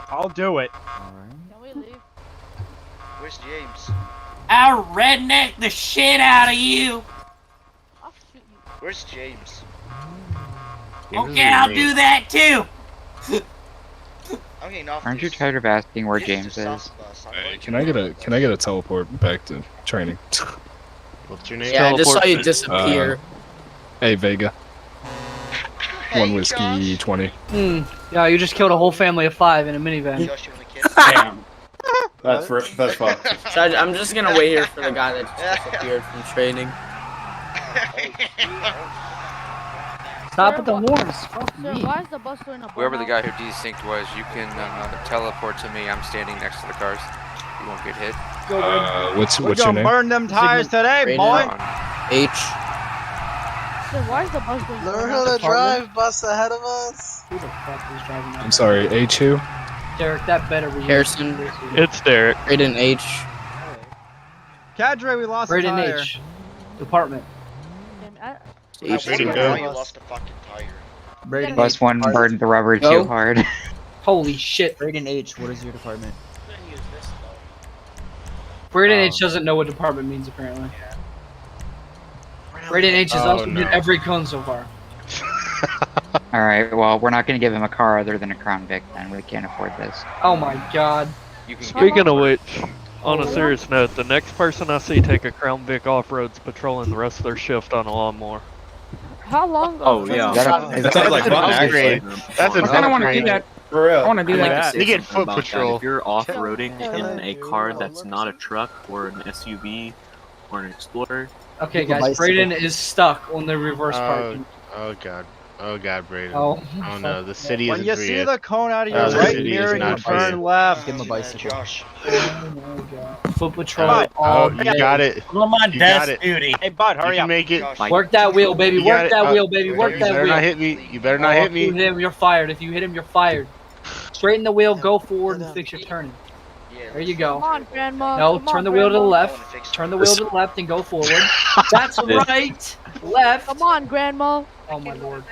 S18: I'll do it.
S10: Can we leave?
S2: Where's James?
S21: I'll redneck the shit out of you!
S10: I'll shoot you.
S2: Where's James?
S21: Okay, I'll do that too!
S2: I'm getting off
S9: Aren't you
S2: this.
S9: tired of asking where
S2: This
S9: James
S2: the
S9: is?
S2: soft bus. I'm going to
S5: Can I get a teleport back to training?
S6: What's your name?
S12: Yeah, I just saw you
S8: Teleport.
S12: disappear.
S5: Hey Vega,
S2: Hey,
S5: one whiskey,
S2: Josh.
S5: 20.
S11: Yeah, you just killed a whole family of 5 in a minivan.
S2: Josh, you wanna kiss?
S21: Damn.
S13: That's fucked.
S12: So I'm just gonna wait here for the guy that just disappeared from training.
S11: Stop at the horns. Fuck
S10: Sir,
S11: me.
S10: why is the bus doing a
S15: Whoever the
S10: burnout?
S15: guy who desynced was, you can teleport to me. I'm standing next to the cars. You won't get hit.
S5: What's
S18: We're
S5: your
S18: gonna
S5: name?
S18: burn them tires today,
S12: Right
S18: boy.
S12: now. H.
S10: Sir, why is the bus doing
S22: Learn
S10: burnout?
S22: how to drive, bus ahead of us.
S11: Who the fuck is driving that?
S5: I'm sorry, A2.
S11: Derek, that better be you.
S12: Harrison.
S8: It's Derek.
S12: Raiden H.
S18: Cadre, we lost a
S11: Raiden
S18: tire.
S11: H. Department.
S10: I-
S12: H.
S2: I wonder
S6: go.
S2: how you lost the fucking tire.
S16: Braden
S9: Bus
S16: H.
S9: one burned the rubber
S12: Go.
S9: too hard.
S11: Holy shit.
S16: Braden H. What is your department?
S11: Braden H doesn't know what department means apparently. Braden H has also did every cone so far.
S9: All right, well, we're not gonna give him a car other than a Crown Vic. Then we can't afford this.
S11: Oh my god.
S15: You can
S8: Speaking of which, on a serious note, the next person I see take a Crown Vic off-road's patrolling the rest of their shift on a lawnmower.
S10: How long?
S1: Oh, yeah.
S13: That sounds like fun, actually.
S6: That's an
S17: I kind of want to do
S6: upgrade.
S17: that.
S13: For real.
S17: I want to do
S1: I'd like
S17: that.
S1: to say
S6: You get
S1: something
S6: foot
S1: about that.
S6: patrol.
S1: If you're off-roading in a car that's not a truck or an SUV or an Explorer,
S11: Okay,
S16: People
S11: guys,
S16: bicycle.
S11: Braden is stuck on the reverse part.
S6: Oh god. Oh god, Braden.
S11: Oh.
S6: Oh no, the city
S18: When
S6: isn't
S18: you
S6: free
S18: see
S6: yet.
S18: the cone out of
S6: Oh,
S18: your
S6: the
S18: right
S6: city
S18: mirror,
S6: is
S18: you
S6: not free.
S18: turn left.
S16: Give him a bicycle.
S2: Josh.
S11: Oh my god. Foot patrol
S18: Bud,
S11: all
S6: You
S11: day.
S6: got it.
S21: I'm on
S6: You got
S21: desk
S6: it.
S21: duty.
S18: Hey, bud,
S6: You
S18: hurry
S6: can
S18: up.
S6: make it.
S2: Josh.
S11: Work that wheel, baby.
S6: You
S11: Work
S6: got it.
S11: that wheel, baby. Work
S6: You
S11: that
S6: better
S11: wheel.
S6: not hit me. You better not hit
S11: If you
S6: me.
S11: hit him, you're fired. If you hit him, you're fired. Straighten the wheel, go forward, and fix your turning.
S2: Yeah,
S11: There you
S10: Come
S11: go.
S10: on, Grandma.
S11: No,
S10: Come
S11: turn
S10: on,
S11: the wheel to the
S10: Grandma.
S11: left. Turn the wheel to the left and go forward. That's right. Left.
S10: Come on, Grandma.
S11: Oh my lord.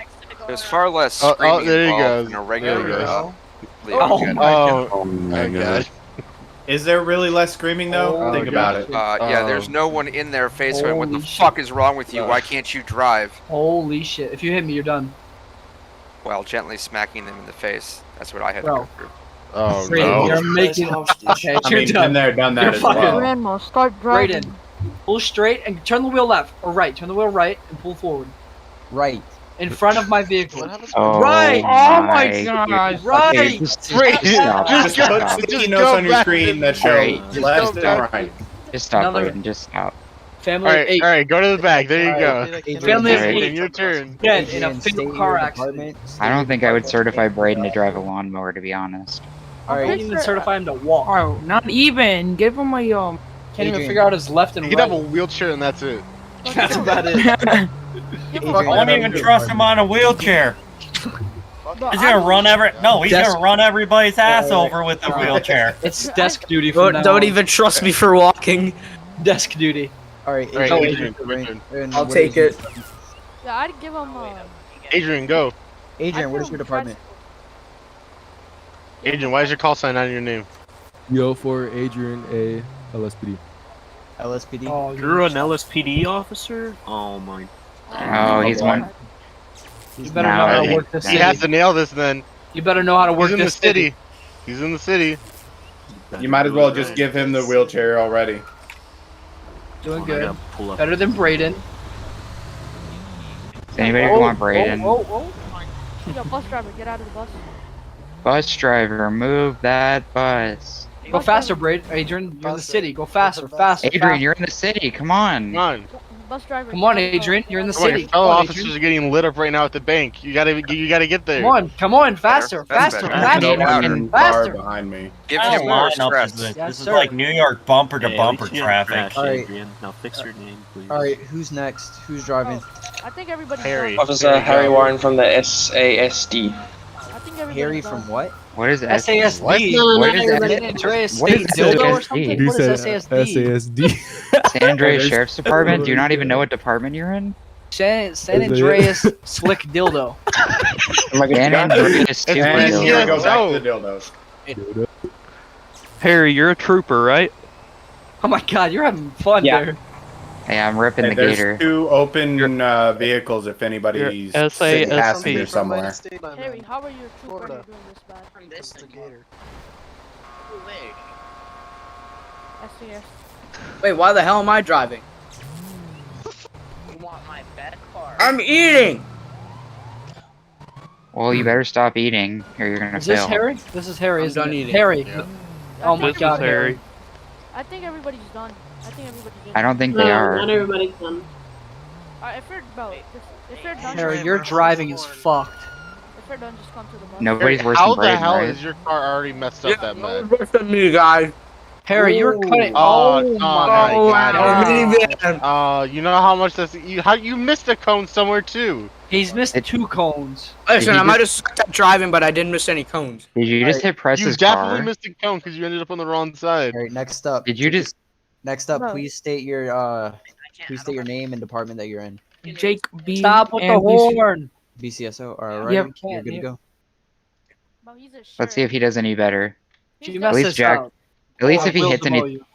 S15: There's far less
S6: Oh,
S15: screaming
S6: there he
S15: involved
S6: goes.
S15: in a
S6: There
S15: regular
S6: he goes.
S15: Leon
S11: Oh
S15: jet.
S11: my god.
S6: Oh my god.
S13: Is there really less screaming though?
S11: Oh,
S13: Think about it.
S15: Yeah, there's no one in their face going, what the
S11: Holy shit.
S15: fuck is wrong with you? Why can't you drive?
S11: Holy shit. If you hit me, you're done.
S15: While gently smacking them in the face. That's what I had to
S11: Bro.
S15: go through.
S6: Oh
S11: Brayden,
S6: no.
S11: you're making. Okay,
S13: I
S11: you're
S13: mean,
S11: done.
S13: been there, done that
S11: You're
S13: as
S11: fucking.
S13: well.
S10: Grandma, start driving.
S11: Brayden, pull straight and turn the wheel left or right. Turn the wheel right and pull forward.
S16: Right.
S11: In front of my vehicle.
S9: Oh
S11: Right.
S10: Oh my
S9: my
S10: gosh.
S11: Right.
S9: Okay, just
S13: Just
S9: stop.
S13: put
S9: Stop.
S13: sticky notes on your screen that show
S9: Alright,
S13: left and right.
S9: Just stop,
S11: Another-
S9: Brayden. Just stop.
S11: Family of
S6: Alright,
S11: 8.
S6: alright, go to the back. There you go.
S11: Family of
S9: Alright.
S11: 8.
S6: Your turn.
S11: Again, in a
S16: Adrian,
S11: fatal
S16: state
S11: car
S16: your
S11: accident.
S16: department,
S9: I
S16: state
S9: don't
S16: your
S9: think I would
S16: department.
S9: certify Brayden to drive a lawnmower, to be honest.
S11: I
S16: Alright,
S11: wouldn't even certify him to walk.
S17: Oh, not even. Give him a
S11: Can't even
S16: Adrian.
S11: figure out his left and
S6: You can have a
S11: right.
S6: wheelchair and that's it.
S11: That's about it.
S10: Give
S16: Adrian,
S10: him
S21: I won't
S16: your
S21: even trust him on a wheelchair.
S10: But
S21: He's
S10: I
S21: gonna run he's
S11: Desk-
S21: gonna run everybody's ass
S11: Yeah,
S21: over with the wheelchair.
S11: It's desk duty from now
S12: Don't
S11: on.
S12: even trust me for walking.
S11: Desk duty.
S16: Alright,
S6: Alright,
S11: Go,
S6: Adrian,
S12: I'll take it.
S10: Yeah, I'd give him
S6: Adrian, go.
S16: Adrian, what is your department?
S6: Adrian, why is your call sign on your name?
S3: Yo for Adrian A. LSPD.
S16: LSPD.
S11: Oh,
S1: You're an LSPD officer? Oh my.
S9: Oh, he's one.
S11: You better know how to work this
S6: He has
S11: city.
S6: to nail this then.
S11: You better know how to work
S6: He's in the
S11: this
S6: city. He's in the city.
S13: You might as well just give him the wheelchair already.
S11: Doing
S1: I
S11: good.
S1: gotta pull up.
S11: Better than Brayden.
S9: Does anybody want Brayden?
S10: Yo, bus driver, get out of the bus.
S9: Bus driver, move that bus.
S11: Go faster, Adrian. You're in the city. Go faster, faster.
S9: Adrian,
S11: faster.
S9: you're in the city. Come on.
S6: Come on.
S10: Bus driver.
S11: Come on, Adrian. You're in the
S6: Come on,
S11: city.
S6: your fellow
S11: Come on,
S6: officers
S11: Adrian.
S6: are getting lit up right now at the bank. You gotta get there.
S11: Come on, faster,
S15: That's
S11: faster,
S15: better.
S11: faster,
S13: Open car
S11: faster.
S13: behind me.
S15: Give
S21: I
S15: him
S21: don't
S15: more
S21: line up
S15: stress.
S21: This
S11: Yes,
S21: is
S11: sir.
S21: like New York bumper to
S1: Hey, at
S21: bumper
S1: least you didn't
S21: traffic.
S1: crash,
S16: Alright.
S1: Adrian. Now fix your name, please.
S16: Alright, who's next? Who's driving?
S10: I think everybody's
S6: Harry.
S10: done.
S20: Officer Harry Warren from the SASD.
S10: I think everybody's
S16: Harry
S10: done.
S16: from what?
S9: What is
S11: SASD.
S9: What is
S11: San Andreas
S9: What
S11: State
S9: is
S11: Dildo or
S9: SASD?
S11: something?
S3: He
S11: What
S3: said
S11: is SASD?
S3: SASD.
S9: San Andreas Sheriff's Department? Do you not even know what department you're in?
S11: San Andreas Slick Dildo.
S9: San Andreas Super
S13: And
S6: Dildo.
S13: here I
S9: Dildo.
S13: go back to the dildos.
S8: Harry, you're a trooper, right?
S11: Oh my god, you're having fun there.
S9: Hey, I'm ripping
S13: Hey,
S9: the
S13: there's
S9: gator.
S13: two open vehicles if anybody's
S8: You're
S13: sitting
S8: SASP.
S13: passenger somewhere.
S10: Harry, how are you a trooper and you're doing this bad?
S12: This the gator.
S10: SCS.
S12: Wait, why the hell am I driving?
S22: You want my bed car?
S12: I'm eating.
S9: Well, you better stop eating, or you're gonna
S11: Is this
S9: fail.
S11: Harry? This is Harry.
S12: I'm
S11: isn't
S12: done
S11: it?
S12: eating.
S11: Harry.
S6: Yeah.
S11: Oh my
S10: This
S11: god,
S8: is Harry.
S10: I think everybody's done. I think everybody's done.
S9: I don't think they are.
S19: everybody's done.
S10: If you're, bro, if you're done,
S11: Harry, your driving is fucked.
S10: if you're done, just come to the bus.
S9: Nobody's worse
S6: How
S9: than
S6: the
S9: Brayden,
S6: hell
S9: right?
S6: is your car already messed up that bad?
S12: Listen me, guys.
S11: Harry, you're cutting.
S6: Oh, my God.
S12: minivan.
S6: You know how much that's you missed a cone somewhere too.
S11: He's missed 2 cones.
S12: Listen,
S9: Did
S12: I
S9: you
S12: might have sucked at driving, but I didn't miss any cones.
S9: Did you just hit press
S6: You
S9: his
S6: definitely
S9: car?
S6: missed a cone because you ended up on the wrong side.
S16: Alright, next up.
S9: Did you just?
S16: Next up,
S10: No.
S16: please state your name and department that you're in.
S17: Jake B.
S11: Stop with the
S17: and BC.
S11: horn.
S16: BCSO. Alright,
S17: Yep.
S16: you're good to go.
S10: Bro, he's a
S9: Let's see if he does any better.
S11: She
S10: He's
S11: messed
S9: least
S11: this
S9: Jack-
S11: up.
S9: At least
S11: I
S9: if he
S11: will
S9: hits
S11: demote
S9: any.
S11: you.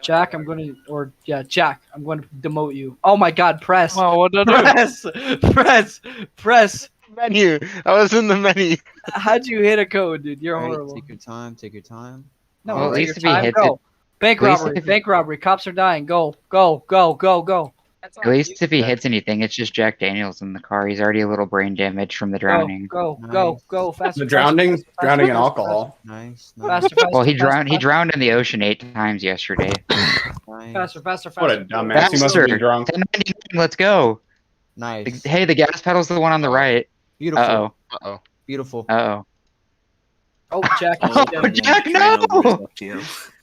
S11: Jack, I'm going to, Jack, I'm going to demote you. Oh my god, press.
S8: Oh, what did I do?
S11: Press.
S6: Menu. I was in the menu.
S11: How'd you hit a code, dude? You're
S16: Alright,
S11: horrible.
S16: take your time. Take your time.
S11: No,
S9: Well, at
S11: take
S9: least
S11: your
S9: if he
S11: time,
S9: hits
S11: go.
S9: it-
S11: Bank
S9: at least
S11: robbery,
S9: if-
S11: bank robbery. Cops are dying. Go, go, go, go, go.
S9: At least if he hits anything, it's just Jack Daniels in the car. He's already a little brain damaged from the drowning.
S11: Go, go, go, faster.
S13: The drowning,
S11: faster, faster,
S13: drowning in
S11: faster,
S13: alcohol.
S16: Nice.
S11: Faster, faster.
S9: Well, he
S11: faster,
S9: drowned. He
S11: faster,
S9: drowned in the ocean 8 times yesterday.
S11: Faster, faster, faster.
S13: What a dumbass. He must have been drunk.
S9: 1099, let's go.
S16: Nice.
S9: Hey, the gas pedal's the one on the right.
S16: Beautiful.
S9: Uh-oh.
S6: Uh-oh.
S16: Beautiful.
S9: Uh-oh.
S11: Oh, Jack.
S9: Oh, Jack, no!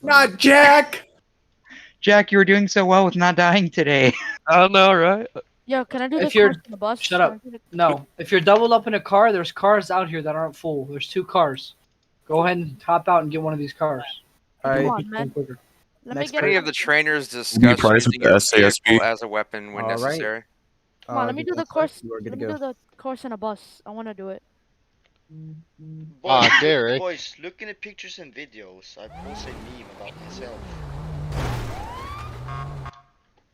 S13: Not Jack!
S9: Jack, you were doing so well with not dying today.
S8: I know, right?
S10: Yo, can I do
S11: If
S10: this
S11: you're-
S10: course on the bus?
S11: Shut up. No, if you're doubled up in a car, there's cars out here that aren't full. There's 2 cars. Go ahead and hop out and get one of these cars.
S16: Alright.
S10: Come on, man.
S11: Quicker.
S10: Let me
S16: Next
S10: get
S15: Any
S10: it.
S15: of the trainers discuss
S3: price
S15: using
S3: with
S15: your
S3: the SASP?
S15: vehicle as a weapon when
S16: Alright.
S15: necessary?
S10: Come on, let me do the course.
S16: You are good
S10: Let
S16: to
S10: me
S16: go.
S10: do the course in a bus. I want to do it.
S6: Ah, Derek.
S2: Boys, looking at pictures and videos, I posted a meme about myself.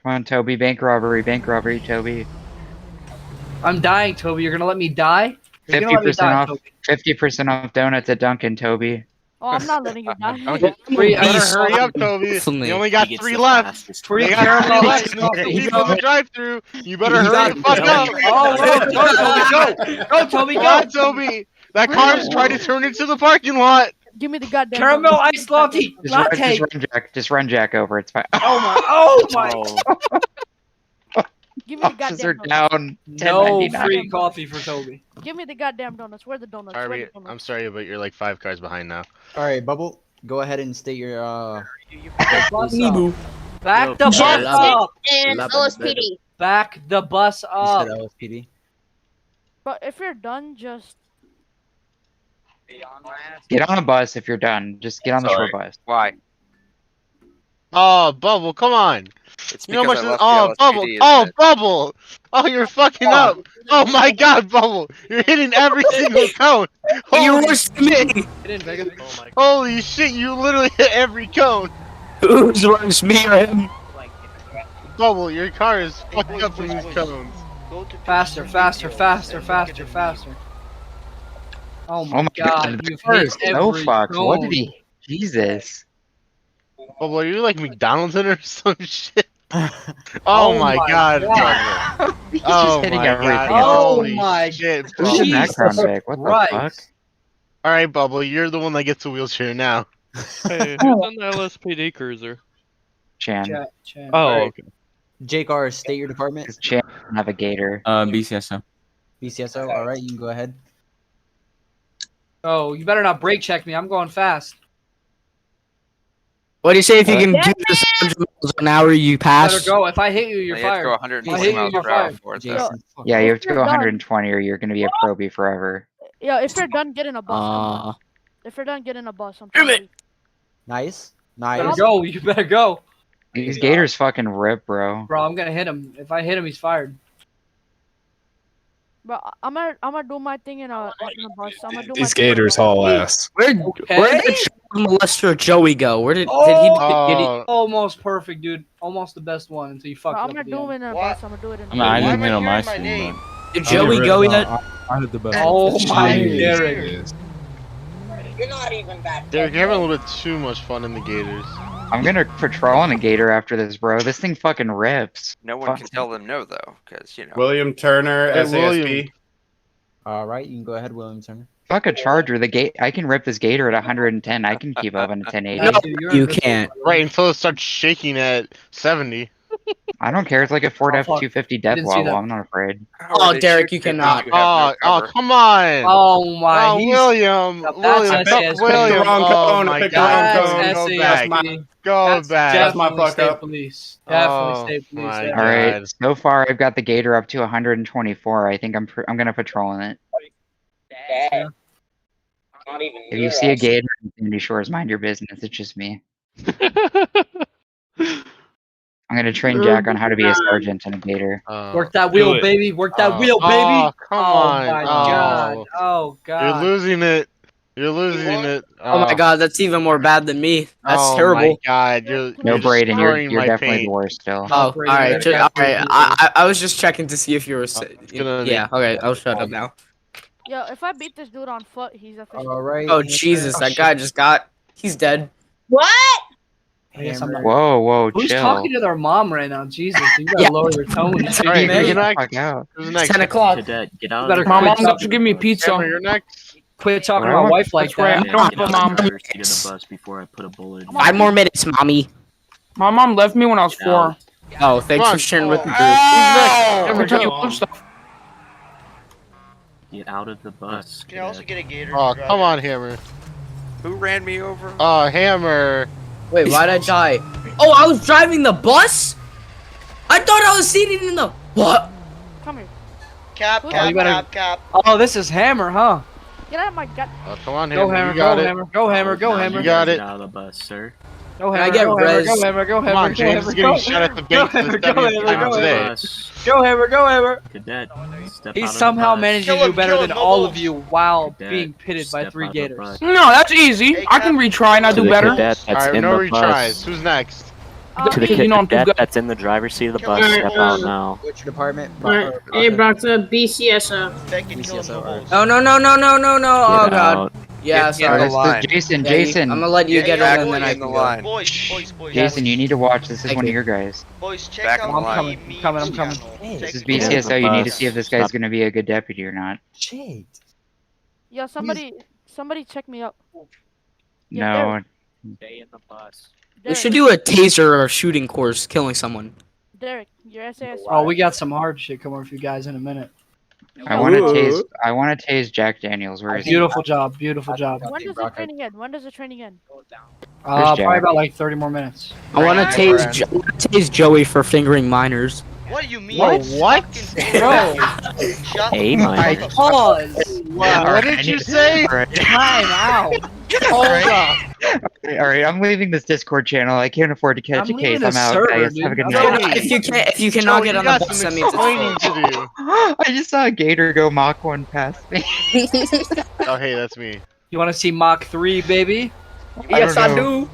S9: Come on, Toby. Bank robbery, Toby.
S11: I'm dying, Toby. You're gonna let me die? You're gonna let me
S9: 50%
S11: die,
S9: off.
S11: Toby.
S9: 50% off donuts at Dunkin', Toby.
S10: Oh, I'm not letting you die.
S18: Okay, you better hurry up, Toby. You only got 3 left.
S11: Free
S18: You got 3
S11: caramel
S18: left.
S11: ice
S18: And there's
S11: coffee.
S18: still people in the drive-thru. You better
S11: You
S18: hurry
S11: got
S18: the fuck up.
S11: Oh, go, Toby, go. Go, Toby,
S18: Come
S11: go.
S18: on, Toby. That car's trying to turn into the parking lot.
S10: Give me the goddamn
S11: Caramel
S10: donut.
S11: iced latte. Latte.
S9: Just run Jack over. It's fine.
S11: Oh my.
S10: Give me the
S9: Officers are
S10: goddamn donuts.
S9: down.
S11: No
S9: 10.99.
S11: free coffee for Toby.
S10: Give me the goddamn donuts. Where are the donuts? Where are the donuts?
S6: I'm sorry, but you're like 5 cars behind now.
S16: All right, Bubble, go ahead and state your
S11: Back the bus up.
S14: And LSPD.
S11: Back the bus
S16: You
S11: up.
S16: said LSPD.
S10: But if you're done, just
S9: Get on a bus if you're done. Just get on the short bus.
S15: Why?
S6: Oh, Bubble, come on.
S15: It's
S6: You know how
S15: because
S6: much
S15: I
S6: this...
S15: left the
S6: Oh,
S15: LSPD,
S6: Bubble.
S15: isn't
S6: Oh,
S15: it?
S6: Bubble. Oh, you're fucking up. Oh my God, Bubble. You're hitting every single cone.
S12: You
S6: Holy,
S12: rushed me.
S6: holy shit, you literally hit every cone.
S12: Who's rushed me or him?
S6: Bubble, your car is fucking up from these cones.
S11: Faster, faster, faster, faster, faster. Oh my,
S9: Oh my
S11: God,
S9: God.
S11: you've
S9: That car
S11: hit
S9: is so
S11: every
S9: fucked. What
S11: cone.
S9: did he... Jesus.
S6: Bubble, are you like McDonald's or some shit? Oh my God, Bubble.
S9: He's
S6: Oh
S9: just hitting
S6: my
S9: everything.
S6: God.
S11: Oh
S6: Holy
S11: my
S6: shit,
S9: Who's
S6: Bubble.
S9: in that crown Vic? What the fuck?
S11: Christ.
S6: Alright, Bubble, you're the one that gets a wheelchair now.
S8: Hey, who's on the LSPD cruiser?
S9: Chan.
S11: Chan.
S8: Oh,
S16: Alright.
S8: okay.
S16: Jake R, state your department.
S9: Chan Navigator.
S19: BCSO.
S16: BCSO. All right, you can go ahead.
S11: Oh, you better not brake check me. I'm going fast.
S12: What do you say if you can do this 100 miles an hour, you pass?
S11: Better go. If I hit you, you're
S15: You have to
S11: fired.
S15: go
S11: If I
S15: 120
S11: hit you,
S15: miles
S11: you're
S15: per hour
S11: fired.
S15: for it, though.
S16: Jason. fuck
S9: Yeah,
S16: off.
S9: you have to go
S10: You're done.
S9: 120 or you're gonna be a probie forever.
S10: yeah. If you're done, get in a bus. Come on. If you're done, get in a bus. I'm
S12: Damn
S10: telling you.
S16: Nice.
S11: Better
S16: Nice.
S11: go. You better go.
S9: These gators fucking rip, bro.
S11: Bro, I'm gonna hit him. If I hit him, he's fired.
S10: But I'm gonna do my thing in a bus. I'm gonna do my
S5: These
S10: thing in a
S5: gators
S10: bus.
S5: haul ass.
S12: Where did that child molester Joey go? Where did he?
S11: Almost perfect, dude. Almost the best one until you
S10: But
S11: fucked
S10: I'm
S11: up.
S10: gonna
S11: at the
S10: do
S11: end.
S10: it in a
S2: What?
S10: bus. I'm gonna do it in a
S19: I mean, I
S10: bus.
S19: didn't hit on my
S2: hearing my
S19: screen,
S2: name?
S12: Did Joey go yet?
S3: I had the best.
S11: Oh my
S5: Jeez.
S11: God.
S14: You're not even that.
S6: Derek, you're having a little bit too much fun in the Gators.
S9: I'm gonna patrol in a gator after this, bro. This thing fucking rips.
S15: No one can tell them no, though, because, you know.
S13: William Turner,
S6: Hey,
S13: SASP.
S6: William.
S16: All right, you can go ahead, William Turner.
S9: Fuck a charger. The gate. I can rip this gator at 110. I can keep up in a 1080.
S12: No, you can't.
S6: Right, until it starts shaking at 70.
S9: I don't care. It's like a Ford
S11: Oh, fuck.
S9: F-250
S11: I
S9: death
S11: didn't see
S9: wobble.
S11: that.
S9: I'm not afraid.
S15: How are
S12: Oh,
S15: they
S12: Derek,
S15: shooting
S12: you
S15: if
S12: cannot.
S15: you have no
S6: Oh,
S15: cover?
S6: come on.
S11: Oh my.
S6: Oh,
S11: he's-
S6: William.
S11: That's
S6: William,
S11: SASP.
S6: William.
S13: Wrong
S6: Oh,
S13: cone,
S6: my
S13: picked the wrong
S6: God.
S13: cone.
S11: That's
S6: Go
S11: SASP.
S6: back. Go
S11: That's
S6: back.
S13: That's my
S11: definitely
S13: fuck
S11: state
S13: up.
S11: police.
S6: Oh,
S11: Definitely state police.
S6: my
S11: there.
S9: All right.
S6: God.
S9: So far, I've got the gator up to 124. I think I'm gonna patrol in it.
S14: Dang. Not even
S9: If you see a gator in Infinity Shores, mind your business. It's just me. I'm gonna train Jack on how to be a sergeant in a gator.
S11: Work that wheel,
S6: it.
S11: baby. Work that
S6: Oh.
S11: wheel, baby.
S6: Oh, come
S11: oh
S6: on.
S11: my
S6: Oh.
S11: God. Oh
S6: You're
S11: God.
S6: losing it. You're losing it.
S12: Oh my God, that's even more bad than me. That's
S6: oh
S12: terrible.
S6: my God, you're
S9: No, Braden,
S6: destroying
S9: you're
S6: my
S9: definitely
S6: paint.
S9: the worst still.
S12: Oh, all
S11: Brady,
S12: right,
S11: better
S12: all
S11: get
S12: right.
S11: Brady.
S12: I was just checking to see if you were.
S6: gonna
S12: Yeah. Okay, I'll shut up now.
S10: Yo, if I beat this dude on foot, he's official.
S16: All right.
S12: Oh Jesus, that guy just got. He's dead.
S14: What?
S11: I guess I'm not-
S9: Whoa, whoa,
S11: Who's
S9: chill.
S11: talking to their mom right now? Jesus, you gotta
S12: Yeah.
S11: lower your tone.
S6: All right,
S9: Get
S6: who's
S9: the
S6: next?
S9: fuck out.
S6: Who's
S12: It's
S6: next?
S12: 10 o'clock.
S1: Cadet, get out.
S11: You better
S1: of the
S11: My
S1: bus.
S11: mom doesn't
S1: Get
S11: give me
S1: out of the
S11: pizza.
S1: bus.
S6: Cameron, you're next.
S11: Quit talking to
S9: Well,
S11: my wife like
S17: that's right.
S11: that.
S17: I don't have a
S1: Get out
S17: mom.
S1: of the bus, get in the bus before I put a bullet in
S12: 5 more minutes, mommy.
S17: My mom left me when I was
S1: Get out.
S17: 4.
S12: Oh, thanks
S6: Come
S12: for
S6: on.
S12: sharing with the group.
S17: Every
S6: Who's
S17: time you
S6: next?
S17: love stuff.
S1: Get out of the bus.
S2: Can I also get a gator?
S6: Oh,
S2: driver?
S6: come on, Hammer.
S15: Who ran me over?
S6: Oh, Hammer.
S12: Wait, why'd I die? Oh, I was driving the bus? I thought I was seated in the. What?
S10: Come here.
S2: Cap,
S10: Oh,
S2: cap,
S11: you better-
S2: cap, cap.
S11: Oh, this is Hammer, huh?
S10: Get out of my gut.
S6: Oh, come on,
S11: Go
S6: Hammer.
S11: Hammer,
S6: You got
S11: go
S6: it.
S11: Hammer, go Hammer, go
S1: Now
S11: Hammer.
S6: You got
S1: get
S6: it.
S1: out of the bus, sir.
S11: Go
S12: Can I
S11: Hammer,
S12: get
S11: go Hammer,
S12: res?
S11: go Hammer, go Hammer,
S6: Come on,
S11: go
S6: James
S11: Hammer,
S6: is getting
S11: go
S6: shot at the
S11: Go
S6: bank for
S11: Hammer,
S6: the
S11: go
S6: 70th
S11: Hammer,
S6: time
S11: go
S1: Out of the
S6: today.
S11: Hammer.
S1: bus.
S11: Go Hammer, go Hammer.
S1: Cadet, step
S11: He
S1: out of the
S11: somehow
S1: bus.
S11: managed to
S2: Kill
S11: do
S2: him,
S11: better
S2: kill
S11: than
S2: him,
S11: all
S2: no
S11: of you while
S1: Cadet,
S11: being pitted by
S1: step
S11: 3
S1: out the
S11: gators.
S1: bus.
S17: No, that's easy.
S2: Hey,
S17: I can
S2: Cap.
S17: retry and I
S1: To
S17: do
S1: the
S17: better.
S1: cadet that's
S6: Alright,
S1: in
S6: no
S1: the
S6: retries.
S1: bus.
S6: Who's next?
S1: To the
S17: You know I'm too
S1: cadet
S17: good.
S1: that's in the driver's seat of the bus,
S14: Alright,
S1: step out now.
S16: What's your department?
S14: Hey, Brock's BCSO.
S2: They can kill him
S16: BCSO,
S2: almost.
S12: No, no, no, no, no, no, no. Oh
S1: Get
S12: God.
S1: out.
S12: Yeah,
S15: Get in
S12: sorry.
S15: the line.
S9: Jason,
S12: Yeah,
S9: Jason.
S12: I'm gonna let you get
S15: back
S12: in, and then I
S15: in
S12: can
S15: the
S12: go.
S15: line.
S2: Boys.
S9: Jason, you need to watch. This is
S12: Thank
S9: one
S12: you.
S9: of your guys.
S2: Boys, check
S15: Back in
S2: out
S15: the
S11: I'm
S15: line.
S11: coming. I'm coming. I'm coming.
S9: This is
S2: Check the
S9: BCSO. You need to
S1: bus.
S9: see if this guy's
S1: Stop.
S9: gonna be a good deputy or not.
S16: Shit.
S10: Yo, somebody check me up. Yeah,
S9: No.
S1: Stay in the bus.
S12: We should do a taser or shooting course, killing someone.
S10: Derek, your SAS.
S11: Oh, we got some hard shit coming for you guys in a minute.
S9: I want to tase. I want to tase Jack Daniels. Where is he?
S11: Beautiful job. Beautiful job.
S10: When does the training end? When does the training end?
S9: Where's
S11: Probably
S9: Jack?
S11: about like 30 more minutes.
S12: I want to tase Joey for fingering minors.
S2: What do you mean?
S6: What?
S11: Bro,
S2: Shut
S1: A
S2: the
S1: minor.
S2: fuck up.
S11: pause.
S6: What did you say?
S11: Time out. Hold up.
S9: All right, I'm leaving this Discord channel. I can't afford to catch
S11: I'm
S9: a case.
S11: leaving
S9: I'm
S11: the
S9: out,
S11: server,
S9: guys.
S11: dude.
S9: Have a good
S11: I'm
S9: night.
S12: If you cannot
S2: Joey,
S12: get
S2: you
S12: on the
S2: got
S12: bus,
S2: some
S12: that means it's
S2: explaining
S12: full.
S2: to do.
S9: I just saw a gator go Mach 1 past me.
S6: Oh, hey, that's me.
S11: You want to see Mach 3, baby?
S12: Yes,
S9: don't
S12: I
S9: know.
S12: do.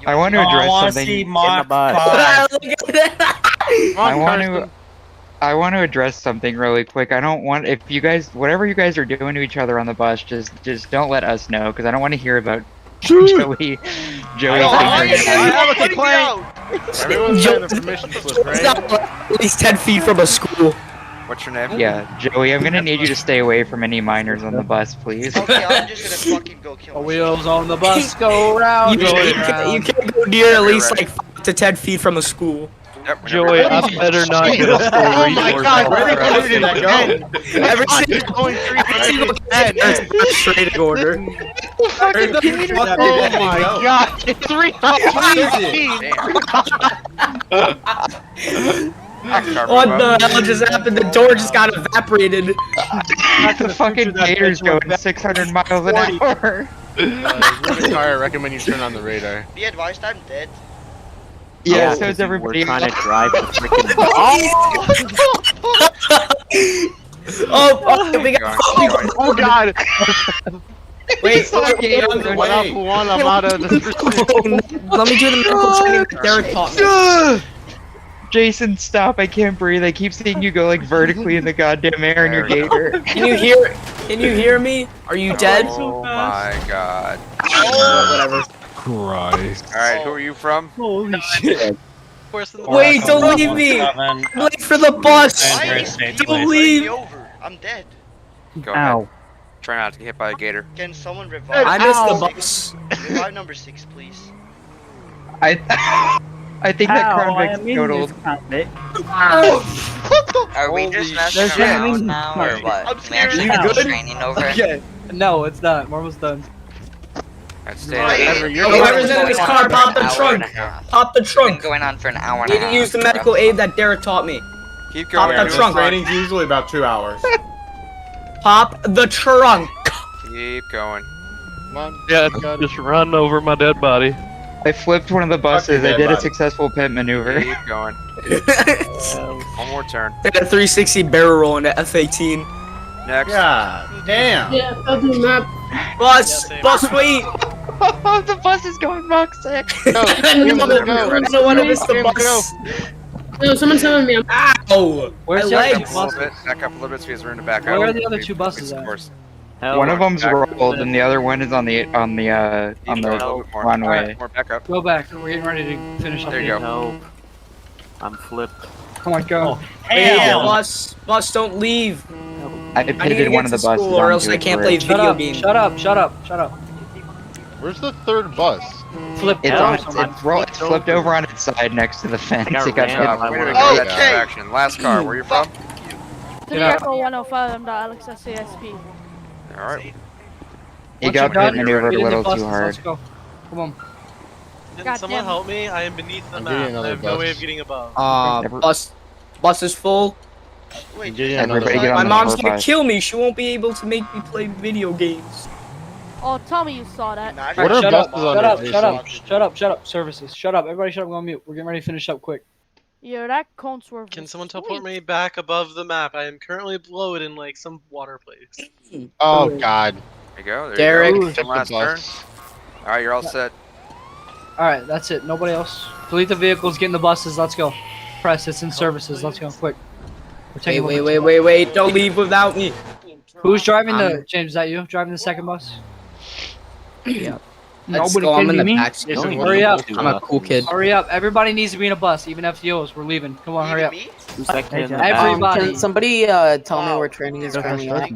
S9: I want to
S21: Oh, I
S9: address
S21: want to
S9: something.
S21: see Mach
S1: bus.
S21: 5.
S12: Look at that.
S9: I want to address something really quick. I don't want if you guys whatever you guys are doing to each other on the bus, just don't let us know because I don't want to hear about Joey.
S6: I have a complaint. Everyone's got a permission slip, right?
S12: At least 10 feet from a school.
S15: What's your name?
S9: Yeah, Joey, I'm gonna need you to stay away from any minors on the bus, please.
S2: Okay, I'm just gonna fucking go kill
S11: The
S2: myself.
S11: wheels on the bus go round.
S12: You can't go near at least like 5 to 10 feet from a school.
S15: Yep,
S8: Joey, I better not get a full
S6: Oh my
S8: resource
S6: god,
S8: off
S6: where
S8: the
S6: did
S8: rest.
S6: that go?
S12: Every
S6: I'm
S12: single,
S6: going 310.
S12: that's frustrating order.
S6: Oh my god, 313.
S12: What the hell just happened? The door just got evaporated.
S9: The fucking gator's going 600 miles an hour.
S6: Car, I recommend you turn on the radar.
S2: Be advised, I'm dead.
S9: Yeah,
S1: Oh,
S9: so is everybody.
S1: We're trying to drive the freaking.
S12: Oh, we got.
S6: Oh god.
S12: Wait,
S6: One up, one, I'm out of the.
S12: let me do the medical training that Derek taught me.
S9: Jason, stop! I can't breathe. I keep seeing you go like vertically in the goddamn air in your gator.
S12: Can you hear me? Are you dead?
S15: Oh my god.
S12: Whatever.
S3: Christ.
S15: Alright, who are you from?
S11: Holy shit.
S12: Wait, don't leave me. I'm late for the bus. Don't leave.
S2: Over. I'm dead.
S15: Go ahead.
S9: Ow.
S15: Try not to get hit by a gator.
S2: Can someone revive?
S12: I missed the bus.
S2: Revive number 6, please.
S9: I think that convict's totaled.
S14: Are we just messing around now, or what? Can we actually have training over?
S11: Okay. No, it's not. We're almost done.
S15: Alright, stay
S12: Whoever's in this car, pop the trunk. Pop the
S14: It's
S12: trunk.
S14: been going on for an hour and
S12: You
S14: a
S12: need
S14: half.
S12: to use the medical aid that Derek taught me.
S15: Keep
S12: Pop
S15: going.
S12: the trunk.
S13: Training's usually about 2 hours.
S12: Pop the trunk.
S15: Keep going.
S6: Come on.
S8: Yeah, just run over my dead body.
S9: I flipped one of the buses. I did a successful pit maneuver.
S15: Keep going. One more turn.
S12: Did a 360 barrel roll in the F-18.
S15: Next.
S13: God damn.
S4: Yeah, I'll do map.
S12: Bus, wait.
S9: The bus is going Mach 6.
S12: I don't want to miss the bus.
S4: No, someone's telling me I'm.
S12: Ow!
S11: Where's
S12: my
S11: the
S12: legs?
S15: Back up a little bit so you have room to back up.
S11: Where are the other two buses at?
S9: One of them's rolled, and the other one is on the runway.
S15: More back up.
S11: Go back. We're getting ready to finish up.
S15: There you
S11: here.
S15: go.
S1: I'm flipped.
S11: Come on, go.
S12: Hey, bus, don't leave.
S9: I
S12: I need to
S9: pitted one
S12: get
S9: of
S12: to
S9: the buses
S12: school or else
S9: onto
S12: I
S9: a
S12: can't play
S9: bridge.
S11: Shut
S12: video
S11: up,
S12: games.
S11: shut up, shut up, shut up.
S6: Where's the third bus?
S11: Flip
S9: It's
S11: down.
S9: it's flipped over on its side next to the fence.
S1: got
S9: It got
S1: rammed
S9: hit.
S1: by
S15: Way
S1: one
S15: to
S1: of
S15: go,
S1: the-
S15: that distraction. Last car, where you from?
S10: 3 Echo 105, I'm the Alex SASP.
S15: Alright.
S9: He got pit maneuvered a little too hard.
S11: Let's go. Come on.
S10: Can someone help
S19: me? I am beneath the
S6: I'm getting another bus.
S19: getting above.
S12: Bus is full.
S2: Wait,
S9: Everybody get
S12: My
S9: on the
S12: mom's
S9: tour
S12: gonna
S9: bus.
S12: kill me. She won't be able to make me play video games.
S10: Oh, tell me you saw that.
S6: What are
S11: shut
S6: buses
S11: up,
S6: on
S11: shut
S6: there,
S11: up, shut up,
S6: Jason?
S11: shut up, shut up. Services. Shut up. Everybody shut up. Go on mute. We're getting ready to finish up quick.
S10: Yo, that cone swerve.
S19: Can
S10: was
S19: someone
S10: sweet.
S19: teleport me back above the map? I am currently below it in like some water place.
S6: Oh god.
S15: There you go. There
S12: Derek.
S15: you go.
S6: Skip the
S15: One last turn.
S6: bus.
S15: Alright, you're all set.
S11: Alright, that's it. Nobody else. Delete the vehicles, get in the buses. Let's go. Press, it's in services. Let's go. Quick. We're taking
S12: Wait. Don't leave without me.
S11: Who's driving the... James, is that you? Driving the second bus? Yeah.
S12: Let's
S17: Nobody
S12: go. I'm
S17: can
S12: in
S17: be
S12: the
S17: me.
S12: back seat.
S11: Hurry up.
S12: I'm a cool kid.
S11: Hurry up. Everybody needs to be in a bus, even FTOs. We're leaving. Come on, hurry up.
S1: Who's that kid in the back?
S11: Everybody.
S12: Can somebody tell me where training is currently at?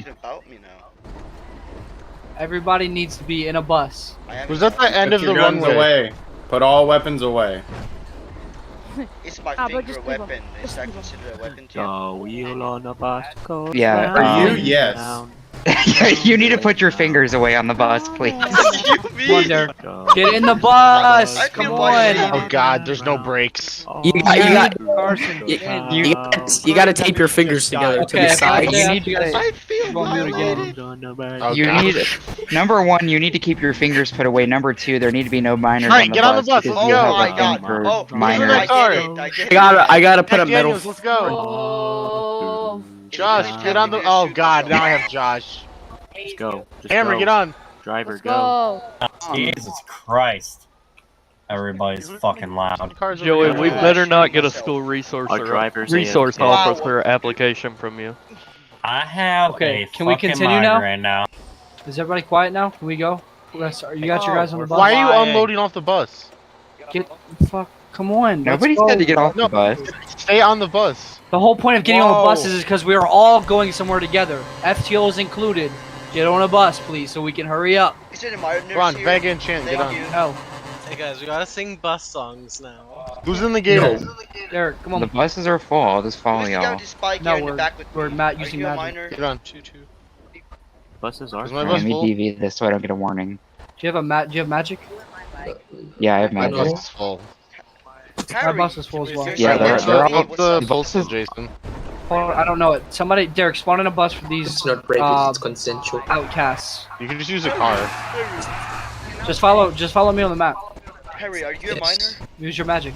S11: Everybody needs to be in a bus.
S6: Who's at the end
S13: Put
S6: of
S13: your
S6: the
S13: guns
S6: runway?
S13: away. Put all weapons away.
S2: It's my finger weapon. Is that considered a weapon too?
S1: The wheel on the bus goes
S9: Yeah.
S1: round
S13: For you, yes.
S1: and
S9: You need to put your fingers away on the bus, please.
S11: Come on, Derek. Get in the bus. Come on.
S6: Oh god, there's no brakes.
S12: You got
S11: Carson.
S12: you got to tape your fingers together to the
S11: Okay,
S12: sides.
S11: you need to
S2: I feel
S11: go on mute again.
S6: Oh,
S9: You
S6: God.
S9: need number one, you need to keep your fingers put away. Number two, there need to be no minors
S6: Alright,
S9: on the
S6: get on
S9: bus
S6: the bus,
S9: because
S6: let's
S9: you
S6: go.
S9: have
S6: Oh my
S9: a thing
S2: God.
S9: for
S2: Oh,
S9: minors.
S2: I get it. I get it.
S12: I gotta put a
S6: Jack
S12: metal.
S6: Daniels, let's go.
S10: Oh.
S6: Josh, get on the. Oh god, now I have Josh.
S1: Let's go. Just
S6: Hammer,
S1: go.
S6: get on.
S1: Driver,
S10: Let's
S1: go.
S10: go.
S21: Jesus Christ. Everybody's fucking loud.
S6: Cars over
S8: Joey,
S6: here.
S8: we better not get a school resource
S1: Our driver's
S8: resource
S1: AFK.
S8: officer application from you.
S21: I have
S11: Okay,
S21: a
S11: can we
S21: fucking
S11: continue now?
S21: migraine now.
S11: Is everybody quiet now? Can we go? You got your guys on the bus?
S6: Why are you unloading off the bus?
S11: Get fuck. Come on.
S9: Nobody
S11: let's go.
S9: said to get off the
S6: No.
S9: bus.
S6: Stay on the bus.
S11: The whole point of getting on the
S6: Whoa.
S11: buses is because we are all going somewhere together. FTOs included. Get on a bus, please, so we can hurry up.
S2: Is it a minor
S6: Come on,
S2: here?
S6: Vega and Chan, get
S2: Thank
S6: on.
S2: you.
S11: No.
S19: Hey guys, we gotta sing bus songs now.
S6: Who's in the gate?
S11: Derek, come on.
S9: The buses are full. I'll just follow
S2: Who's the guy
S9: y'all.
S2: with the spike
S11: No,
S2: here in the back with
S11: we're
S2: me?
S11: Matt
S2: Are
S11: using
S2: you a
S11: magic.
S2: minor?
S6: Get on.
S1: Buses are.
S6: Is my
S1: full.
S6: bus
S9: Let me
S6: full?
S9: DV this so I don't get a warning.
S11: Do you have magic?
S9: Yeah, I have
S6: My
S9: magic.
S6: bus is full.
S11: My bus is full as well.
S9: Yeah, they're all.
S6: Up the
S9: the
S6: postal,
S9: buses-
S6: Jason.
S11: Hold on, I don't know it. Somebody, Derek, spawn in a bus for these
S12: consensual.
S11: outcasts.
S6: You can just use a car.
S11: Just follow me on the map.
S2: Harry, are you a minor?
S11: Use your magic.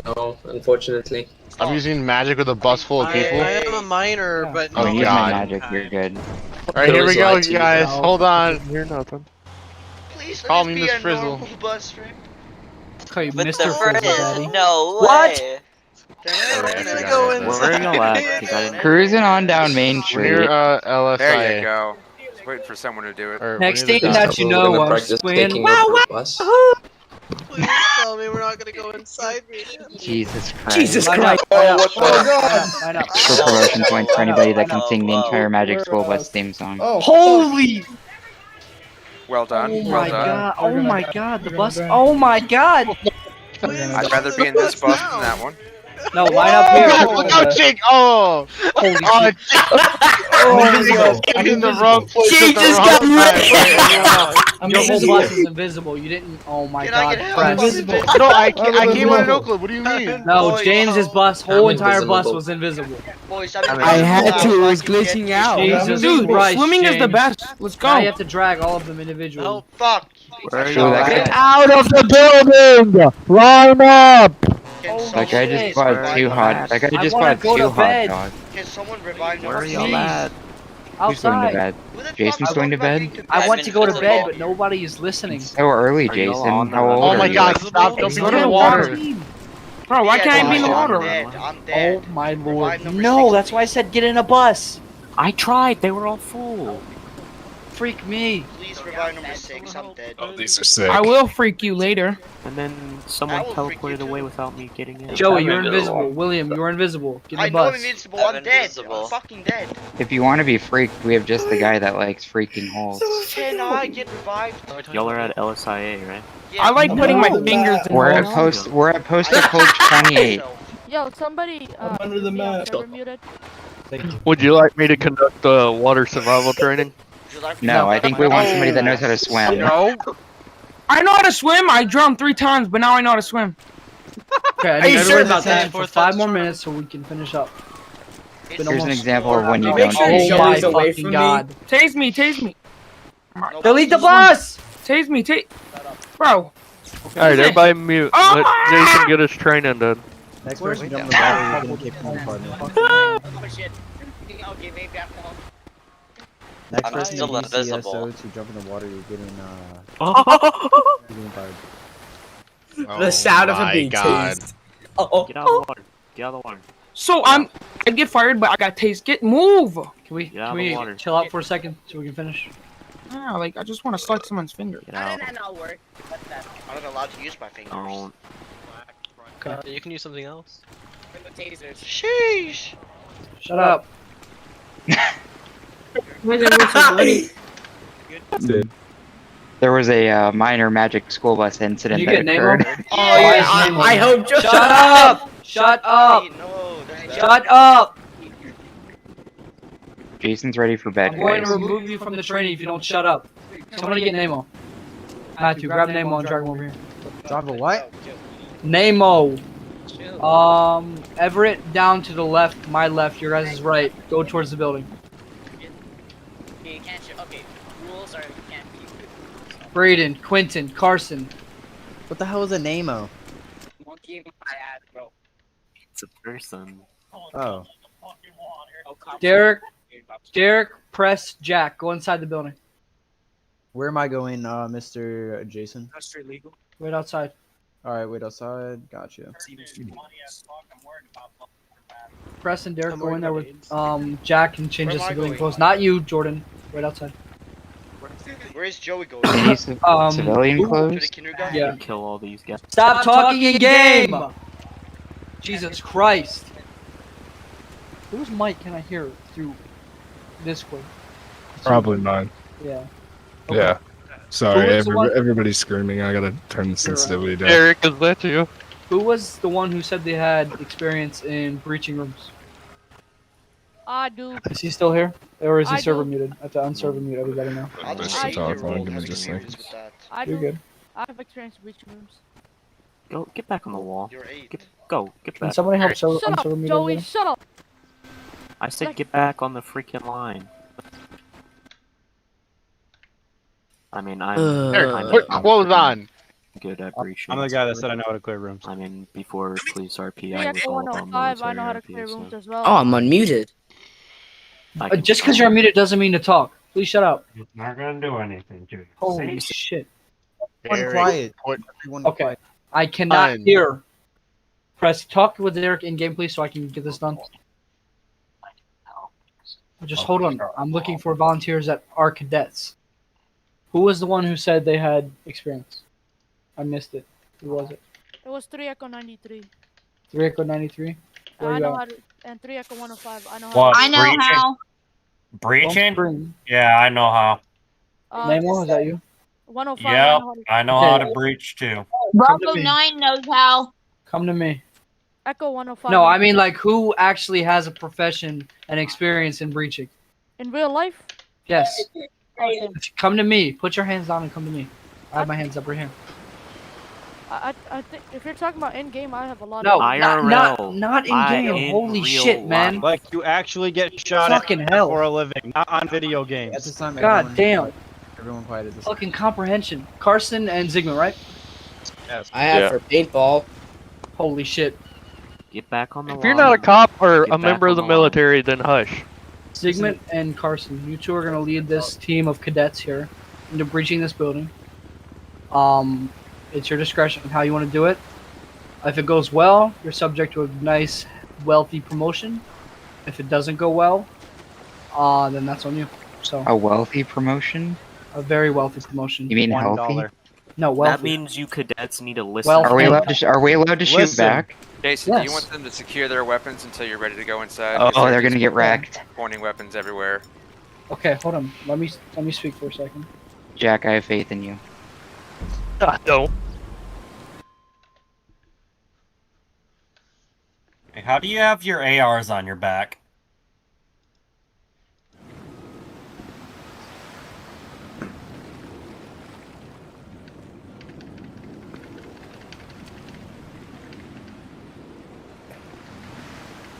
S12: No, unfortunately.
S6: I'm using magic with a bus full of
S19: I
S6: people.
S19: am a minor, but
S6: Oh,
S9: When you use
S6: God.
S9: my magic, you're good.
S6: Alright, here we go,
S12: Lied to you.
S6: guys. Hold on.
S8: Hear nothing.
S2: Please
S6: Call
S2: let
S6: me
S2: this
S6: Miss
S2: be a
S6: Frizzle.
S2: normal bus trip.
S11: Call you
S14: But
S11: Mr.
S14: the
S11: Frizzle,
S14: first
S11: Daddy.
S14: no
S11: What?
S14: way.
S19: we're gonna go
S1: Where are
S19: inside.
S1: y'all at? 'Cause I didn't-
S9: Cruising on down Main
S6: We're
S9: Street.
S6: near LSIA.
S15: There you go. Just waiting for someone to do it.
S6: Or
S11: Next
S6: we're near
S11: thing
S6: the
S11: that you know, I'm swinging.
S19: Please tell me we're not gonna go inside me.
S9: Jesus Christ.
S12: Jesus
S11: Line
S12: Christ.
S11: up, line up, line up.
S9: For promotion points for anybody that can sing the entire Magic School Bus theme song.
S11: Holy!
S15: Well done.
S11: Oh
S15: well
S11: my
S15: done.
S11: god! Oh my god! The bus! Oh my god!
S15: I'd rather be in this bus than that one.
S11: No, line up here.
S6: Oh, look out, Jake! Oh!
S11: Holy
S6: Oh,
S11: shit!
S6: I'm in the wrong place
S12: Jake
S6: at the
S12: just
S6: wrong
S12: got
S6: time.
S11: Your whole bus is invisible. You didn't. Oh my
S2: Can I
S11: god!
S2: get help?
S11: Press.
S2: I'm invisible.
S6: No, I came out in Oakland. What do you mean?
S11: No,
S2: Boys,
S11: James's bus, whole entire bus was invisible.
S2: Boys, I'm
S12: I had to, it was
S2: fucking
S12: glitching
S2: get
S12: out.
S2: this-
S11: Jesus
S17: Dude,
S11: Christ,
S17: swimming is the
S11: James.
S17: best. Let's
S11: Now
S17: go.
S11: you have to drag all of them individually.
S2: Oh, fuck.
S1: Where are
S9: Sure,
S1: y'all
S9: that
S1: at?
S9: guy-
S12: Out of the building! Line up!
S2: Can
S11: Oh,
S9: That guy
S11: shit.
S9: just bought two hot. That guy
S11: I
S9: just
S11: wanna
S9: bought
S11: go to
S9: two hot
S11: bed.
S9: dogs.
S2: Can someone revive
S1: Where are
S2: number
S1: y'all
S2: six?
S1: at?
S9: Who's going to
S11: Outside.
S9: bed?
S2: Who the fuck
S9: Jason's
S2: is
S9: going to
S2: back
S9: bed?
S2: into
S11: I
S2: bed?
S11: want to go to
S2: Invisible.
S11: bed, but nobody is listening.
S9: So early,
S1: Are y'all
S9: Jason.
S1: on
S9: How
S1: the-
S9: old
S6: Oh
S9: are
S6: my
S9: you?
S6: god, stop jumping
S17: Go
S6: in
S17: to
S6: the water.
S17: Bro, why
S2: Yeah,
S17: can't I be in the
S2: I'm
S17: water?
S2: dead. I'm
S11: Oh
S2: dead.
S11: my
S2: Revive
S11: lord.
S2: number
S11: No,
S2: 6,
S11: that's why I said get in a bus.
S1: I tried. They were all full.
S11: Freak me.
S2: Please revive number 6. I'm dead.
S5: Oh, these are sick.
S17: I will freak you later.
S1: And then someone
S2: I will freak you
S1: teleported
S2: too.
S1: away without me getting in.
S11: Joey, you're invisible. William, you're invisible. Get in
S2: I
S11: the
S2: know I'm
S11: bus.
S2: invincible. I'm
S14: I'm
S2: dead.
S14: invisible.
S2: I'm fucking dead.
S9: If you want to be freaked, we have just the guy that likes freaking holes.
S2: Can I get revived?
S1: Y'all are at LSIA, right?
S2: Yeah.
S17: I like putting my fingers in
S9: We're at
S17: holes.
S9: postal code 28.
S10: Yo, somebody.
S12: under the map.
S10: Server muted.
S8: Would you like me to conduct water survival training?
S9: No, I think we want somebody that knows how to swim.
S17: No. I know how to swim. I drowned 3 times, but now I know how to swim.
S11: Okay, I
S12: Are
S11: need
S12: you
S11: everyone
S12: sure
S11: to attention
S12: about
S11: for 5 more minutes so we can finish up. It's been
S9: Here's an
S11: almost-
S9: example of when you
S12: Make
S9: don't
S12: sure
S9: do
S11: Oh my
S12: Joey's away
S11: fucking
S12: from
S11: god.
S17: Tase me, tase me.
S11: Delete the bus!
S17: Tase me, tase. Bro.
S8: Alright, everybody mute. Let Jason get his training done.
S16: Next person jump in the water, you're gonna get from the partner.
S22: Okay, maybe I'm home.
S16: Next
S14: I'm
S16: person
S14: still
S16: in
S14: invisible.
S16: CSO to jump in the water, you're getting fired.
S12: The sound of him
S6: my
S12: being
S6: God.
S12: tased.
S1: Get out of the water. Get out of the water.
S17: So I get fired, but I got tased. Move.
S11: Can we,
S1: Get out
S11: can
S1: of the
S11: we
S1: water.
S11: chill out for a second so we can finish?
S17: Yeah, like I just want to suck someone's finger.
S1: Get out.
S12: not work?
S2: I'm not allowed to use my fingers.
S1: Don't.
S19: You can use something else.
S2: Sheesh.
S11: Shut up.
S4: Why is everyone so bloody?
S9: There was a minor magic school bus incident
S11: You
S9: that
S11: get Nemo?
S9: occurred.
S11: Oh yeah,
S12: I hope.
S11: Shut up! Shut up!
S2: No, there's
S11: Shut up!
S9: Jason's ready for bed,
S11: I'm going
S9: guys.
S11: to remove you from the training if you don't shut up. Somebody get Nemo. Matthew, grab Nemo and drag him over here.
S16: Drop a what?
S11: Nemo. Everett down to the left, my left, your guys' right. Go towards the building.
S12: Okay, you can't shoot. Okay, rules are you can't be.
S11: Braden, Quentin, Carson.
S16: What the hell is a Nemo?
S12: Monkey in my ass, bro.
S1: It's a person.
S16: Oh.
S11: Derek, Press, Jack, go inside the building.
S16: Where am I going, Mr. Jason?
S12: That's straight legal.
S11: Wait outside.
S16: Alright, wait outside. Gotcha.
S11: Press and Derek
S16: I'm
S11: go in there with
S16: worried about
S11: Jack and change
S2: Where
S11: the
S2: am I
S11: civilian
S2: going?
S11: clothes. Not you, Jordan. Wait outside.
S2: Where is Joey going?
S9: Any civilian
S2: To the
S9: clothes?
S2: kindergarten?
S11: Yeah.
S1: Kill all these guys.
S11: Stop talking in game! Jesus Christ. Whose mic can I hear through Discord?
S5: Probably mine.
S11: Yeah.
S5: Yeah. Sorry,
S11: Who was the one-
S5: everybody's screaming. I gotta turn the sensitivity down.
S8: Eric, is that you?
S11: Who was the one who said they had experience in breaching rooms?
S10: I do.
S11: Is he still here? Or is he
S10: I
S11: server
S10: do.
S11: muted? I have to unserver mute everybody now.
S2: I'll just
S10: I
S2: say
S5: talk
S2: your
S5: on,
S2: role
S5: give me
S2: has
S5: just a
S2: experience with that.
S10: I
S11: You're
S10: do.
S11: good.
S10: I have experience in breaching rooms.
S1: Go. Get back on the wall.
S2: You're 8.
S1: Get
S11: Can
S1: back.
S11: somebody help server,
S10: Shut up,
S11: unserver mute
S10: Joey.
S11: everybody?
S10: Shut up.
S1: I said get back on the freaking line. I mean, I'm
S6: Put clothes on.
S1: good at breaching.
S7: I'm the guy that said I know how to clear rooms.
S1: I mean, before police RP,
S10: Yeah,
S1: I was all about
S10: 105, I know how to
S1: military
S10: clear
S1: RP,
S10: rooms
S1: so
S10: as well.
S12: Oh, I'm unmuted.
S1: I can
S11: Just because you're unmuted doesn't mean to talk. Please shut up.
S21: It's not gonna do anything to you.
S11: Holy shit.
S16: Everyone quiet.
S6: Put
S16: Everyone
S11: Okay.
S16: quiet.
S11: I cannot
S6: Fine.
S11: hear. Press talk with Derek in game, please, so I can get this done. Just hold on. I'm looking for volunteers that are cadets. Who was the one who said they had experience? I missed it. Who was it?
S10: It was 3 Echo 93.
S11: 3 Echo 93? Where
S10: I
S11: you
S10: know
S11: at?
S10: how to, and 3 Echo 105. I know how
S21: What?
S10: to.
S20: I know
S21: breaching?
S20: how.
S21: Breaching?
S11: Spring.
S21: Yeah, I know how.
S11: Nemo, is that you?
S10: 105. I
S21: Yep,
S10: know how to.
S21: I know how to breach too.
S20: Bravo
S11: me.
S20: 9 knows how.
S11: Come to me.
S10: Echo 105.
S11: No, I mean like who actually has a profession and experience in breaching?
S10: In real life?
S11: Yes.
S10: Okay.
S11: Come to me. Put your hands down and come to me. I have my hands up right here.
S10: I think if you're talking about in game, I have a lot.
S11: No,
S10: of
S11: not in game. Holy shit, man.
S7: Like you actually get shot
S11: Fucking
S7: at
S11: hell.
S7: for a living, not on video games.
S16: At this time,
S11: God
S16: everyone
S11: damn.
S16: quiet. Everyone quiet at this time.
S11: Fucking comprehension. Carson and Zigma, right?
S7: Yes.
S12: I have for paintball.
S11: Holy shit.
S1: Get back on the line.
S8: If you're not a cop or
S1: Get
S8: a
S1: back
S8: member
S1: on
S8: of the
S1: line.
S8: military, then hush.
S11: Zigmund and Carson, you two are gonna lead this team of cadets here into breaching this building. It's your discretion how you want to do it. If it goes well, you're subject to a nice, wealthy promotion. If it doesn't go well, then that's on you. So
S9: A wealthy promotion?
S11: a very wealthy promotion.
S9: You mean
S7: $1.
S9: healthy?
S11: No, wealthy.
S1: That means you cadets need to listen.
S11: Well,
S9: Are we allowed to? Are we allowed to shoot
S7: Listen.
S9: back?
S15: Jason, do you
S11: Yes.
S15: want them to secure their weapons until you're ready to go inside?
S9: Oh,
S15: 'Cause
S9: they're gonna
S15: just
S9: get wrecked.
S15: pointing weapons everywhere.
S11: Okay, hold on. Let me speak for a second.
S9: Jack, I have faith in you.
S8: I don't.
S21: How do you have your ARs on your back?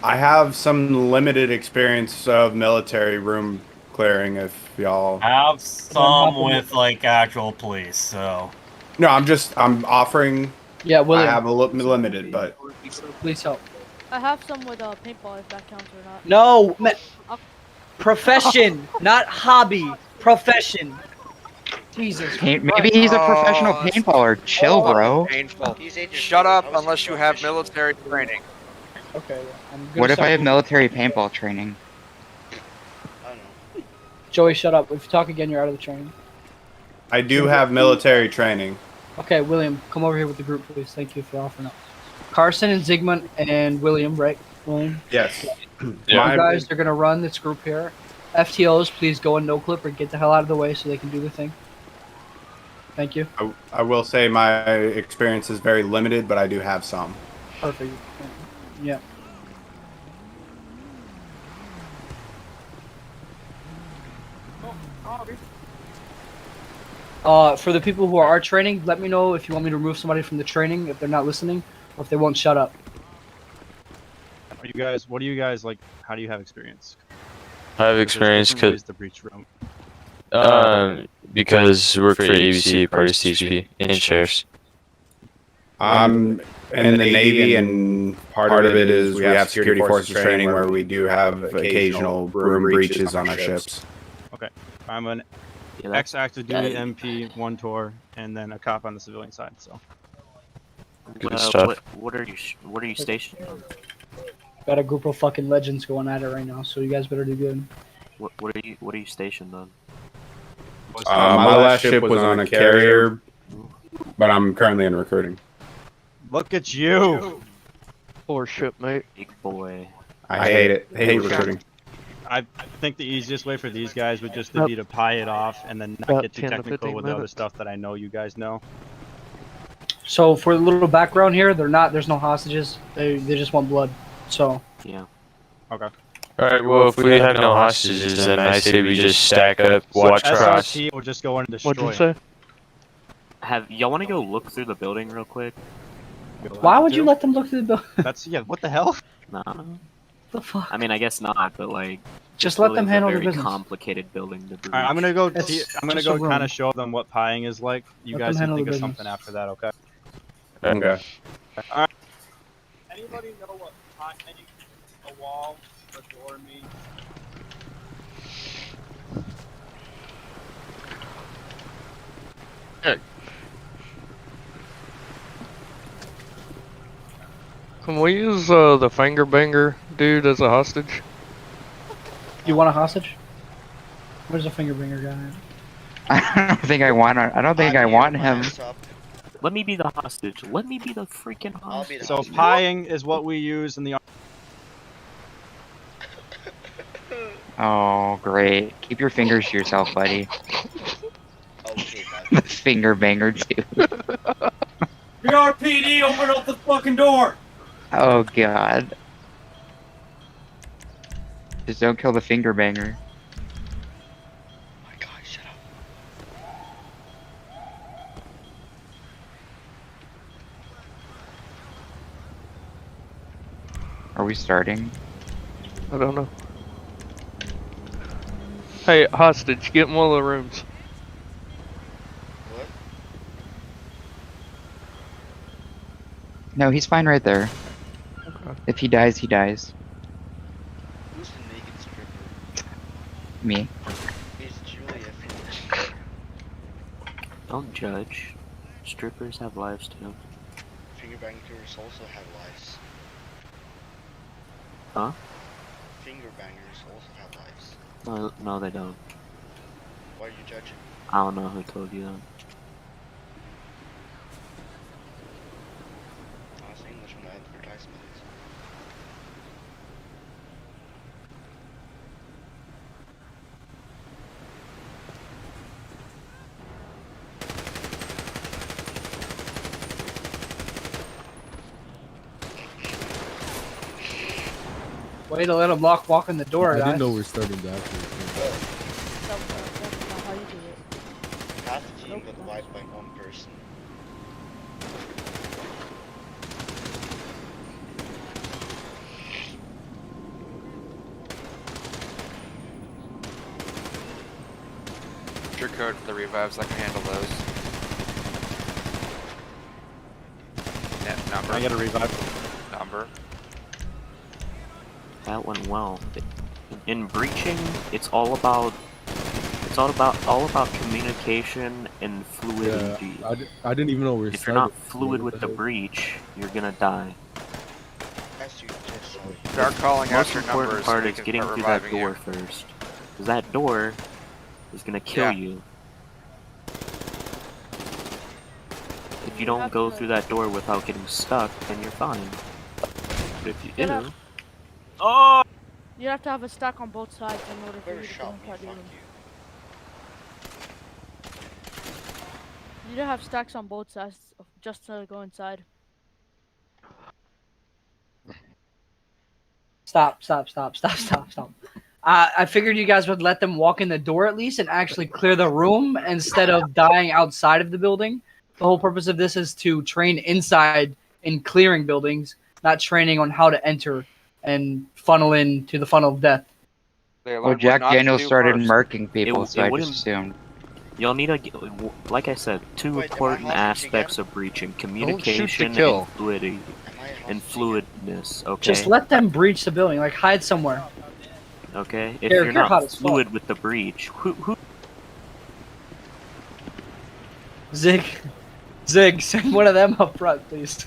S13: I have some limited experience of military room clearing. If y'all
S21: I have some with like actual police, so.
S13: no, I'm offering.
S11: Yeah,
S13: I
S11: William,
S13: have a limited, but
S11: please help.
S10: I have some with paintball if that counts or not.
S11: No, profession, not hobby. Profession. Jesus.
S9: Maybe he's a professional paintballer. Chill, bro.
S15: Painful.
S2: He's 8 years
S15: Shut
S2: old.
S15: up
S2: How is he
S15: unless you have
S2: professional?
S15: military training.
S11: Okay, I'm gonna
S9: What if I
S11: start-
S9: have military paintball training?
S2: I don't know.
S11: Joey, shut up. If you talk again, you're out of the training.
S13: I do have military training.
S11: Okay, William, come over here with the group, please. Thank you for offering up. Carson and Zygmunt and William, right? William?
S13: Yes.
S11: You guys are going to run this group here. FTOs, please go in no clip or get the hell out of the way so they can do the thing. Thank you.
S13: I will say my experience is very limited, but I do have some.
S11: Perfect. Yeah. For the people who are training, let me know if you want me to remove somebody from the training if they're not listening, or if they won't shut up.
S7: What do you guys like? How do you have experience?
S18: I have experience
S7: because the breach room.
S18: because we work for ABC, part of CHP, and sheriffs.
S13: I'm in the Navy, and part of it is we have security forces training where we do have occasional room breaches on our ships.
S7: Okay, I'm an ex-active duty MP, 1 tour, and then a cop on the civilian side. So.
S18: Good stuff.
S1: What are you stationed on?
S11: Got a group of fucking legends going at it right now, so you guys better do good.
S1: What are you stationed on?
S13: My last ship was on a carrier, but I'm currently in recruiting.
S7: Look at you!
S8: Poor shipmate.
S1: Big boy.
S13: I hate it. I hate recruiting.
S7: I think the easiest way for these guys would just be to pie it off and then not get too technical with the other stuff that I know you guys know.
S11: So for a little background here, there's no hostages. They just want blood. So
S1: yeah.
S7: Okay.
S18: Alright, well, if we have no hostages, then I say we just stack up, watch cross.
S7: SRT will just go in and destroy.
S8: What'd you say?
S1: Y'all want to go look through the building real quick?
S11: why would you let them look through the building?
S7: That's what the hell?
S1: Nah.
S11: The fuck?
S1: I mean, I guess not, but like.
S11: Just let them handle
S1: the
S11: the business.
S1: Complicated building to breach.
S7: Alright, I'm gonna go kind of show them what pieing is like. You
S11: Let
S7: guys
S11: them
S7: can
S11: handle
S7: think
S11: the
S7: of
S11: business.
S7: something after that, okay?
S13: Okay.
S7: Alright. Anybody know what a wall or door means?
S8: Can we use the finger banger dude as a hostage?
S11: You want a hostage? Where's the finger bringer guy?
S9: I don't think I want him.
S1: Let me be the hostage. Let me be the freaking hostage.
S7: So pieing is what we use in the.
S9: Oh, great. Keep your fingers to yourself, buddy. The finger banger, too.
S21: BRPD, open up the fucking door!
S9: Oh, God. Just don't kill the finger banger. Are we starting?
S8: I don't know. Hey, hostage, get in one of the rooms.
S9: No, he's fine right there.
S8: Okay.
S9: If he dies, he dies.
S2: Who's the naked stripper?
S9: Me.
S2: It's Julia.
S1: Don't judge. Strippers have lives too.
S2: Fingerbangers also have lives.
S1: Huh?
S2: Fingerbangers also have lives.
S1: No, they don't.
S2: Why are you judging?
S1: I don't know who told you that.
S2: Honest English on the advertisements.
S11: Way to let him walk in the door,
S3: I
S11: guys.
S3: didn't know we're starting that.
S2: Half the team got wiped by one person.
S15: Your code for the revives, I can handle those. Net number.
S7: I get a revive.
S15: Number.
S1: That went well. In breaching, it's all about communication and fluidity.
S3: Yeah, I didn't even know we were
S1: If you're not
S3: starting.
S1: fluid with the breach, you're gonna die.
S15: Start calling out
S1: Most
S15: your
S1: important
S15: numbers
S1: part
S15: so we
S1: is
S15: can
S1: getting
S15: start
S1: through that
S15: reviving
S1: door
S15: you.
S1: first. Because that door is gonna kill you. If you don't go through that door without getting stuck, then you're fine. But if you do...
S10: Oh! You have to have a stack on both sides in order for you to go inside the room. You need to have stacks on both sides just to go inside.
S11: Stop. I figured you guys would let them walk in the door at least and actually clear the room instead of dying outside of the building. The whole purpose of this is to train inside in clearing buildings, not training on how to enter and funnel into the funnel of death.
S9: Well, Jack Daniels started murking people, so I just assumed.
S1: You'll need like I said, two important aspects of breaching: communication
S5: kill.
S1: and fluidity. And fluidness, okay?
S11: Just let them breach the building, like hide somewhere.
S1: Okay? If
S11: Here,
S1: you're
S11: hot
S1: not
S11: as fuck.
S1: fluid with the breach, who...
S11: Zig, send one of them up front, please.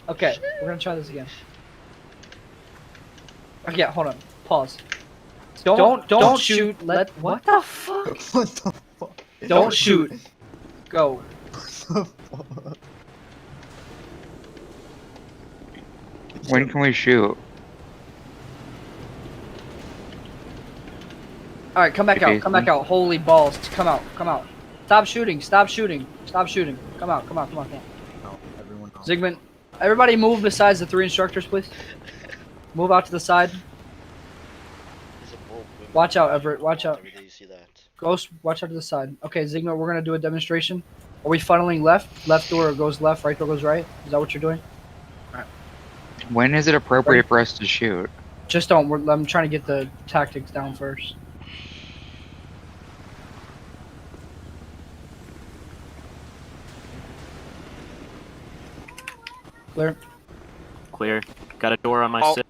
S11: Okay, we're gonna try this again. Okay, hold on. Pause. Don't shoot. What the fuck?
S16: What the fuck?
S11: Don't shoot. Go.
S9: When can we shoot?
S11: All right, come back out. Come back out. Holy balls! Come out. Stop shooting. Come out. Come on.
S16: Everyone out.
S11: Zigman, everybody move besides the 3 instructors, please. Move out to the side. Watch out, Everett. Watch out. Ghost, watch out to the side. Okay, Zigma, we're gonna do a demonstration. Are we funneling left? Left door goes left, right door goes right? Is that what you're doing? Alright.
S9: When is it appropriate for us to shoot?
S11: Just don't. I'm trying to get the tactics down first. Clear.
S1: Clear. Got a door on my side.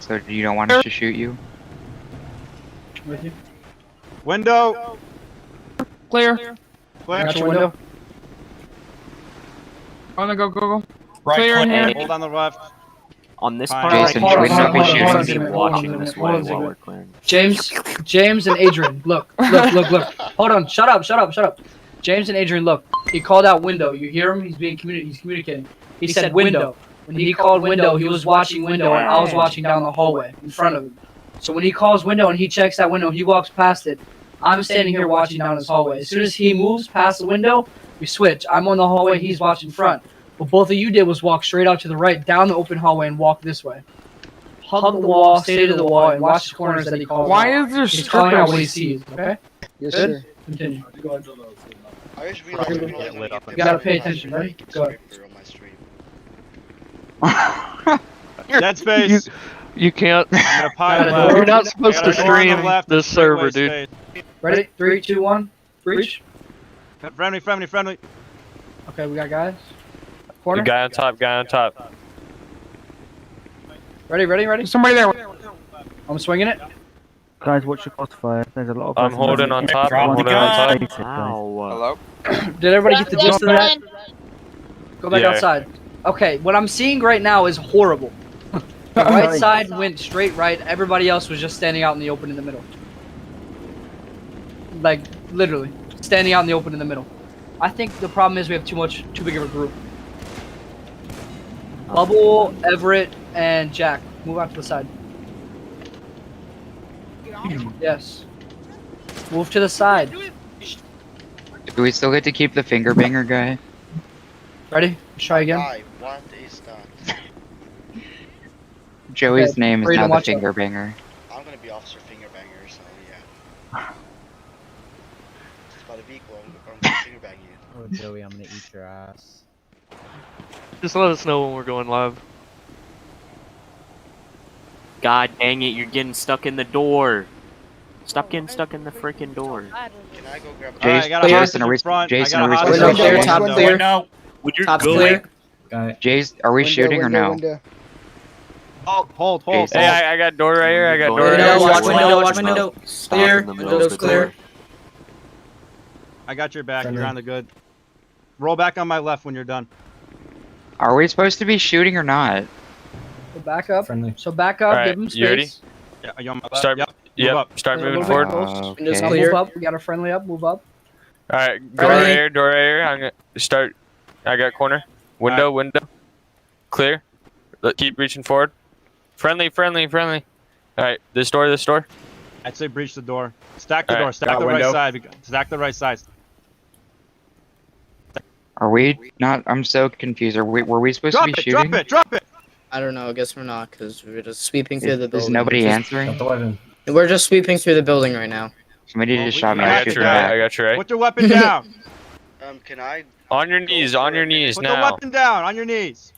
S9: So you don't want us to shoot you?
S11: With you.
S7: Window.
S17: Clear.
S11: Got your window.
S17: On the go.
S1: Right,
S17: Clear in here.
S7: Hold on the left.
S1: On this
S7: Fine.
S1: part,
S9: Jason,
S1: right here,
S9: should we not be
S1: somebody's
S9: shooting?
S1: gonna be watching this way while we're clearing.
S11: James and Adrian, look. Hold on, shut up. James and Adrian, look. He called out window. You hear him? He's communicating. He said window. When he called window, he was watching window, and I was watching down the hallway in front of him. So when he calls window and he checks that window, he walks past it. I'm standing here watching down his hallway. As soon as he moves past the window, we switch. I'm on the hallway, he's watching front. What both of you did was walk straight out to the right, down the open hallway, and walk this way. Hug the wall, stay to the wall, and watch the corners that he calls
S17: Why
S11: out.
S17: is there
S11: He's calling out what he
S17: strippers?
S11: sees, okay?
S4: Yes,
S11: Good?
S4: sir.
S11: Continue. Go ahead.
S2: I just realized I'm not
S11: You
S2: gonna get
S11: gotta pay attention, right? Go ahead.
S2: on my stream.
S7: Dead space.
S8: You can't.
S7: I'm gonna pile left.
S8: You're not supposed to
S7: I got a door on the
S8: stream
S7: left,
S8: this
S7: straightaway
S8: server, dude.
S7: space.
S11: Ready? 3, 2, 1. Breach.
S7: Friendly.
S11: Okay, we got guys. Corner.
S18: The guy on top.
S11: Ready?
S17: Somebody there.
S11: I'm swinging it.
S20: Guys, watch your crossfire. There's a lot of.
S18: I'm holding on top.
S1: Drop the gun.
S15: Hello?
S11: Did everybody get the gist of that? Go back
S18: Yeah.
S11: outside. Okay, what I'm seeing right now is horrible. The right side went straight right. Everybody else was just standing out in the open in the middle. Like, literally. Standing out in the open in the middle. I think the problem is we have too big of a group. Bubble, Everett, and Jack. Move out to the side. Yes. Move to the side.
S9: Do we still get to keep the finger banger guy?
S11: Ready? Let's try again.
S2: Why? What is that?
S9: Joey's
S11: Okay,
S9: name is
S11: Freedom,
S9: now the
S11: watch out.
S9: finger banger.
S2: I'm gonna be Officer Fingerbanger, so yeah. It's about a vehicle, I'm gonna fingerbang you.
S16: Oh, Joey, I'm gonna eat your ass.
S8: Just let us know when we're going live.
S1: God dang it, you're getting stuck in the door. Stop getting stuck in the freaking door.
S2: Can I go grab
S7: Alright, I got a hostage in front. I got a hostage in
S9: Jason,
S7: front.
S9: top clear.
S1: No, would you
S11: Top's
S1: go
S11: clear.
S9: Jace, are we shooting or no?
S7: Hold.
S9: Jason.
S18: Hey, I got door right here. I got door right
S11: Window,
S18: here.
S11: watch window.
S1: Stop
S11: Clear.
S1: in the middle
S11: Window's
S1: of the
S11: clear.
S1: door.
S7: I got your back. You're on the good. Roll back on my left when you're done.
S9: Are we supposed to be shooting or not?
S11: So back up.
S18: Friendly.
S11: So back up.
S18: Alright,
S11: Give him space.
S18: you ready?
S7: Yeah, are you on my left?
S18: Start.
S7: Yep. Move
S18: Yep.
S7: up.
S18: Start
S11: Yeah, a
S18: moving
S11: little bit
S18: forward.
S11: close.
S12: Windows
S11: Now
S12: clear.
S11: move up. We got a friendly up. Move up.
S18: All right, door
S12: Friendly.
S18: right here, door right here. I'm gonna start. I got corner. Window, window. Clear. Keep reaching forward. Friendly, friendly, friendly. All right, this door, this door.
S7: I'd say breach the door. Stack the
S18: Alright,
S7: door. Stack
S13: got
S7: the
S13: window.
S7: right side. Stack the right side.
S9: Are we not? I'm so confused. Were we supposed
S7: Drop
S9: to be
S7: it.
S9: shooting?
S7: Drop it. Drop it.
S12: I don't know. I guess we're not because we're just sweeping through the
S9: Is
S12: building.
S9: nobody answering?
S12: We're just sweeping through the building right now.
S9: Somebody
S7: Well,
S9: just
S7: we-
S9: shot me.
S7: we
S9: I
S18: I
S7: have
S9: shoot
S18: got
S7: to
S18: you
S9: them
S18: right.
S9: back.
S18: I got you right.
S7: Put your weapon down.
S2: Can I?
S18: On your
S2: go
S18: knees.
S2: for
S18: On
S2: a
S18: your
S2: minute?
S18: knees
S7: Put the
S18: now.
S7: weapon down. On your knees.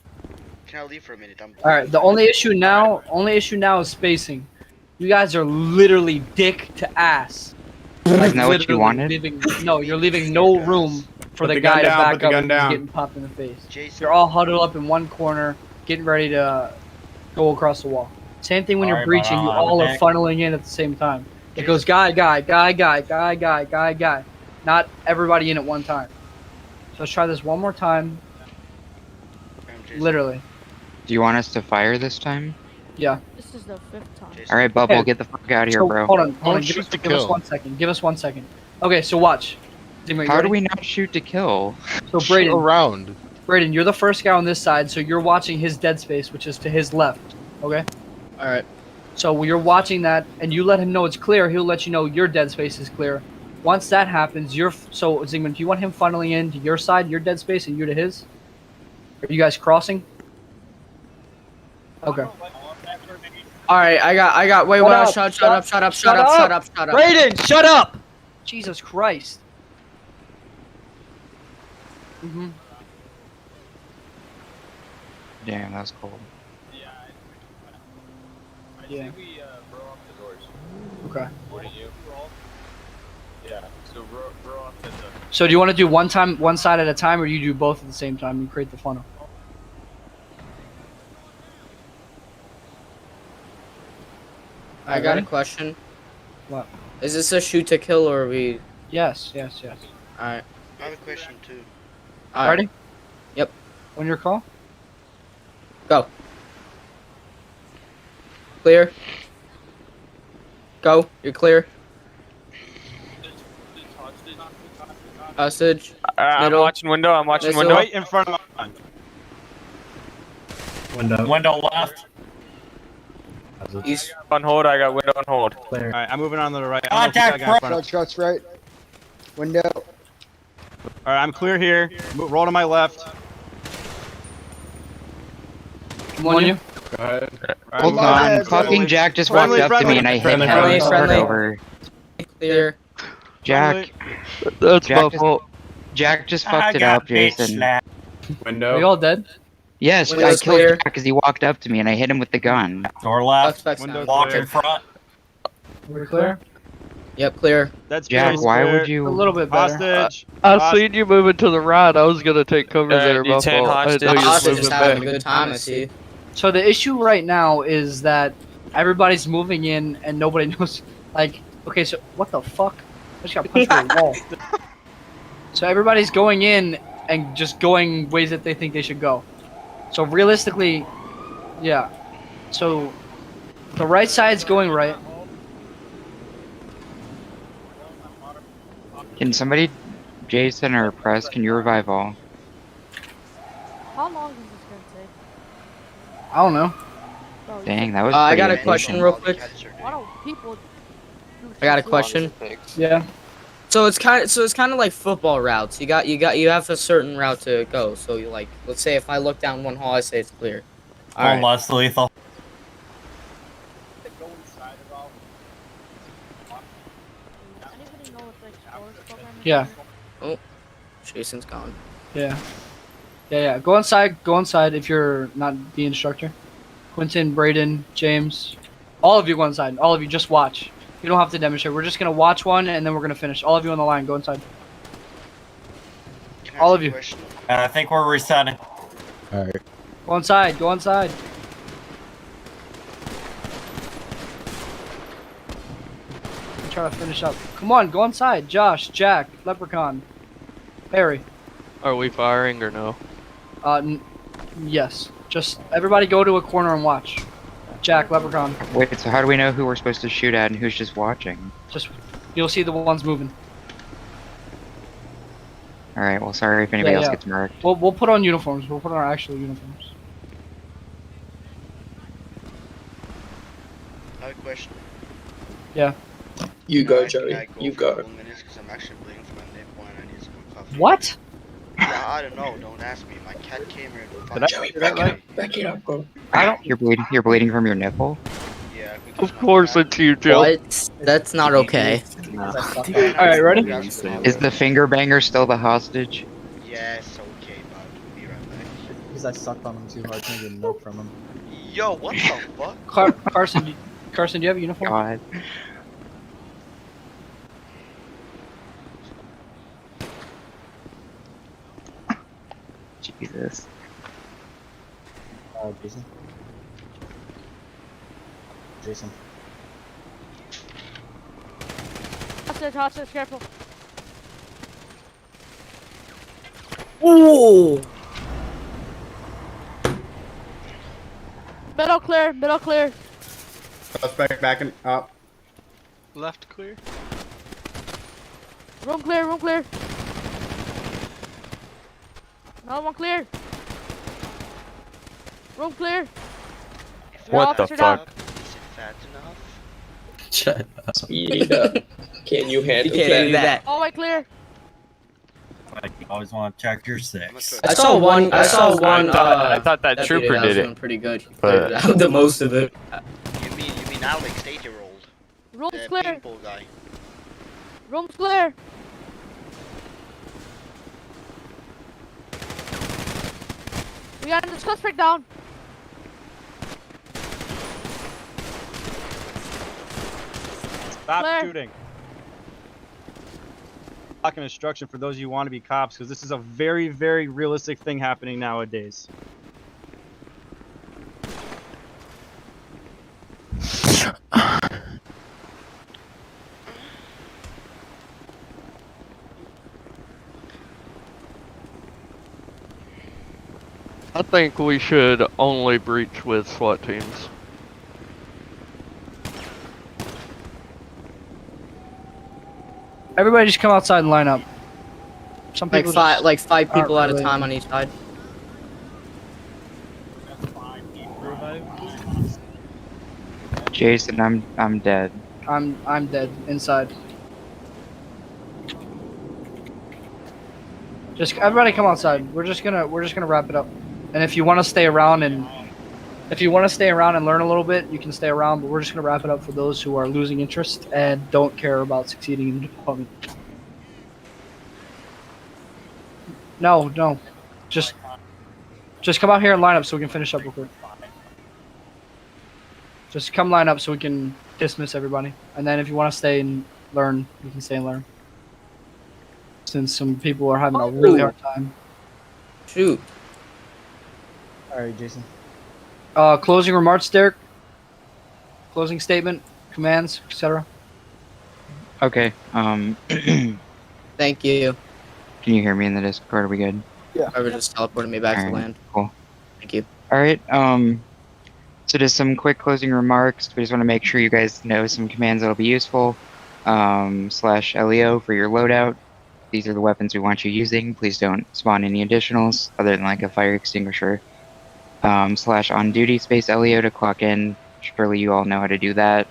S2: Can I leave for a minute? I'm.
S11: All right. The only issue now is spacing. You guys are literally dick to ass.
S9: Isn't that what you
S11: literally
S9: wanted?
S11: You're leaving no room for
S13: Put
S11: the
S13: the gun
S11: guy to
S13: down,
S11: back
S13: put the
S11: up
S13: gun
S11: and he's
S13: down.
S11: getting popped in the face.
S2: Jason.
S11: You're all huddled up in one corner, getting ready to go across the wall. Same thing when you're
S21: Sorry,
S11: breaching.
S21: but
S11: You
S21: I'll
S11: all are
S21: have a
S11: funneling in at the same time. It goes guy, guy, guy, guy, guy, guy, guy, guy. Not everybody in at one time. So let's try this one more time. Literally.
S9: Do you want us to fire this time?
S11: Yeah.
S10: This is the 5th time.
S9: All right, Bubble,
S11: Hey,
S9: get the fuck out of here,
S11: So,
S9: bro.
S11: hold on.
S6: Don't
S11: Give,
S6: shoot
S11: us,
S6: to
S11: give us
S6: kill.
S11: 1 second. Give us 1 second. Okay, so watch. Zimmer, you
S9: How do
S11: ready?
S9: we not shoot to kill?
S11: So
S6: Shoot
S11: Braden,
S6: around.
S11: Braden, you're the first guy on this side, so you're watching his dead space, which is to his left. Okay.
S12: All right.
S11: So when you're watching that, and you let him know it's clear, he'll let you know your dead space is clear. Once that happens, so Zingman, do you want him funneling in to your side, your dead space, and you to his? Are you guys crossing? Okay.
S12: All right. I got. Wait. Shut up.
S11: Braden, shut up! Jesus Christ. Mhm.
S9: Damn, that was cold.
S11: Yeah. Okay. So do you want to do one side at a time, or you do both at the same time and create the funnel?
S12: I got a question.
S11: What?
S12: Is this a shoot to kill or are we?
S11: Yes, yes, yes.
S12: All right.
S2: I have a question too.
S12: All right.
S11: Ready?
S12: Yep.
S11: On your call?
S12: Go. Clear. Go. You're clear. Hostage.
S18: I'm
S12: Middle.
S18: watching window. I'm watching
S12: Missile.
S18: window.
S7: Right in front of my.
S21: Window left.
S12: East.
S18: On hold. I got window on hold.
S7: All right. I'm moving on to the right. I don't know if we got a guy in front of-
S16: Shots right. Window.
S7: All right. I'm clear here. Roll to my left.
S11: I'm on you.
S13: Go ahead.
S7: All right,
S9: Hold
S7: move
S9: on, fucking Jack just walked
S7: Friendly,
S9: up to me and I hit him.
S12: friendly,
S9: and
S12: friendly.
S9: started over.
S12: Clear.
S9: Jack,
S8: That's
S9: Jack
S8: my
S9: just-
S8: fault.
S9: Jack just
S21: I
S9: fucked it
S21: got
S9: up,
S21: bitch
S9: Jason.
S21: slapped.
S11: Are you
S13: Window.
S11: all dead?
S9: Yes, I
S12: Window's
S9: killed
S12: clear.
S9: Jack because he walked up to me and I hit him with the gun.
S21: Door left.
S12: Suspects
S7: Window
S12: down.
S21: Walk
S7: clear.
S21: in front.
S11: We're clear?
S12: Yep. Clear.
S7: That's
S9: Jack,
S7: space
S9: why
S7: clear.
S9: would you?
S11: A little bit better.
S7: Hostage.
S8: I seen you moving to the right. I was gonna take cover there. My
S18: detain
S8: fault. I
S18: hostage.
S8: know
S12: The
S8: you was
S12: hostage is
S8: moving
S12: having a
S8: back.
S12: good time. I see.
S11: So the issue right now is that everybody's moving in and nobody knows. Like, okay, so what the fuck? I just got punched through a wall. So everybody's going in and just going ways that they think they should go. So realistically, yeah. So the right side's going right.
S9: Can somebody, Jason or Press, can you revive all?
S10: How long is this gonna take?
S11: I don't know.
S10: Bro,
S9: Dang, that was.
S12: I
S9: pretty
S12: got a
S9: efficient.
S12: question real quick.
S10: Why don't people do
S12: I got a
S10: shit
S12: question.
S11: Yeah.
S12: So it's kind of like football routes. You have a certain route to go. So you like, let's say if I look down one hall, I say it's clear. All
S21: One
S12: right.
S21: less lethal.
S10: Anybody know what the Explorers program is?
S11: Yeah.
S12: Oh, Jason's gone.
S11: Yeah. Yeah. Go inside if you're not the instructor. Quentin, Braden, James. All of you go inside. All of you just watch. You don't have to demonstrate. We're just gonna watch one and then we're gonna finish. All of you on the line, go inside.
S2: Can I
S11: All
S2: ask
S11: of
S2: a
S11: you.
S2: question?
S21: And I think we're resetting.
S3: All right.
S11: Go inside, go inside. Try to finish up. Come on, go inside. Josh, Jack, Leprechaun, Harry.
S8: Are we firing or no?
S11: Yes. Just everybody go to a corner and watch. Jack, Leprechaun.
S9: Wait, so how do we know who we're supposed to shoot at and who's just watching?
S11: Just you'll see the ones moving.
S9: Alright, well, sorry if anybody else gets marked.
S11: We'll put on uniforms. We'll put on our actual uniforms.
S2: I have a question.
S11: Yeah.
S14: You go,
S2: Can
S14: Joey.
S2: I go
S14: You
S2: for
S14: go.
S2: 1 minute? Because I'm actually bleeding from my nipple and I need some coffee.
S11: What?
S2: Yeah, I don't know. Don't ask me. My cat came here and
S11: Did I
S14: Joey,
S11: do that right?
S14: back it up, bro.
S11: I don't.
S9: You're bleeding from your nipple?
S2: Yeah.
S8: Of course it's you, Joe.
S12: What? That's not okay.
S11: Alright, ready?
S9: Is the finger banger still the hostage?
S2: Yes, okay, bud. Be right back.
S16: Because I sucked on him too hard trying to get milk from him.
S2: Yo, what the fuck?
S11: Carson, do you have a uniform?
S9: God. Jesus.
S16: Jason. Jason.
S10: Hostage, careful.
S12: Ooh.
S10: Middle clear, middle clear.
S13: Suspect backing up.
S19: Left clear.
S10: Room clear, room clear. Another one clear. Room clear.
S18: What the
S10: Officer down.
S18: fuck?
S2: Is it fat enough?
S14: Shut up. Speed it up. Can you handle
S12: You can't do that.
S10: Hallway clear.
S21: Like, you always want to check your six.
S12: I saw one.
S18: I thought that
S12: deputy
S18: trooper
S12: that
S18: did
S12: was
S18: it.
S12: doing pretty good. He
S18: But-
S12: cleared out the most of it.
S2: You mean Alex, 8-year-old?
S10: Room's
S2: The
S10: clear.
S2: paintball guy.
S10: Room's clear. We got the suspect down.
S7: Stop
S10: Clear.
S7: shooting. Blocking instruction for those of you who want to be cops, because this is a very, very realistic thing happening nowadays.
S8: I think we should only breach with SWAT teams.
S11: Everybody just come outside and line up. Some
S12: Like
S11: people
S12: five
S11: aren't
S12: people at a
S11: really-
S12: time on each side.
S9: Jason, I'm dead.
S11: I'm dead inside. Just everybody come outside. We're just gonna wrap it up. And if you want to stay around and learn a little bit, you can stay around. But we're just gonna wrap it up for those who are losing interest and don't care about succeeding in the department. No, just come out here and line up so we can finish up real quick. Just come line up so we can dismiss everybody. And then if you want to stay and learn, you can stay and learn. Since some people are having a really hard time.
S12: Shoot.
S16: Alright, Jason.
S11: Closing remarks, Derek? Closing statement, commands, etc.
S9: Okay,
S12: Thank you.
S9: can you hear me in the Discord? Are we good?
S12: Whoever just teleported me back to
S9: Alright,
S12: land.
S9: Cool.
S12: Thank you.
S9: Alright, so just some quick closing remarks. We just want to make sure you guys know some commands that'll be useful. /LEO for your loadout. These are the weapons we want you using. Please don't spawn any additionals other than like a fire extinguisher. /on-duty space LEO to clock in. Surely you all know how to do that.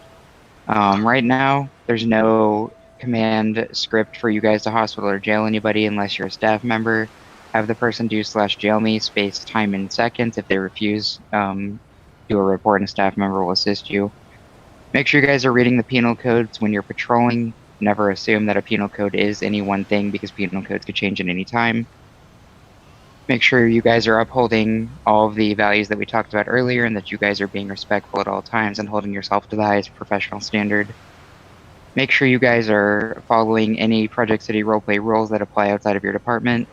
S9: Right now, there's no command script for you guys to hospital or jail anybody unless you're a staff member. Have the person do /jail me space time in seconds. If they refuse, do a report and a staff member will assist you. Make sure you guys are reading the penal codes when you're patrolling. Never assume that a penal code is any one thing because penal codes could change at any time. Make sure you guys are upholding all of the values that we talked about earlier and that you guys are being respectful at all times and holding yourself to the highest professional standard. Make sure you guys are following any Project City roleplay rules that apply outside of your department.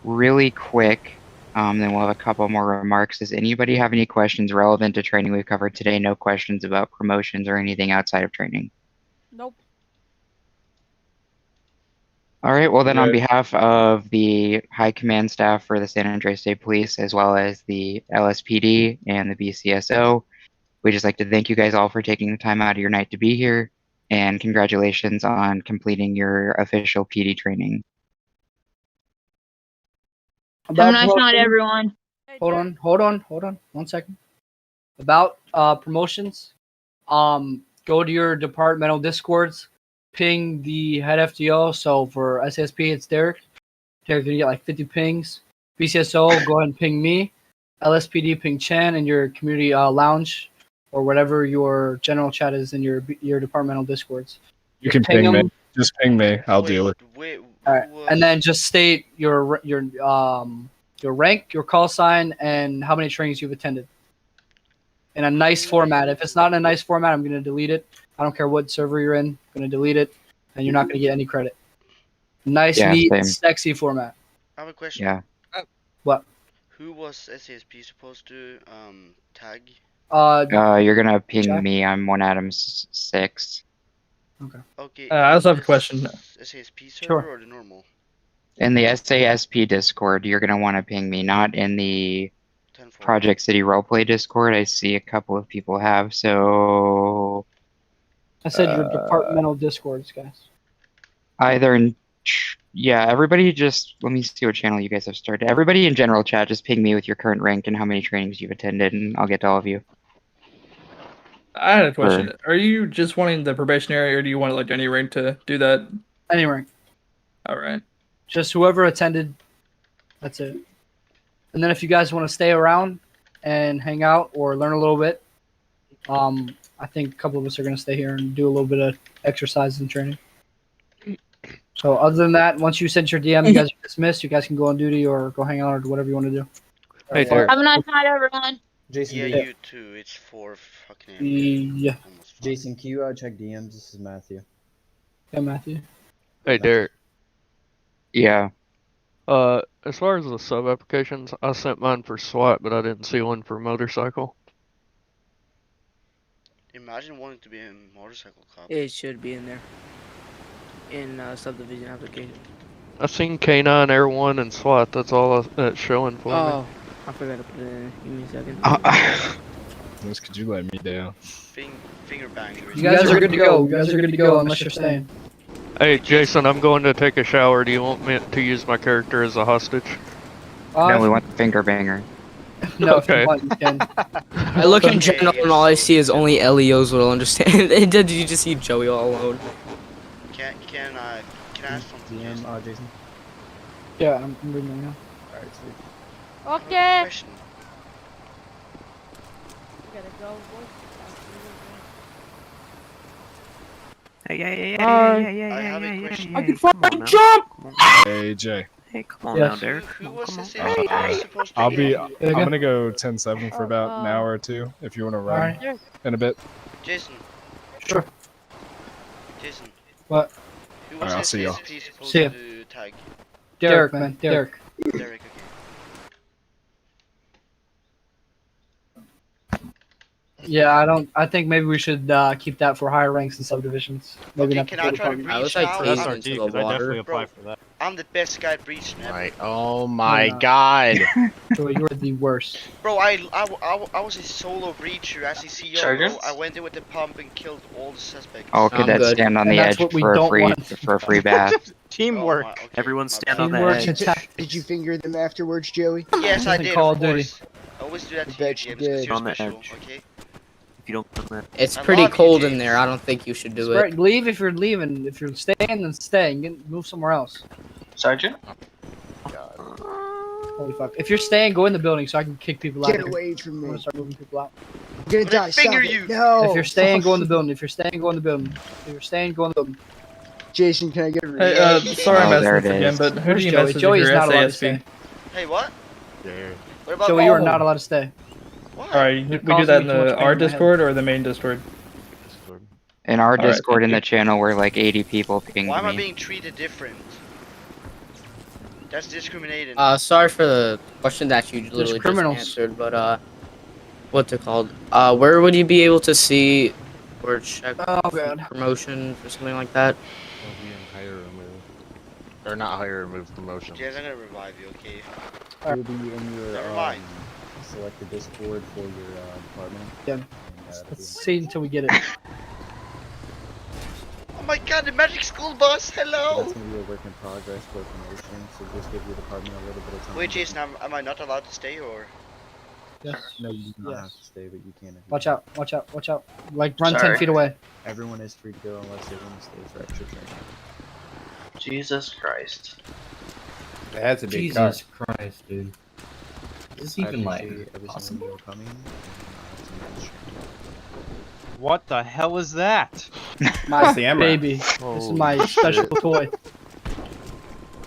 S9: Really quick, then we'll have a couple more remarks. Does anybody have any questions relevant to training we've covered today? No questions about promotions or anything outside of training.
S10: Nope.
S9: All right. Well, then, on
S3: Good.
S9: behalf of the High Command staff for the San Andreas State Police, as well as the LSPD and the BCSO, we'd just like to thank you guys all for taking the time out of your night to be here, and congratulations on completing your official PD training.
S5: Have a nice night, everyone.
S11: Hold on. 1 second. About promotions, go to your departmental discords, ping the head FTO. So for SASP, it's Derek. Derek's gonna get like 50 pings. BCSO, go ahead and ping me. LSPD, ping Chan in your community lounge or whatever your general chat is in your departmental discords.
S22: You can ping me. Just ping me. I'll deal with it.
S11: All right. And then just state your rank, your call sign, and how many trainings you've attended. In a nice format. If it's not in a nice format, I'm gonna delete it. I don't care what server you're in. I'm gonna delete it, and you're not gonna get any credit. Nice,
S9: Yeah,
S11: neat,
S9: same.
S11: sexy format.
S2: I have a question.
S9: Yeah.
S11: What?
S2: Who was SASP supposed to tag?
S9: You're gonna ping
S11: Jack?
S9: me. I'm 1Adams6.
S2: Okay.
S14: I also have a question.
S2: SASP server
S11: Sure.
S2: or the normal?
S9: In the SASP Discord, you're gonna want to ping me, not in the Project City Roleplay Discord. I see a couple of people have, so
S11: I said your departmental discords, guys.
S9: either in yeah, everybody just let me see what channel you guys have started. Everybody in general chat, just ping me with your current rank and how many trainings you've attended, and I'll get to all of you.
S14: I had a question. Are you just wanting the probationary, or do you want like any rank to do that?
S11: Any rank.
S14: All right.
S11: Just whoever attended. That's it. And then if you guys want to stay around and hang out or learn a little bit, I think a couple of us are going to stay here and do a little bit of exercise and training. So other than that, once you send your DM, you guys are dismissed. You guys can go on duty or go hang out or do whatever you want to do.
S8: Hey, Derek.
S5: Have a nice night, everyone.
S16: Jason,
S2: Yeah,
S16: do
S2: you too. It's 4 fucking
S11: Yeah.
S16: Jason, can you check DMs? This is Matthew.
S11: Yeah, Matthew.
S8: Hey, Derek.
S9: Yeah.
S8: As far as the sub applications, I sent mine for SWAT, but I didn't see one for motorcycle.
S2: Imagine wanting to be a motorcycle cop.
S12: It should be in there. In subdivision application.
S8: I seen K9, Air 1, and SWAT. That's all that's showing for me.
S12: Oh, I forgot to put it in. Give me a second.
S22: This could you let me down?
S2: Finger bangers.
S11: You guys are good to go. You guys are good to go unless you're staying.
S8: Hey, Jason, I'm going to take a shower. Do you want me to use my character as a hostage?
S9: No, we want the finger banger.
S11: No,
S8: Okay.
S11: if you want, you can.
S12: I look in general and all I see is only LEOs will understand. Did you just see Joey all alone?
S2: Can I ask something?
S16: DM, Jason.
S11: Yeah, I'm reading right now.
S16: Alright, sweet.
S10: Okay.
S2: Question.
S10: Gotta go, boys.
S1: Hey,
S2: I have a question.
S17: I can fucking jump!
S22: Hey, Jay.
S1: Hey, come on
S11: Yes.
S1: now, Derek.
S2: Who was
S1: Come on.
S2: SASP supposed to
S22: I'll
S2: be?
S22: be.
S11: Yeah,
S22: I'm
S11: go.
S22: gonna go 10-7 for about an hour or two. If you want to run
S11: Alright.
S22: in a bit.
S2: Jason.
S11: Sure.
S2: Jason.
S11: What?
S2: Who was
S22: Alright, I'll see y'all.
S2: SASP supposed
S11: See ya.
S2: to tag?
S11: Derek, man. Derek.
S2: Derek, okay.
S11: Yeah, I think maybe we should keep that for higher ranks and subdivisions. Maybe
S2: Okay,
S11: not
S2: can
S11: the
S2: I
S11: full
S2: try to
S11: department.
S12: I was
S2: breach
S12: like
S2: now?
S12: tasing
S7: SRT,
S12: into
S7: because
S12: the
S7: I
S12: water.
S7: definitely apply for that.
S2: I'm the best guy at breaching ever.
S6: Right. Oh my
S11: no.
S6: god.
S11: Joey, you're the worst.
S2: Bro, I was a solo breacher as a CEO.
S15: Sergeant?
S2: I went in with the pump and killed all the suspects.
S9: All
S12: I'm
S9: cadets
S12: good.
S9: stand on
S11: And
S9: the
S11: that's
S9: edge
S11: what we
S9: for a
S11: don't
S9: free
S11: want.
S9: bath.
S7: Teamwork.
S2: Okay,
S1: Everyone
S2: my
S1: stand
S2: bad.
S1: on the
S11: Teamwork
S1: edge.
S11: attack.
S23: Did you finger them afterwards, Joey?
S2: Yes, I
S11: Nothing
S2: did.
S11: Call
S2: Of
S11: of Duty.
S2: course. I always do that to you,
S23: Bet you
S2: James, because
S23: did.
S2: you're
S1: On the
S2: special.
S1: edge.
S2: Okay.
S1: If you don't come there.
S12: It's
S2: I
S12: pretty
S2: love you,
S12: cold in
S2: James.
S12: there. I don't think you should do
S11: Right,
S12: it.
S11: leave if you're leaving. If you're staying, then stay. Move somewhere else.
S15: Sergeant?
S11: Holy fuck. If you're staying, go in the building so I can kick people out.
S23: Get
S11: here.
S23: away from
S11: I'm
S23: me.
S11: gonna start moving people out.
S23: I'm gonna die. Stop
S2: finger
S23: it.
S2: you.
S23: No.
S11: If you're staying, go in the building. If you're staying, go in the building. If you're staying, go in the building.
S23: Jason, can I get a
S14: Hey, sorry I'm
S9: Oh, there
S14: asking
S9: it
S14: this again,
S9: is.
S14: but who do you
S11: Joey?
S14: message
S11: Joey
S14: if
S11: is
S14: you're
S11: not allowed to
S14: SASP?
S11: stay.
S2: Hey, what? What about
S11: Joey, you are not allowed to stay.
S2: Why?
S14: Alright, we do
S11: causing
S14: that
S11: me
S14: in
S11: too much
S14: the
S11: pain
S14: our
S11: in my head.
S14: Discord or the main Discord?
S9: In our
S14: Alright,
S9: Discord, in
S14: thank
S9: the channel, we're like 80 people pinged
S2: Why am I
S9: me.
S2: being treated different? That's discriminating.
S12: Sorry for the question that you literally just
S11: criminals.
S12: answered, but what's it called? Where would you be able to see or check
S11: Oh god.
S12: promotion for something like that?
S6: Or not hire, remove promotion.
S2: Jazz, I'm gonna revive you, okay?
S16: You'll be in your
S2: Never mind.
S16: select the Discord for your department.
S11: Yeah.
S16: And,
S11: Let's see until we get it.
S2: Oh my god, the magic school bus!
S16: So
S2: Hello!
S16: that's gonna be a work in progress for promotion. So just give your department a little bit of time.
S2: Wait, Jason, am I not allowed to stay or?
S11: Yes.
S16: No, you do not
S11: Yes.
S16: have to stay, but you can if you
S11: Watch
S16: want.
S11: out! Watch out! Watch out! Like run 10
S2: Sorry.
S11: feet away.
S16: Everyone is free to go unless they want to stay for extra training.
S4: Jesus Christ.
S13: That's a big
S4: Jesus
S13: car.
S4: Christ, dude. Is this
S16: I
S4: even like
S16: appreciate every single
S4: possible?
S16: one of you coming. And I'll see you next year.
S7: What the hell is that?
S11: My
S13: the MRAP.
S11: baby. This is my special toy.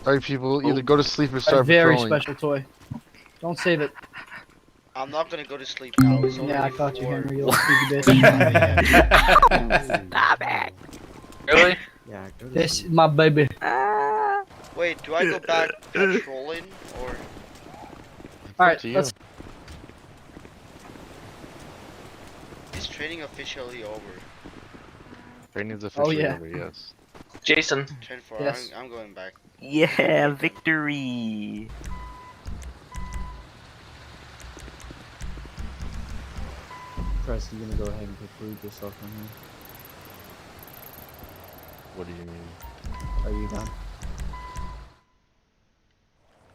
S6: Alright, people, either go to sleep or
S11: A
S6: start
S11: very
S6: patrolling.
S11: special toy. Don't save it.
S2: I'm not gonna go to sleep now. It's
S11: Yeah, I
S2: already
S11: caught you,
S2: 4.
S11: Henry. You little stupid bitch.
S1: Stop it.
S15: Really?
S16: Yeah, go to
S11: This
S16: sleep.
S11: is my baby.
S2: Wait, do I go back patrolling or?
S11: Alright,
S6: to you.
S11: let's.
S2: Is training officially over?
S6: Training's officially
S11: yeah.
S6: over, yes.
S15: Jason.
S2: 10-4.
S11: Yes.
S2: I'm going back.
S1: Yeah, victory.
S16: Trust, you gonna go ahead and preclude yourself from here?
S6: What do you mean?
S16: Are you done?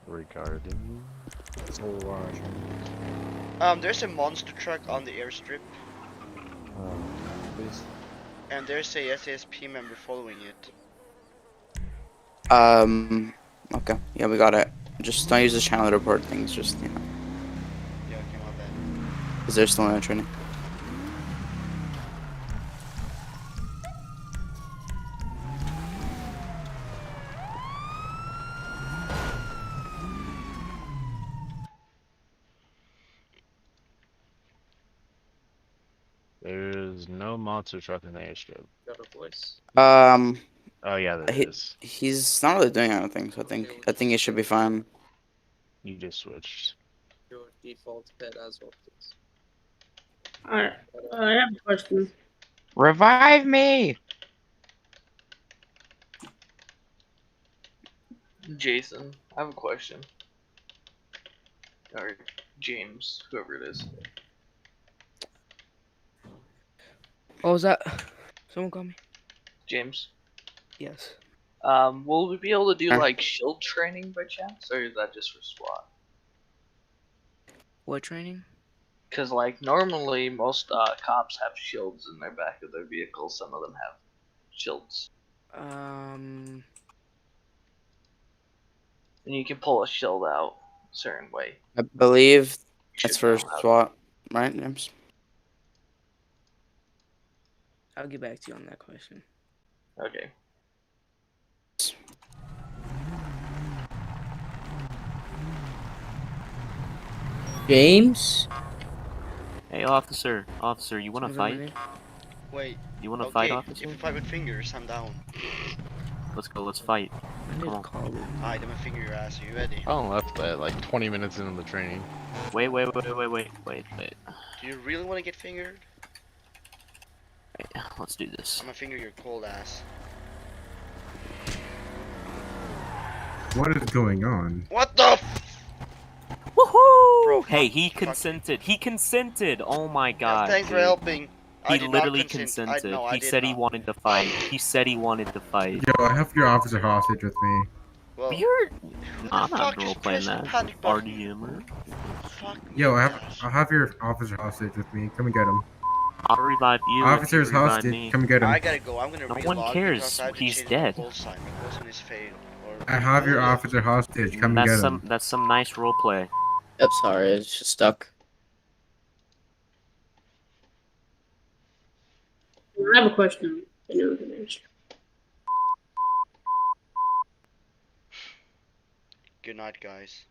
S6: Regarding...
S16: So, training.
S2: There's a monster truck on the airstrip,
S16: Please.
S2: and there's a SASP member following it.
S12: Okay. Yeah, we got it. Just don't use the channel to report things. Just
S2: Yeah, okay, my bad.
S12: because they're still in training.
S6: There's no monster truck in the airstrip.
S15: Got a voice.
S6: Oh yeah, there is.
S12: He's not really doing anything, so I think it should be fine.
S6: You just switched.
S15: Your default pet as well, please.
S5: Alright, I have a question.
S9: Revive me!
S15: Jason, I have a question. Or James, whoever it is.
S5: What was that? Someone call me.
S15: James.
S5: Yes.
S15: Will we be able to do
S12: Huh?
S15: like shield training by chance, or is that just for SWAT?
S5: What training?
S15: Because like normally most cops have shields in their back of their vehicles. Some of them have shields, and you can pull a shield out a certain way.
S12: I believe
S15: You
S12: that's
S15: should
S12: for
S15: know how to-
S12: SWAT, right, James?
S5: I'll get back to you on that question.
S15: Okay.
S12: James?
S1: Hey, officer. Officer, you wanna
S5: Is that
S1: fight?
S5: my name?
S2: Wait.
S1: You wanna
S2: Okay,
S1: fight,
S2: if
S1: officer?
S2: you fight with fingers, I'm down.
S1: Let's go, let's fight.
S5: I need
S1: Come
S5: to
S1: on.
S5: call him.
S2: Alright, I'm gonna finger your ass. Are you ready?
S6: I don't left that like 20 minutes into the training.
S1: Wait.
S2: Do you really want to get fingered?
S1: Wait, let's do this.
S2: I'm gonna finger your cold ass.
S20: What is going on?
S2: What the?
S1: Woohoo!
S2: Bro,
S1: Hey, he consented. He consented. Oh my god.
S2: Thanks for
S1: dude.
S2: helping. I
S1: He
S2: did not
S1: literally
S2: consent.
S1: consented.
S2: No, I
S1: He
S2: did
S1: said he
S2: not.
S1: wanted to fight. He said he wanted to fight.
S20: Yo, I have your officer hostage with me.
S2: Well,
S1: You're.
S2: who
S1: I'm
S2: the
S1: not
S2: fuck just
S1: role playing
S2: pressed the
S1: that.
S2: panic button?
S1: RDMer.
S2: Fuck.
S20: Yo, I have your officer hostage with me. Come and get him.
S1: I'll revive you.
S20: Officer's
S1: if you revive
S20: hostage.
S1: me.
S20: Come and get him.
S2: I gotta go. I'm gonna
S1: No
S2: relog
S1: one cares.
S2: because I have to
S1: He's
S2: change
S1: dead.
S2: my call sign. My call sign is failed.
S20: I have your officer hostage. Come and get him.
S1: That's some nice role play.
S12: Yep, sorry, it's just stuck.
S5: I have a question. I know the answer.
S2: Good night, guys.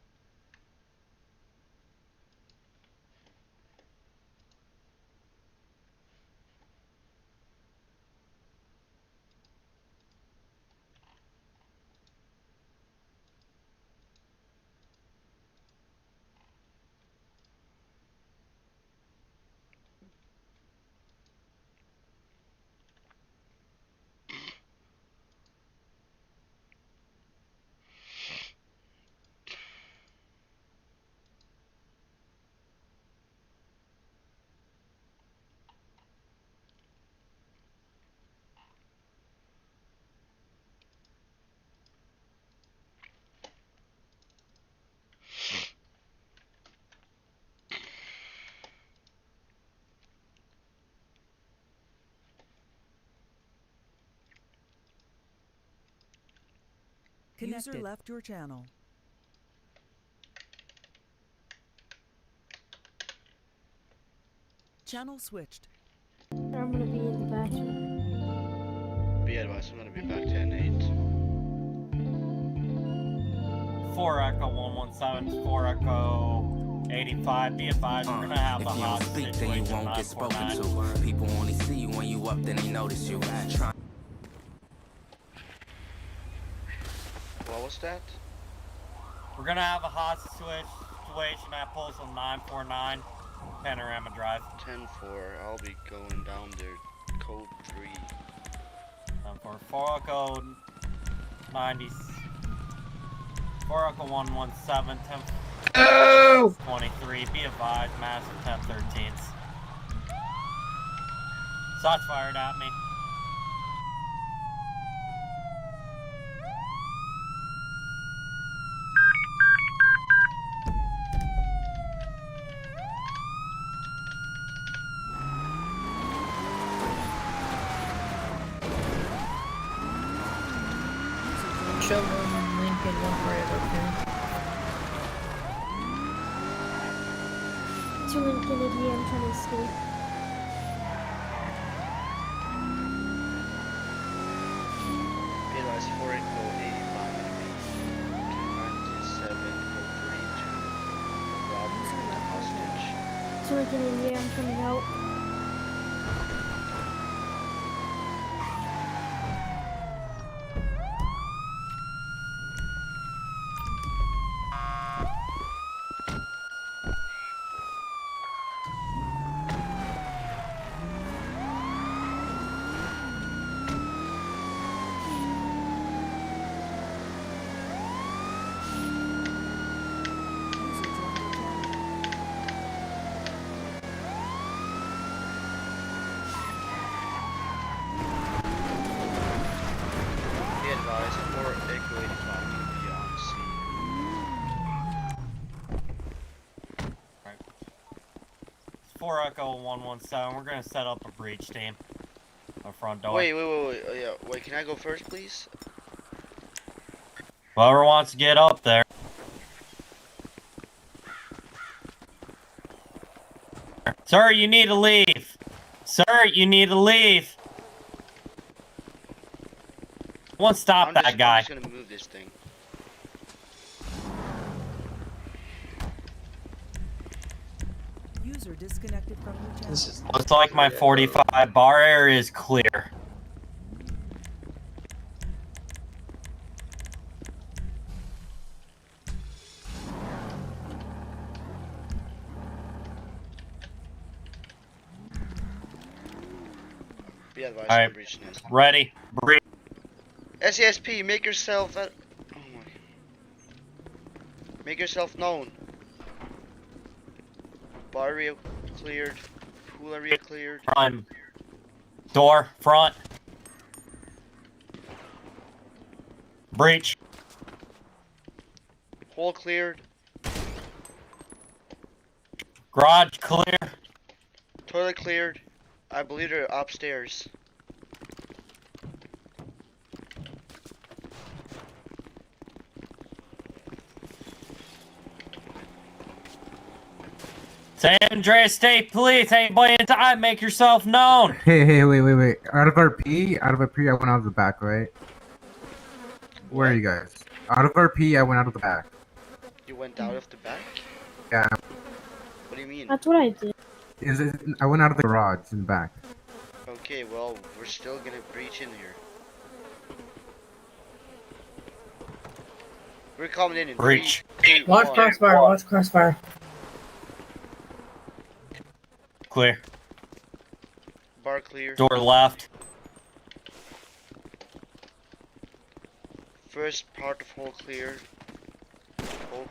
S18: User left your channel. Channel switched.
S10: I'm gonna be in the bathroom.
S2: Be advised, I'm gonna be back 10-8.
S7: 4 Echo 117, 4 Echo 85. Be advised, we're gonna have a hostage
S19: Speak, then you
S7: situation.
S19: won't get spoken
S7: 949.
S19: to. People only see you when you up, then they notice you. Try
S2: What was that?
S7: We're gonna have a hostage situation at Postal 949, Panorama Drive.
S2: 10-4, I'll be going down there. Code 3.
S7: For 4 Echo 90, 4 Echo 117, 10 23. Be advised, massive 1013s. Shots fired at me.
S5: Chevron, Lincoln, 1
S10: To Lincoln, India, I'm trying to escape.
S2: Be advised, 4 Echo 85. 297, code 32. Robbery, hostage.
S10: To Lincoln, India, I'm coming out.
S2: Be advised, 4 Echo 85 will be on scene.
S7: 4 Echo 117. We're gonna set up a breach team. Our front door.
S2: Wait. Yeah, wait, can I go first, please?
S7: Whoever wants to get up there. Sir, you need to leave. Sir, you need to leave. One stop that guy.
S2: I'm just gonna move this thing.
S18: User disconnected from your channel.
S7: Looks like my 45 bar area is clear.
S2: Be advised,
S7: All
S2: I'm
S7: right,
S2: breaching this.
S7: ready. Breach.
S2: SESP, make yourself make yourself known. Bar area cleared. Pool area cleared.
S7: Front. Door. Front. Breach.
S2: Hole cleared.
S7: Garage clear.
S2: Toilet cleared. I believe they're upstairs.
S7: San Andreas State Police, anybody inside, make yourself known.
S20: Hey, wait. Out of RP, I went out of the back, right? Where are you guys? Out of RP, I went out of the back.
S2: You went out of the back?
S20: Yeah.
S2: What do you mean?
S10: That's what I did.
S20: I went out of the garage in the back.
S2: Okay, well, we're still gonna breach in here. We're coming in
S7: Breach.
S2: 3, 2,
S5: Watch
S2: 1.
S5: crossfire, watch crossfire.
S7: Clear.
S2: Bar clear.
S7: Door left.
S2: First part of hole clear. Hole.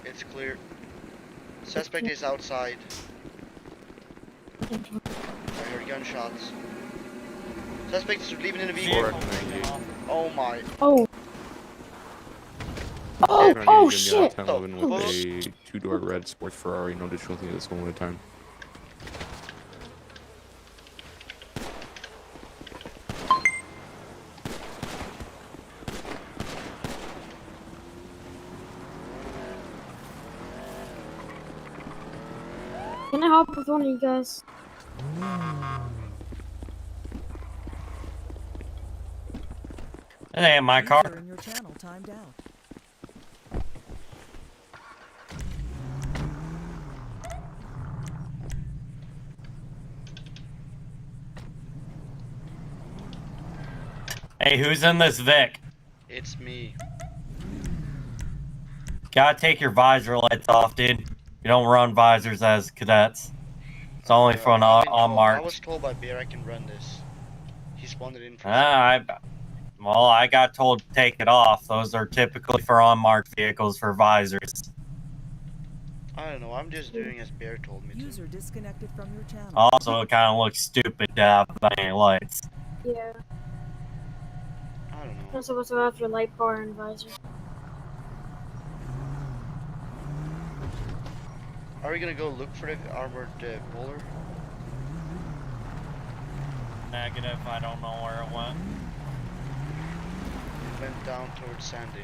S2: It's clear. Suspect is outside. I heard gunshots. Suspect is leaving in the vehicle. Oh my.
S10: Oh. Oh shit!
S21: 1011 with a 2-door red sports Ferrari, no additional thing at this moment in time.
S10: Can I hop with one of you guys?
S3: That ain't my car.
S18: User in your channel timed out.
S3: Hey, who's in this Vic?
S2: It's me.
S3: Gotta take your visor lights off, dude. You don't run visors as cadets. It's only for an
S2: I
S3: unmarked.
S2: was told by Bear I can run this. He spawned it in for
S3: Well, I got told to take it off. Those are typically for unmarked vehicles for visors.
S2: I don't know, I'm just doing as Bear told me to.
S18: User disconnected from your channel.
S3: Also, it kind of looks stupid to have any lights.
S10: Yeah.
S2: I don't know.
S10: You're supposed to have your light bar and visor.
S2: Are we gonna go look for the armored bowler?
S3: Negative, I don't know where it went.
S2: It went down towards Sandy.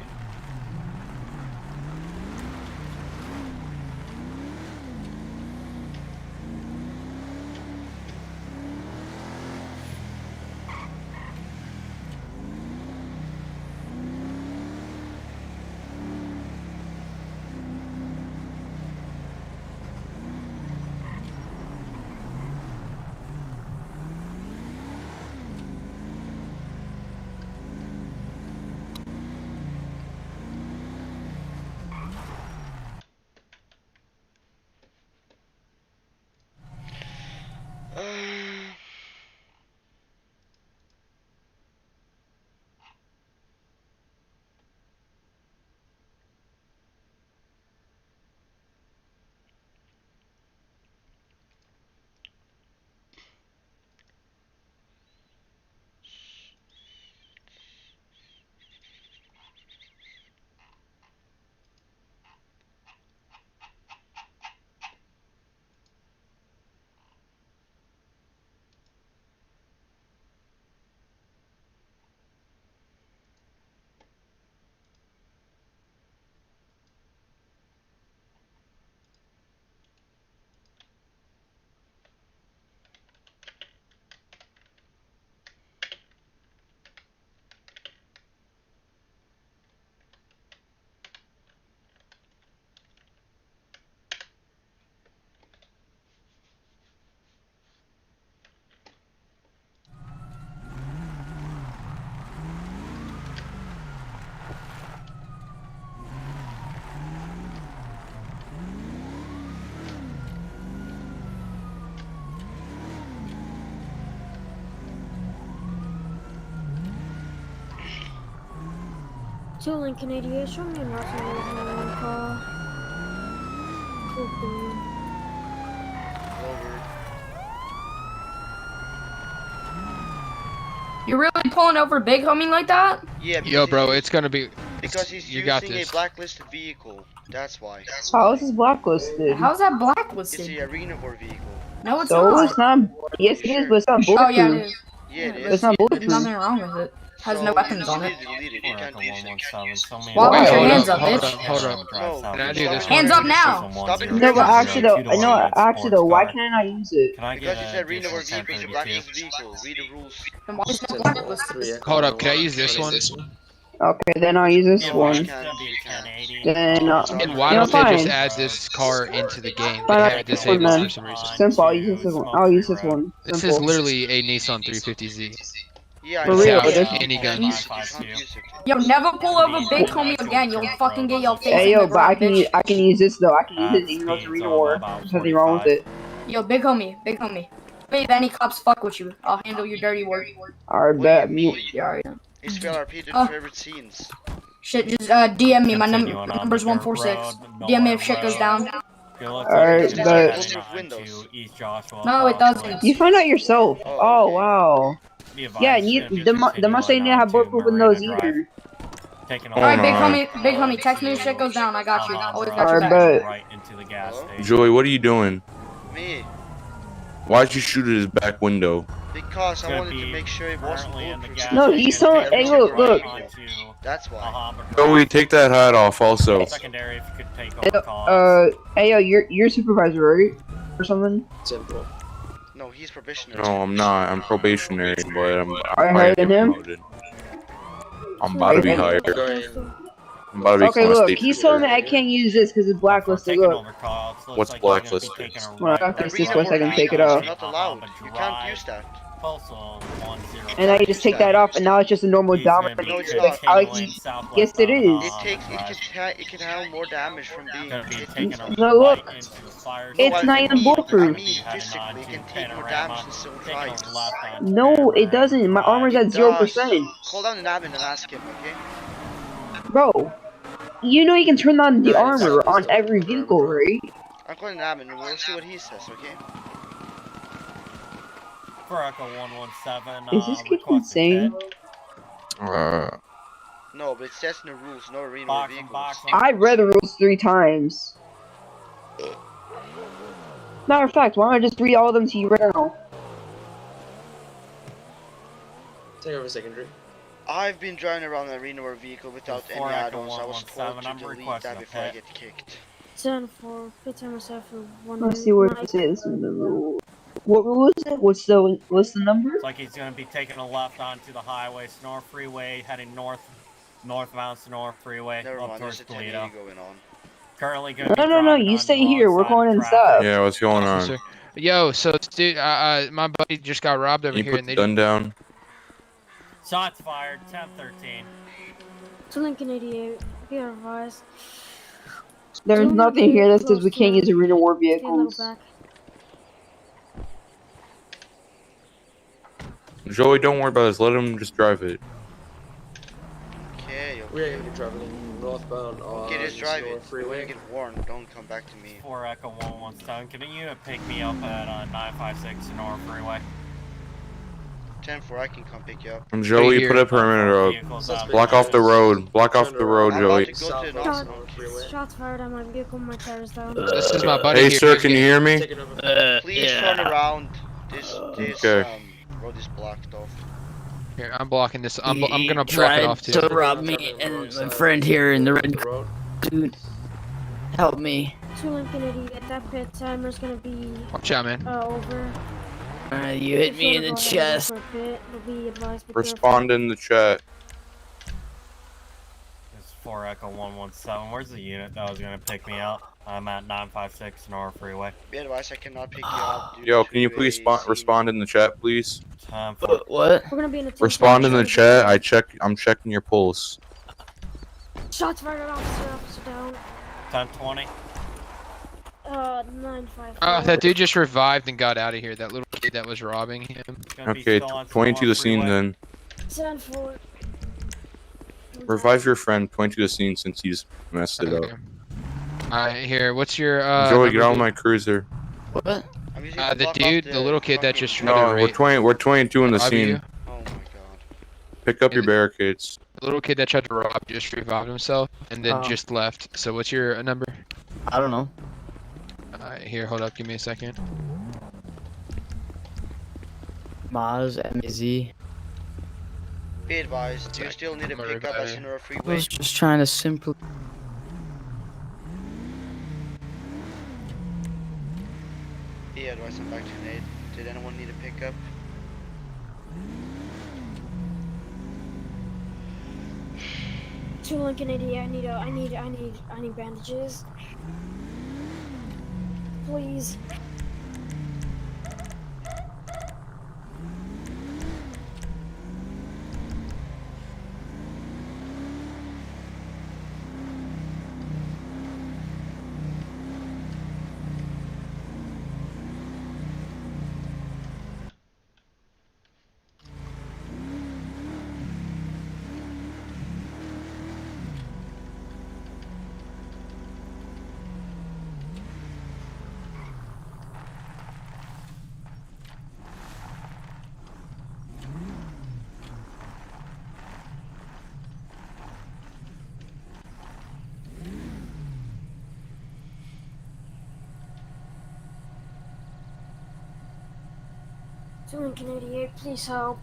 S10: So Lincoln 88, show me a Martin in one car. Cool.
S8: You're really pulling over big homing like that?
S2: Yeah.
S17: Yo, bro, it's gonna be.
S2: Because he's
S17: you got
S2: using a
S17: this.
S2: blacklisted vehicle. That's why.
S24: How is this blacklisted?
S8: How's that blacklisted?
S2: It's the arena war vehicle.
S8: No, it's
S24: So
S8: not.
S24: it's not. Yes, it is, but it's not bulletproof.
S8: Oh yeah, it is.
S2: Yeah, it is.
S24: It's not
S8: There's
S24: bulletproof.
S8: nothing wrong with it. Has no weapons on it.
S3: Why
S8: put your hands up,
S17: hold
S8: bitch?
S17: Hold up. Can I do this?
S8: Hands up now!
S24: No, but actually though, why can't I use it?
S2: Because it's arena war vehicle, it's a blacklisted vehicle. Read the rules.
S8: Then why is it blacklisted?
S17: Hold up, can I use this one?
S24: Okay, then I'll use this one. Then,
S17: And why don't they just add this car into the game? They have it disabled for some reason.
S24: Simple, I'll use this one. I'll use this one.
S17: This is literally a Nissan 350Z.
S2: Yeah,
S24: For real,
S17: any gun.
S8: Yo, never pull over big homie again. You'll fucking get your face
S24: Hey
S8: in
S24: yo,
S8: the
S24: but
S8: ground,
S24: I can use this though. I can use it even though it's arena war. There's nothing wrong with it.
S8: Yo, big homie. Wait, if any cops fuck with you, I'll handle your dirty work.
S24: Alright, bet.
S8: Yeah, alright.
S2: It's PLRP did favorite scenes.
S8: Shit, just DM me. My number's 146. DM me if shit goes down.
S24: Alright, bet.
S8: No, it doesn't.
S24: You find out yourself. Oh wow. Yeah, the Mustang didn't have bulletproof windows either.
S8: Alright, big homie, text me if shit goes down. I got you. Always got your back.
S21: Joey, what are you doing?
S2: Me.
S21: Why'd you shoot at his back window?
S2: Because I wanted to make sure it wasn't bulletproof.
S24: No, he saw. Hey, look.
S2: That's why.
S21: Joey, take that hat off also.
S24: Hey yo, you're supervisor, right? or something?
S4: Simple.
S2: No, he's probationary.
S21: No, I'm not. I'm probationary, but I'm
S24: Are you
S21: probably
S24: higher
S21: gonna
S24: than
S21: get
S24: him?
S21: promoted. I'm about to be higher. I'm about to
S24: Okay,
S21: become a
S24: look,
S21: state
S24: he's telling me
S21: trooper.
S24: I can't use this because it's blacklisted. Look.
S21: What's blacklisted?
S24: Well, I press this
S2: Arena
S24: twice,
S2: more
S24: I can take it
S2: vehicles
S24: off.
S2: are not allowed. You can't use that.
S24: And I just take that off, and now it's just a normal dominant.
S2: No, it's
S24: Like,
S2: not.
S24: yes, it is.
S2: It can handle more damage from being hit.
S24: No, look.
S2: No,
S24: It's not even bulletproof.
S2: I mean physically, it can take more damage than stone tries.
S24: No, it doesn't. My armor's at 0%.
S2: Call down an admin and ask him, okay?
S24: Bro, you know you can turn on the armor on every vehicle, right?
S2: I'm calling an admin and we'll see what he says, okay?
S3: For Echo 117,
S24: Is this kid insane?
S2: No, but it says in the rules, no arena or vehicles.
S24: I read the rules 3 times. Matter of fact, why don't I just read all of them to you right now?
S4: Take over secondary.
S2: I've been driving around an arena or vehicle without any
S3: Echo
S2: add-ons. I was told
S3: 117,
S2: to
S3: I'm
S2: delete that
S3: requesting a
S2: before I
S3: pet.
S2: get kicked.
S10: 10-4, pit time myself for 1
S24: Let's see where it says in the rule. What rule is it? What's the number?
S3: It's like he's going to be taking a left onto the highway, Sonora Freeway, heading northbound Sonora Freeway,
S2: Never
S3: up
S2: mind,
S3: towards
S2: there's a 1080
S3: Toledo.
S2: going on.
S3: Currently going to be
S24: No,
S3: driving
S24: you
S3: on
S24: stay
S3: the
S24: here.
S3: wrong
S24: We're
S3: side
S24: going
S3: of
S24: in
S3: traffic.
S24: stop.
S21: Yeah, what's going on?
S17: Officer. Yo, so dude, my buddy just got robbed over
S21: Can you
S17: here,
S21: put
S17: and
S21: the
S17: they
S21: gun down?
S3: Shots fired, 10-13.
S10: To Lincoln 88, be advised.
S24: There's
S10: Don't
S24: nothing
S10: get
S24: here that says
S10: close
S24: we can't
S10: to
S24: use arena war
S10: Stay a little
S24: vehicles.
S10: back.
S21: Joey, don't worry about this. Let him just drive it.
S2: Okay,
S4: We are going to be traveling northbound on
S2: Okay, just drive
S4: Sonora
S2: it. When
S4: Freeway.
S2: you get warned, don't come back to me.
S3: 4 Echo 117, can you pick me up at 956 Sonora Freeway?
S2: 10-4, I can come pick you up.
S21: And Joey, put a perimeter up. Block off the road. Block off the road,
S2: I'm
S21: Joey.
S2: about to go to an Sonora Freeway.
S10: Shots fired at my vehicle, my tires down.
S17: This is my buddy
S21: Hey,
S17: here.
S21: sir,
S17: He's
S21: can you
S17: getting-
S21: hear me?
S2: Please turn around. This
S21: Okay.
S2: road is blocked off.
S17: Here, I'm blocking this. I'm gonna block it
S12: tried
S17: off too.
S12: to rob me, and my friend here in the red dude, help me.
S10: To Lincoln 88, that pit timer's gonna be
S17: Watch out, man.
S10: over.
S12: You hit me in the chest.
S21: Respond in the chat.
S3: This is 4 Echo 117, where's the unit that was going to pick me up? I'm at 956 Sonora Freeway.
S2: Be advised, I cannot pick you up.
S21: Yo, can you please respond in the chat, please?
S12: What?
S10: We're gonna be in a
S21: Respond in the chat. I'm checking your pulse.
S10: Shots fired at officer down.
S3: 1020.
S10: 9-5.
S17: Oh, that dude just revived and got out of here. That little kid that was robbing him.
S21: Okay, 20 to the scene then.
S10: 10-4.
S21: Revive your friend. 20 to the scene since he's messed it up.
S17: Alright, here. What's your
S21: Joey, get
S17: number,
S21: out of
S17: dude?
S21: my cruiser.
S12: What?
S17: The dude, the little kid that just tried
S21: No,
S17: to
S21: we're 22 in the
S17: rob
S21: scene.
S17: you.
S21: Pick up your barricades.
S17: The little kid that tried to rob just revived himself and then
S12: Oh.
S17: just left. So what's your number?
S12: I don't know.
S17: Alright, here, hold up, give me a second.
S12: Maz, MZ.
S2: Be advised, do you still need a pickup at Sonora
S12: I
S2: Freeway?
S12: was just trying to simply.
S2: Be advised, I'm back to Nate. Did anyone need a pickup?
S10: To Lincoln 88, I need bandages. Please. To Lincoln 88, please help.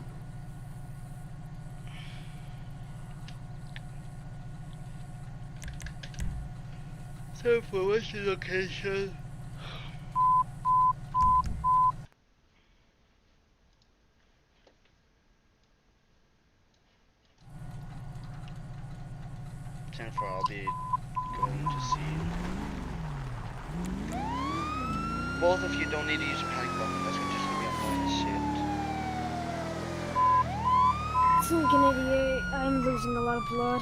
S2: So for what's the location? I'll be going to see. Both of you don't need to use a panic button. That's just gonna be annoying as shit.
S10: It's like an idiot. I'm losing a lot of blood.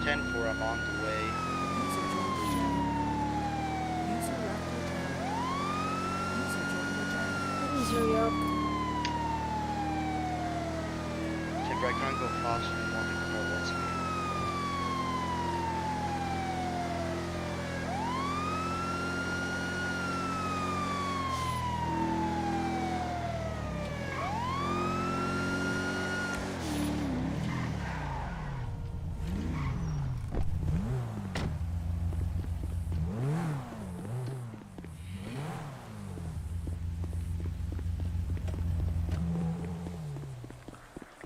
S2: Ten four, I'm on the way.
S10: Please hurry up.
S2: Timber, I can't go faster than what the car lets me.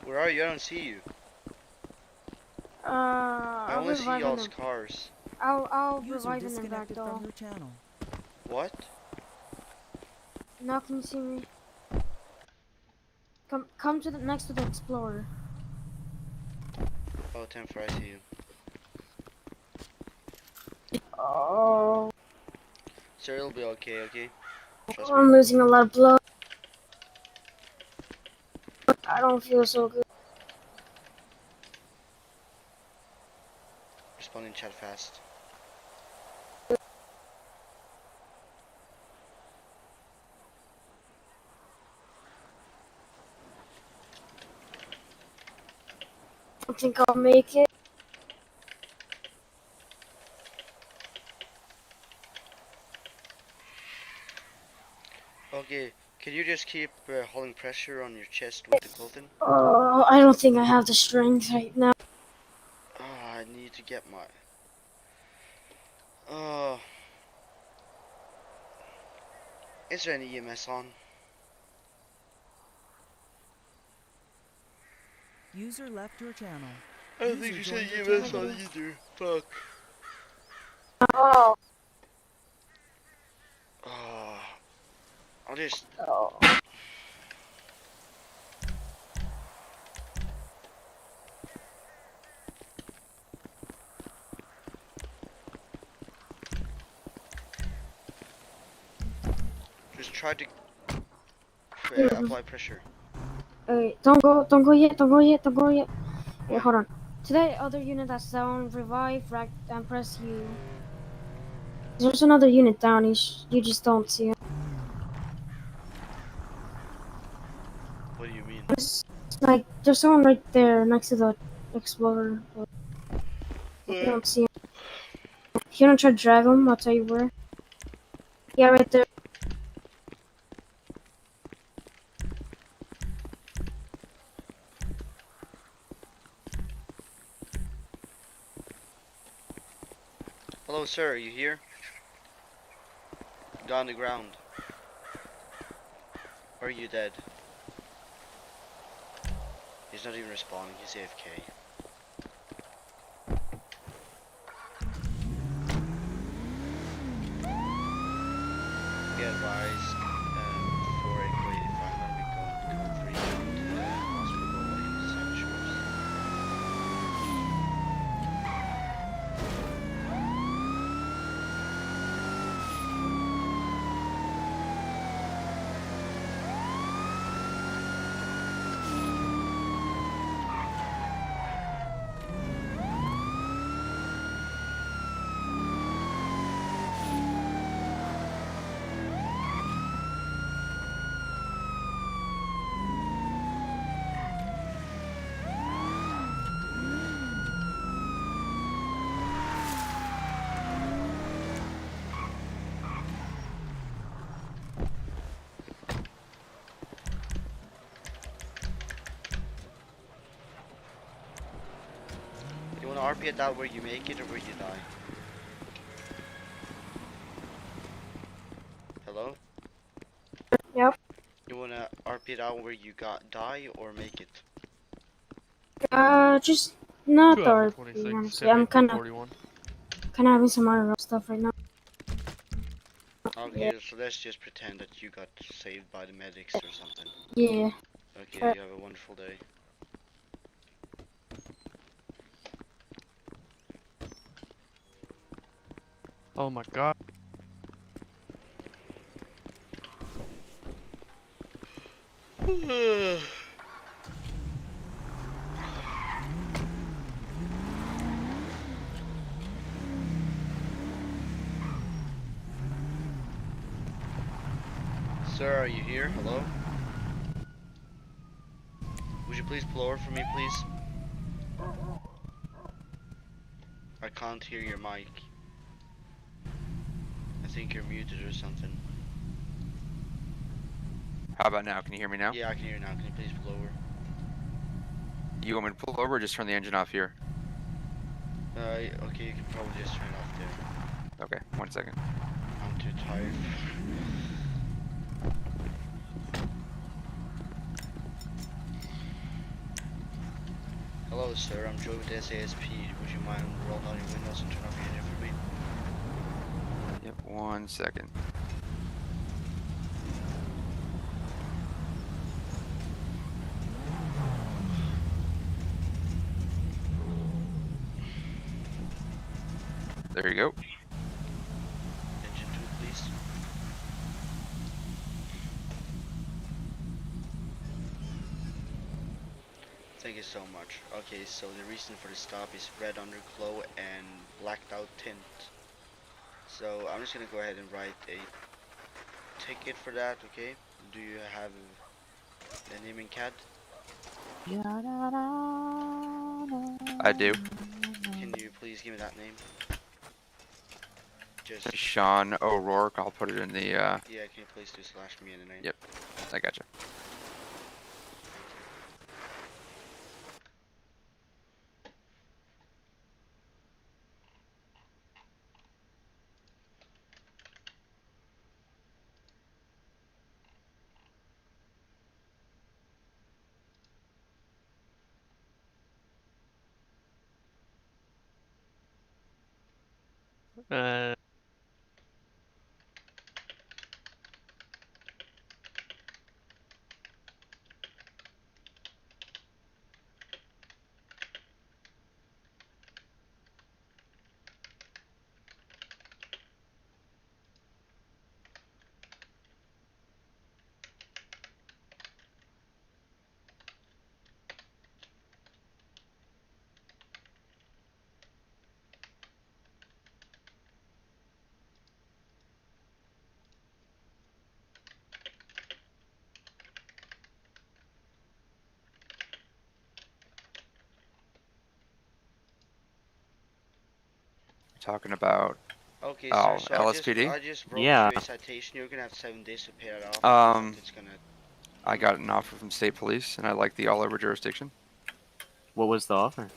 S2: Where are you? I don't see you. I only see y'all's cars.
S10: I'll revive in the back door.
S2: What?
S10: Now can you see me? Come to the next to the Explorer.
S2: Oh, 10-4, I see you.
S10: Oh.
S2: Sir, it'll be okay, okay? Trust
S10: I'm
S2: me.
S10: losing a lot of blood. I don't feel so good.
S2: Respond in chat fast.
S10: I think I'll make it.
S2: Okay, can you just keep holding pressure on your chest with the clothing?
S10: Oh, I don't think I have the strength right now.
S2: Oh, I need to get my... Oh... Is there any EMS on?
S18: User left your channel.
S2: I don't think you said EMS on either. Fuck.
S10: Oh.
S2: Oh... I'll just...
S10: Oh.
S2: Just try to apply pressure.
S10: Wait, don't go yet. Wait, hold on. Today, other unit that's down, revive, rack, and press U. There's another unit down, you just don't see it.
S2: What do you mean?
S10: It's like, there's someone right there next to the Explorer. But you don't see him. If you don't try to drag him, I'll tell you where. Yeah, right there.
S2: Hello, sir, are you here? Go on the ground. Or are you dead? He's not even responding, he's AFK. Be advised, for a grade 5, I'm gonna be going to code 3 to the hospital in South Shores. You wanna RP it out where you make it or where you die? Hello?
S10: Yep.
S2: You wanna RP it out where you die or make it?
S10: Just not RP, honestly. I'm kinda having some other stuff right now.
S2: Okay, Okay, so let's just pretend that you got saved by the medics or something.
S8: Yeah.
S2: Okay, you have a wonderful day.
S13: Oh my god.
S2: Sir, are you here? Hello? Would you please pull over for me, please? I can't hear your mic. I think you're muted or something.
S14: How about now? Can you hear me now?
S2: Yeah, I can hear you now. Can you please pull over?
S14: You want me to pull over or just turn the engine off here?
S2: Okay, you can probably just turn it off there.
S14: Okay, 1 second.
S2: I'm too tired. Hello, sir. I'm Joe with SASP. Would you mind rolling down your windows and turn off your engine for me?
S14: Yep, 1 second. There you go.
S2: Engine 2, please. Thank you so much. Okay, so the reason for the stop is red underglow and blacked out tint. So I'm just gonna go ahead and write a ticket for that, okay? Do you have a name in CAD?
S14: I do.
S2: Can you please give me that name? Just
S14: Sean O'Rourke. I'll put it in the.
S2: yeah, can you please do slash me in the name?
S14: Yep, I gotcha. Talking about.
S2: Okay,
S14: Oh,
S2: sir, so
S14: LSPD?
S2: I just wrote
S14: Yeah.
S2: you a citation. You're gonna have 7 days to pay that off. If not, it's gonna.
S14: I got an offer from state police, and I like the all-over jurisdiction.
S1: What was the offer?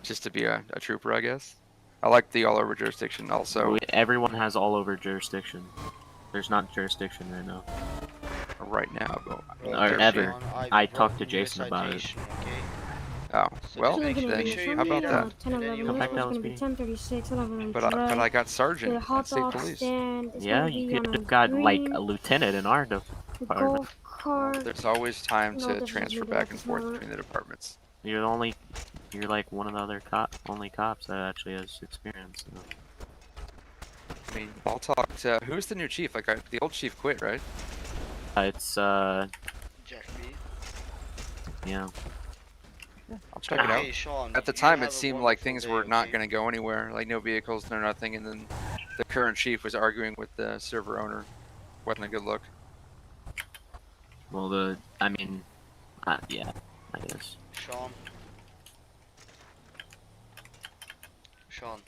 S14: Just to be a trooper, I guess. I like the all-over jurisdiction also.
S1: Everyone has all over jurisdiction. There's not jurisdiction right now.
S14: Right now, but
S1: or ever. I talked to Jason about it.
S14: Oh, well,
S8: Make sure
S14: then
S8: you
S14: how about
S8: meet,
S14: that?
S8: 10:11.
S1: Come back
S8: It's
S1: to
S8: gonna be
S1: LSPD.
S8: 10:36. 11
S14: But I got sergeant
S8: The hot
S14: at state
S8: dog
S14: police.
S8: stand is
S1: Yeah,
S8: gonna
S1: you
S8: be on
S1: could
S8: a
S1: have got like
S8: green.
S1: a lieutenant in our
S8: The
S1: department.
S8: golf cart.
S14: There's always time
S8: No
S14: to
S8: difference
S14: transfer
S8: between
S14: back and
S8: this
S14: forth
S8: moment.
S14: between the departments.
S1: You're like one of the other only cops that actually has experience. So.
S14: I mean, I'll talk to who's the new chief? Like the old chief quit, right?
S1: It's
S2: Jack B.
S1: Yeah.
S14: I'll check it out.
S2: Okay, Sean,
S14: At the
S2: you
S14: time,
S2: have
S14: it
S2: a
S14: seemed like
S2: wonderful
S14: things
S2: day,
S14: were not
S2: okay?
S14: going to go anywhere. Like no vehicles, no nothing, and then the current chief was arguing with the server owner. Wasn't a good look.
S1: Well, yeah, I guess.
S2: Sean.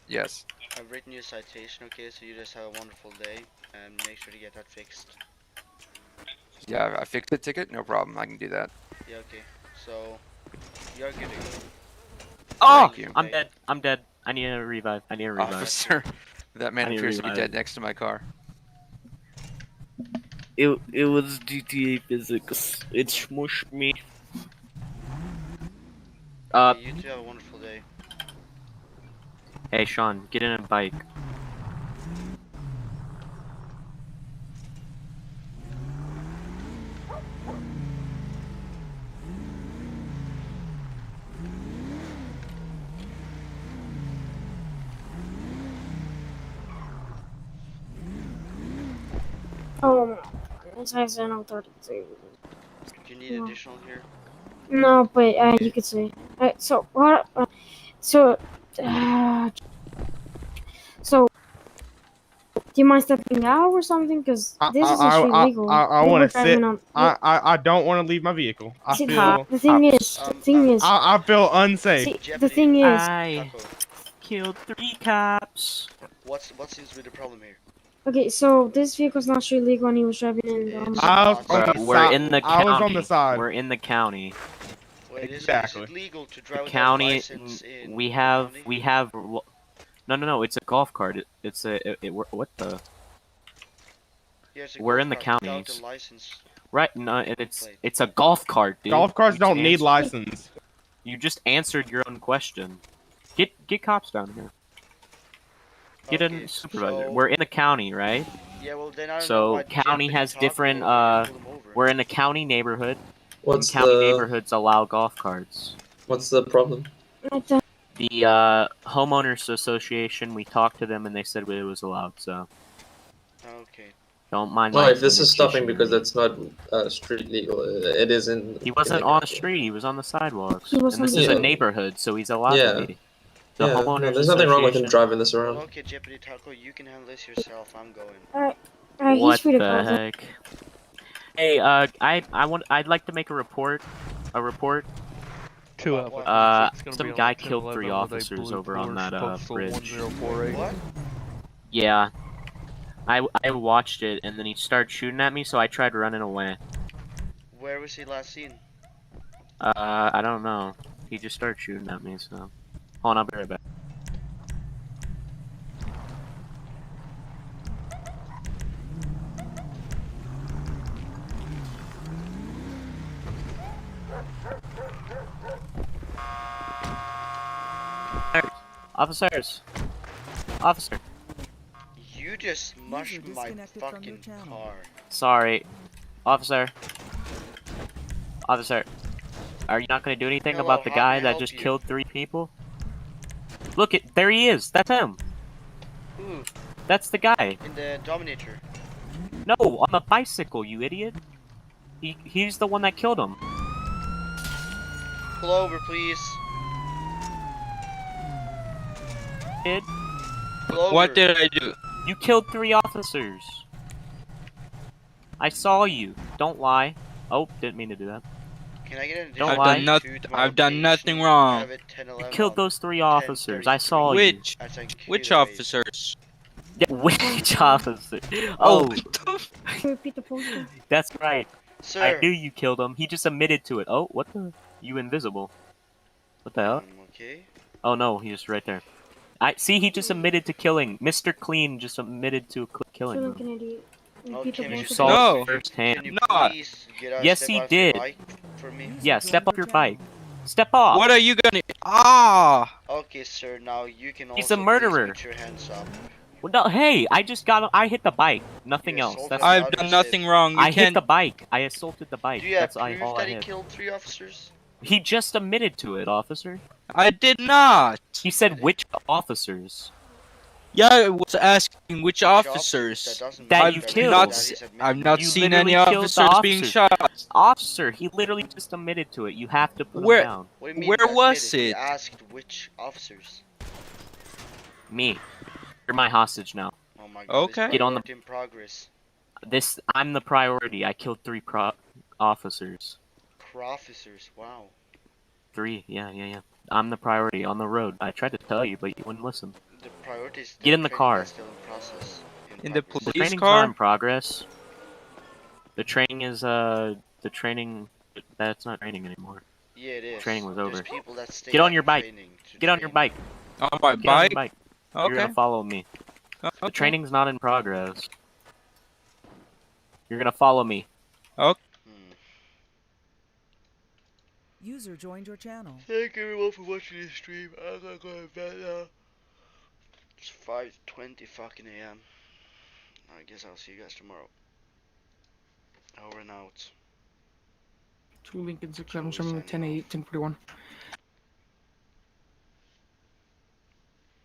S14: Yes.
S2: I've written you a citation, okay? So you just have a wonderful day, and make sure to get that fixed.
S14: Yeah, I fixed the ticket. No problem. I can do that.
S2: Yeah, okay. So you're good to go.
S1: Oh,
S14: Thank you.
S1: I'm dead. I'm dead. I need a revive.
S14: Officer, that man
S1: I need a
S14: appears to be
S1: revive.
S14: dead next to my car.
S1: It was GTA physics. It smushed me.
S2: Okay, you two have a wonderful day.
S1: Hey, Sean, get in a bike.
S11: Oh, it's SNL 32.
S2: Do you need additional here?
S11: No, but you could say. So what? So, so, do you mind stepping out or something? Because this is actually legal.
S6: I
S11: We were
S6: want to
S11: driving
S6: sit.
S11: on.
S6: I don't want to leave my vehicle. I
S11: See,
S6: feel.
S11: the thing is,
S6: I feel unsafe.
S11: see, the thing is,
S1: I killed 3 cops.
S2: What seems to be the problem here?
S11: okay, so this vehicle's not actually legal, and he was driving in.
S1: We're in the county.
S6: I was on the side.
S1: We're in the county.
S2: Wait, is it legal to drive
S1: The
S2: without
S1: county.
S2: license in
S1: We
S2: the
S1: have.
S2: county?
S1: We have. No. It's a golf cart. It's a. What the?
S2: Yeah, it's a
S1: We're
S2: golf
S1: in the
S2: cart without
S1: counties.
S2: a license.
S1: Right? No, it's a golf cart, dude.
S6: Golf carts
S1: You
S6: don't
S1: just
S6: need
S1: answered-
S6: license.
S1: You just answered your own question. Get cops down here. Get
S2: Okay,
S1: a supervisor.
S2: so-
S1: We're in the county, right?
S2: Yeah, well then I don't know
S1: So
S2: why
S1: county
S2: Jeopardy
S1: has
S2: Taco
S1: different.
S2: pulled him over.
S1: We're in a county neighborhood.
S4: What's
S1: and county
S4: the-
S1: neighborhoods allow golf carts.
S4: What's the problem?
S1: The homeowners association. We talked to them and they said it was allowed. So
S2: Okay.
S1: don't mind.
S4: Well,
S1: my
S4: if this is stopping
S1: communication.
S4: because that's not street legal, it isn't.
S1: He wasn't on the street. He was on the sidewalks.
S11: He was
S1: And this
S11: on
S1: is
S11: the-
S1: a neighborhood, so he's allowed
S4: Yeah.
S1: to be. The
S4: Yeah,
S1: homeowners
S4: no, there's nothing wrong with him
S1: association-
S4: driving this around.
S2: Okay, Jeopardy Taco, you can handle this yourself. I'm going.
S11: Alright,
S1: What
S11: he's free to
S1: the
S11: call.
S1: heck? Hey, I'd like to make a report. A report.
S13: 2 Alpha. It's gonna
S1: Some
S13: be on
S1: guy
S13: 10-11
S1: killed 3
S13: with a
S1: officers
S13: blue
S1: over on that
S13: postal
S1: bridge.
S13: 1048.
S2: What?
S1: Yeah. I watched it and then he started shooting at me, so I tried running away.
S2: Where was he last seen?
S1: I don't know. He just started shooting at me, so. Hold on, I'll be right back. Officers! Officer!
S2: You just mushed my fucking car.
S1: Sorry. Officer. Officer. Are you not gonna do anything
S2: Hello,
S1: about the
S2: how
S1: guy
S2: may I
S1: that
S2: help
S1: just
S2: you?
S1: killed 3 people? Look, there he is! That's him!
S2: Who?
S1: That's the guy!
S2: In the Dominator.
S1: No, on the bicycle, you idiot! He's the one that killed him.
S2: Pull over, please.
S1: Kid.
S2: Pull over.
S14: What did I do?
S1: You killed 3 officers! I saw you. Don't lie. Oh, didn't mean to do that.
S2: Can I get an
S1: Don't
S2: additional
S1: lie.
S14: I've done nothing. I've done nothing wrong.
S2: Have it 10,
S1: You
S2: 11
S1: killed
S2: on
S1: those 3 officers. I saw you.
S14: Which?
S2: As I
S14: Which
S2: kill away.
S14: officers?
S1: Yeah, which officer? Oh,
S11: Can you repeat the postal?
S1: that's right.
S2: Sir.
S1: I knew you killed him. He just admitted to it. Oh, what the? You invisible. What the hell?
S2: Okay.
S1: Oh no, he's right there. I see. He just admitted to killing. Mr. Clean just admitted to killing
S11: Philip
S1: him.
S11: Kennedy.
S2: Oh,
S11: Repeat the
S2: can
S1: You
S11: postal.
S1: saw
S14: No.
S1: it firsthand.
S2: Can you
S14: Not.
S2: please get out,
S1: Yes,
S2: step
S1: he
S2: off your
S1: did.
S2: bike for me?
S1: Yeah, step off your bike. Step off.
S14: What are you gonna? Ah!
S2: Okay, sir. Now you can
S1: He's
S2: also
S1: a murderer.
S2: please put your hands up.
S1: Well, no, hey, I just got. I hit the bike. Nothing
S2: You
S1: else.
S2: assaulted
S1: That's.
S2: an
S14: I've done nothing wrong. You
S1: I hit
S14: can't.
S1: the bike. I assaulted the bike.
S2: Do you have
S1: That's
S2: proof
S1: all I
S2: that he
S1: hit.
S2: killed 3 officers?
S1: He just admitted to it, officer.
S14: I did not.
S1: He said which officers.
S14: Yeah, I was asking which officers.
S1: That
S14: I've
S1: you killed.
S14: Not, I've not
S1: You
S14: seen any
S1: literally killed the
S14: officers being
S1: officers.
S14: shot.
S1: Officer, he literally just admitted to it. You have to put
S14: Where-
S1: him down.
S2: What do you mean
S14: Where
S2: you
S14: was
S2: admitted? He
S14: it?
S2: asked which officers.
S1: Me. You're my hostage now.
S2: Oh my god.
S14: Okay.
S1: Get on the.
S2: Work in progress.
S1: I'm the priority. I killed 3 officers.
S2: Officers. Wow.
S1: 3. Yeah. I'm the priority on the road. I tried to tell you, but you wouldn't listen.
S2: The priority is
S1: Get in the
S2: training
S1: car.
S2: that's still in process.
S14: In the
S1: The
S14: police
S1: training's
S14: car?
S1: not in progress. The training is the training. That's not training anymore.
S2: Yeah, it is.
S1: Training was
S2: There's
S1: over.
S2: people that stay
S1: Get on
S2: at
S1: your bike.
S2: training to
S1: Get on your
S2: train.
S1: bike.
S14: On my
S1: Get on your
S14: bike?
S1: bike. You're
S14: Okay.
S1: gonna follow me. The
S14: Okay.
S1: training's not in progress. You're gonna follow me.
S14: Okay.
S18: User joined your channel.
S2: Thank everyone for watching this stream. I'm gonna go to bed now. It's 5:20 fucking a.m. I guess I'll see you guys tomorrow. Over and out.
S5: 2 Lincoln 6 7 10 8 10 41.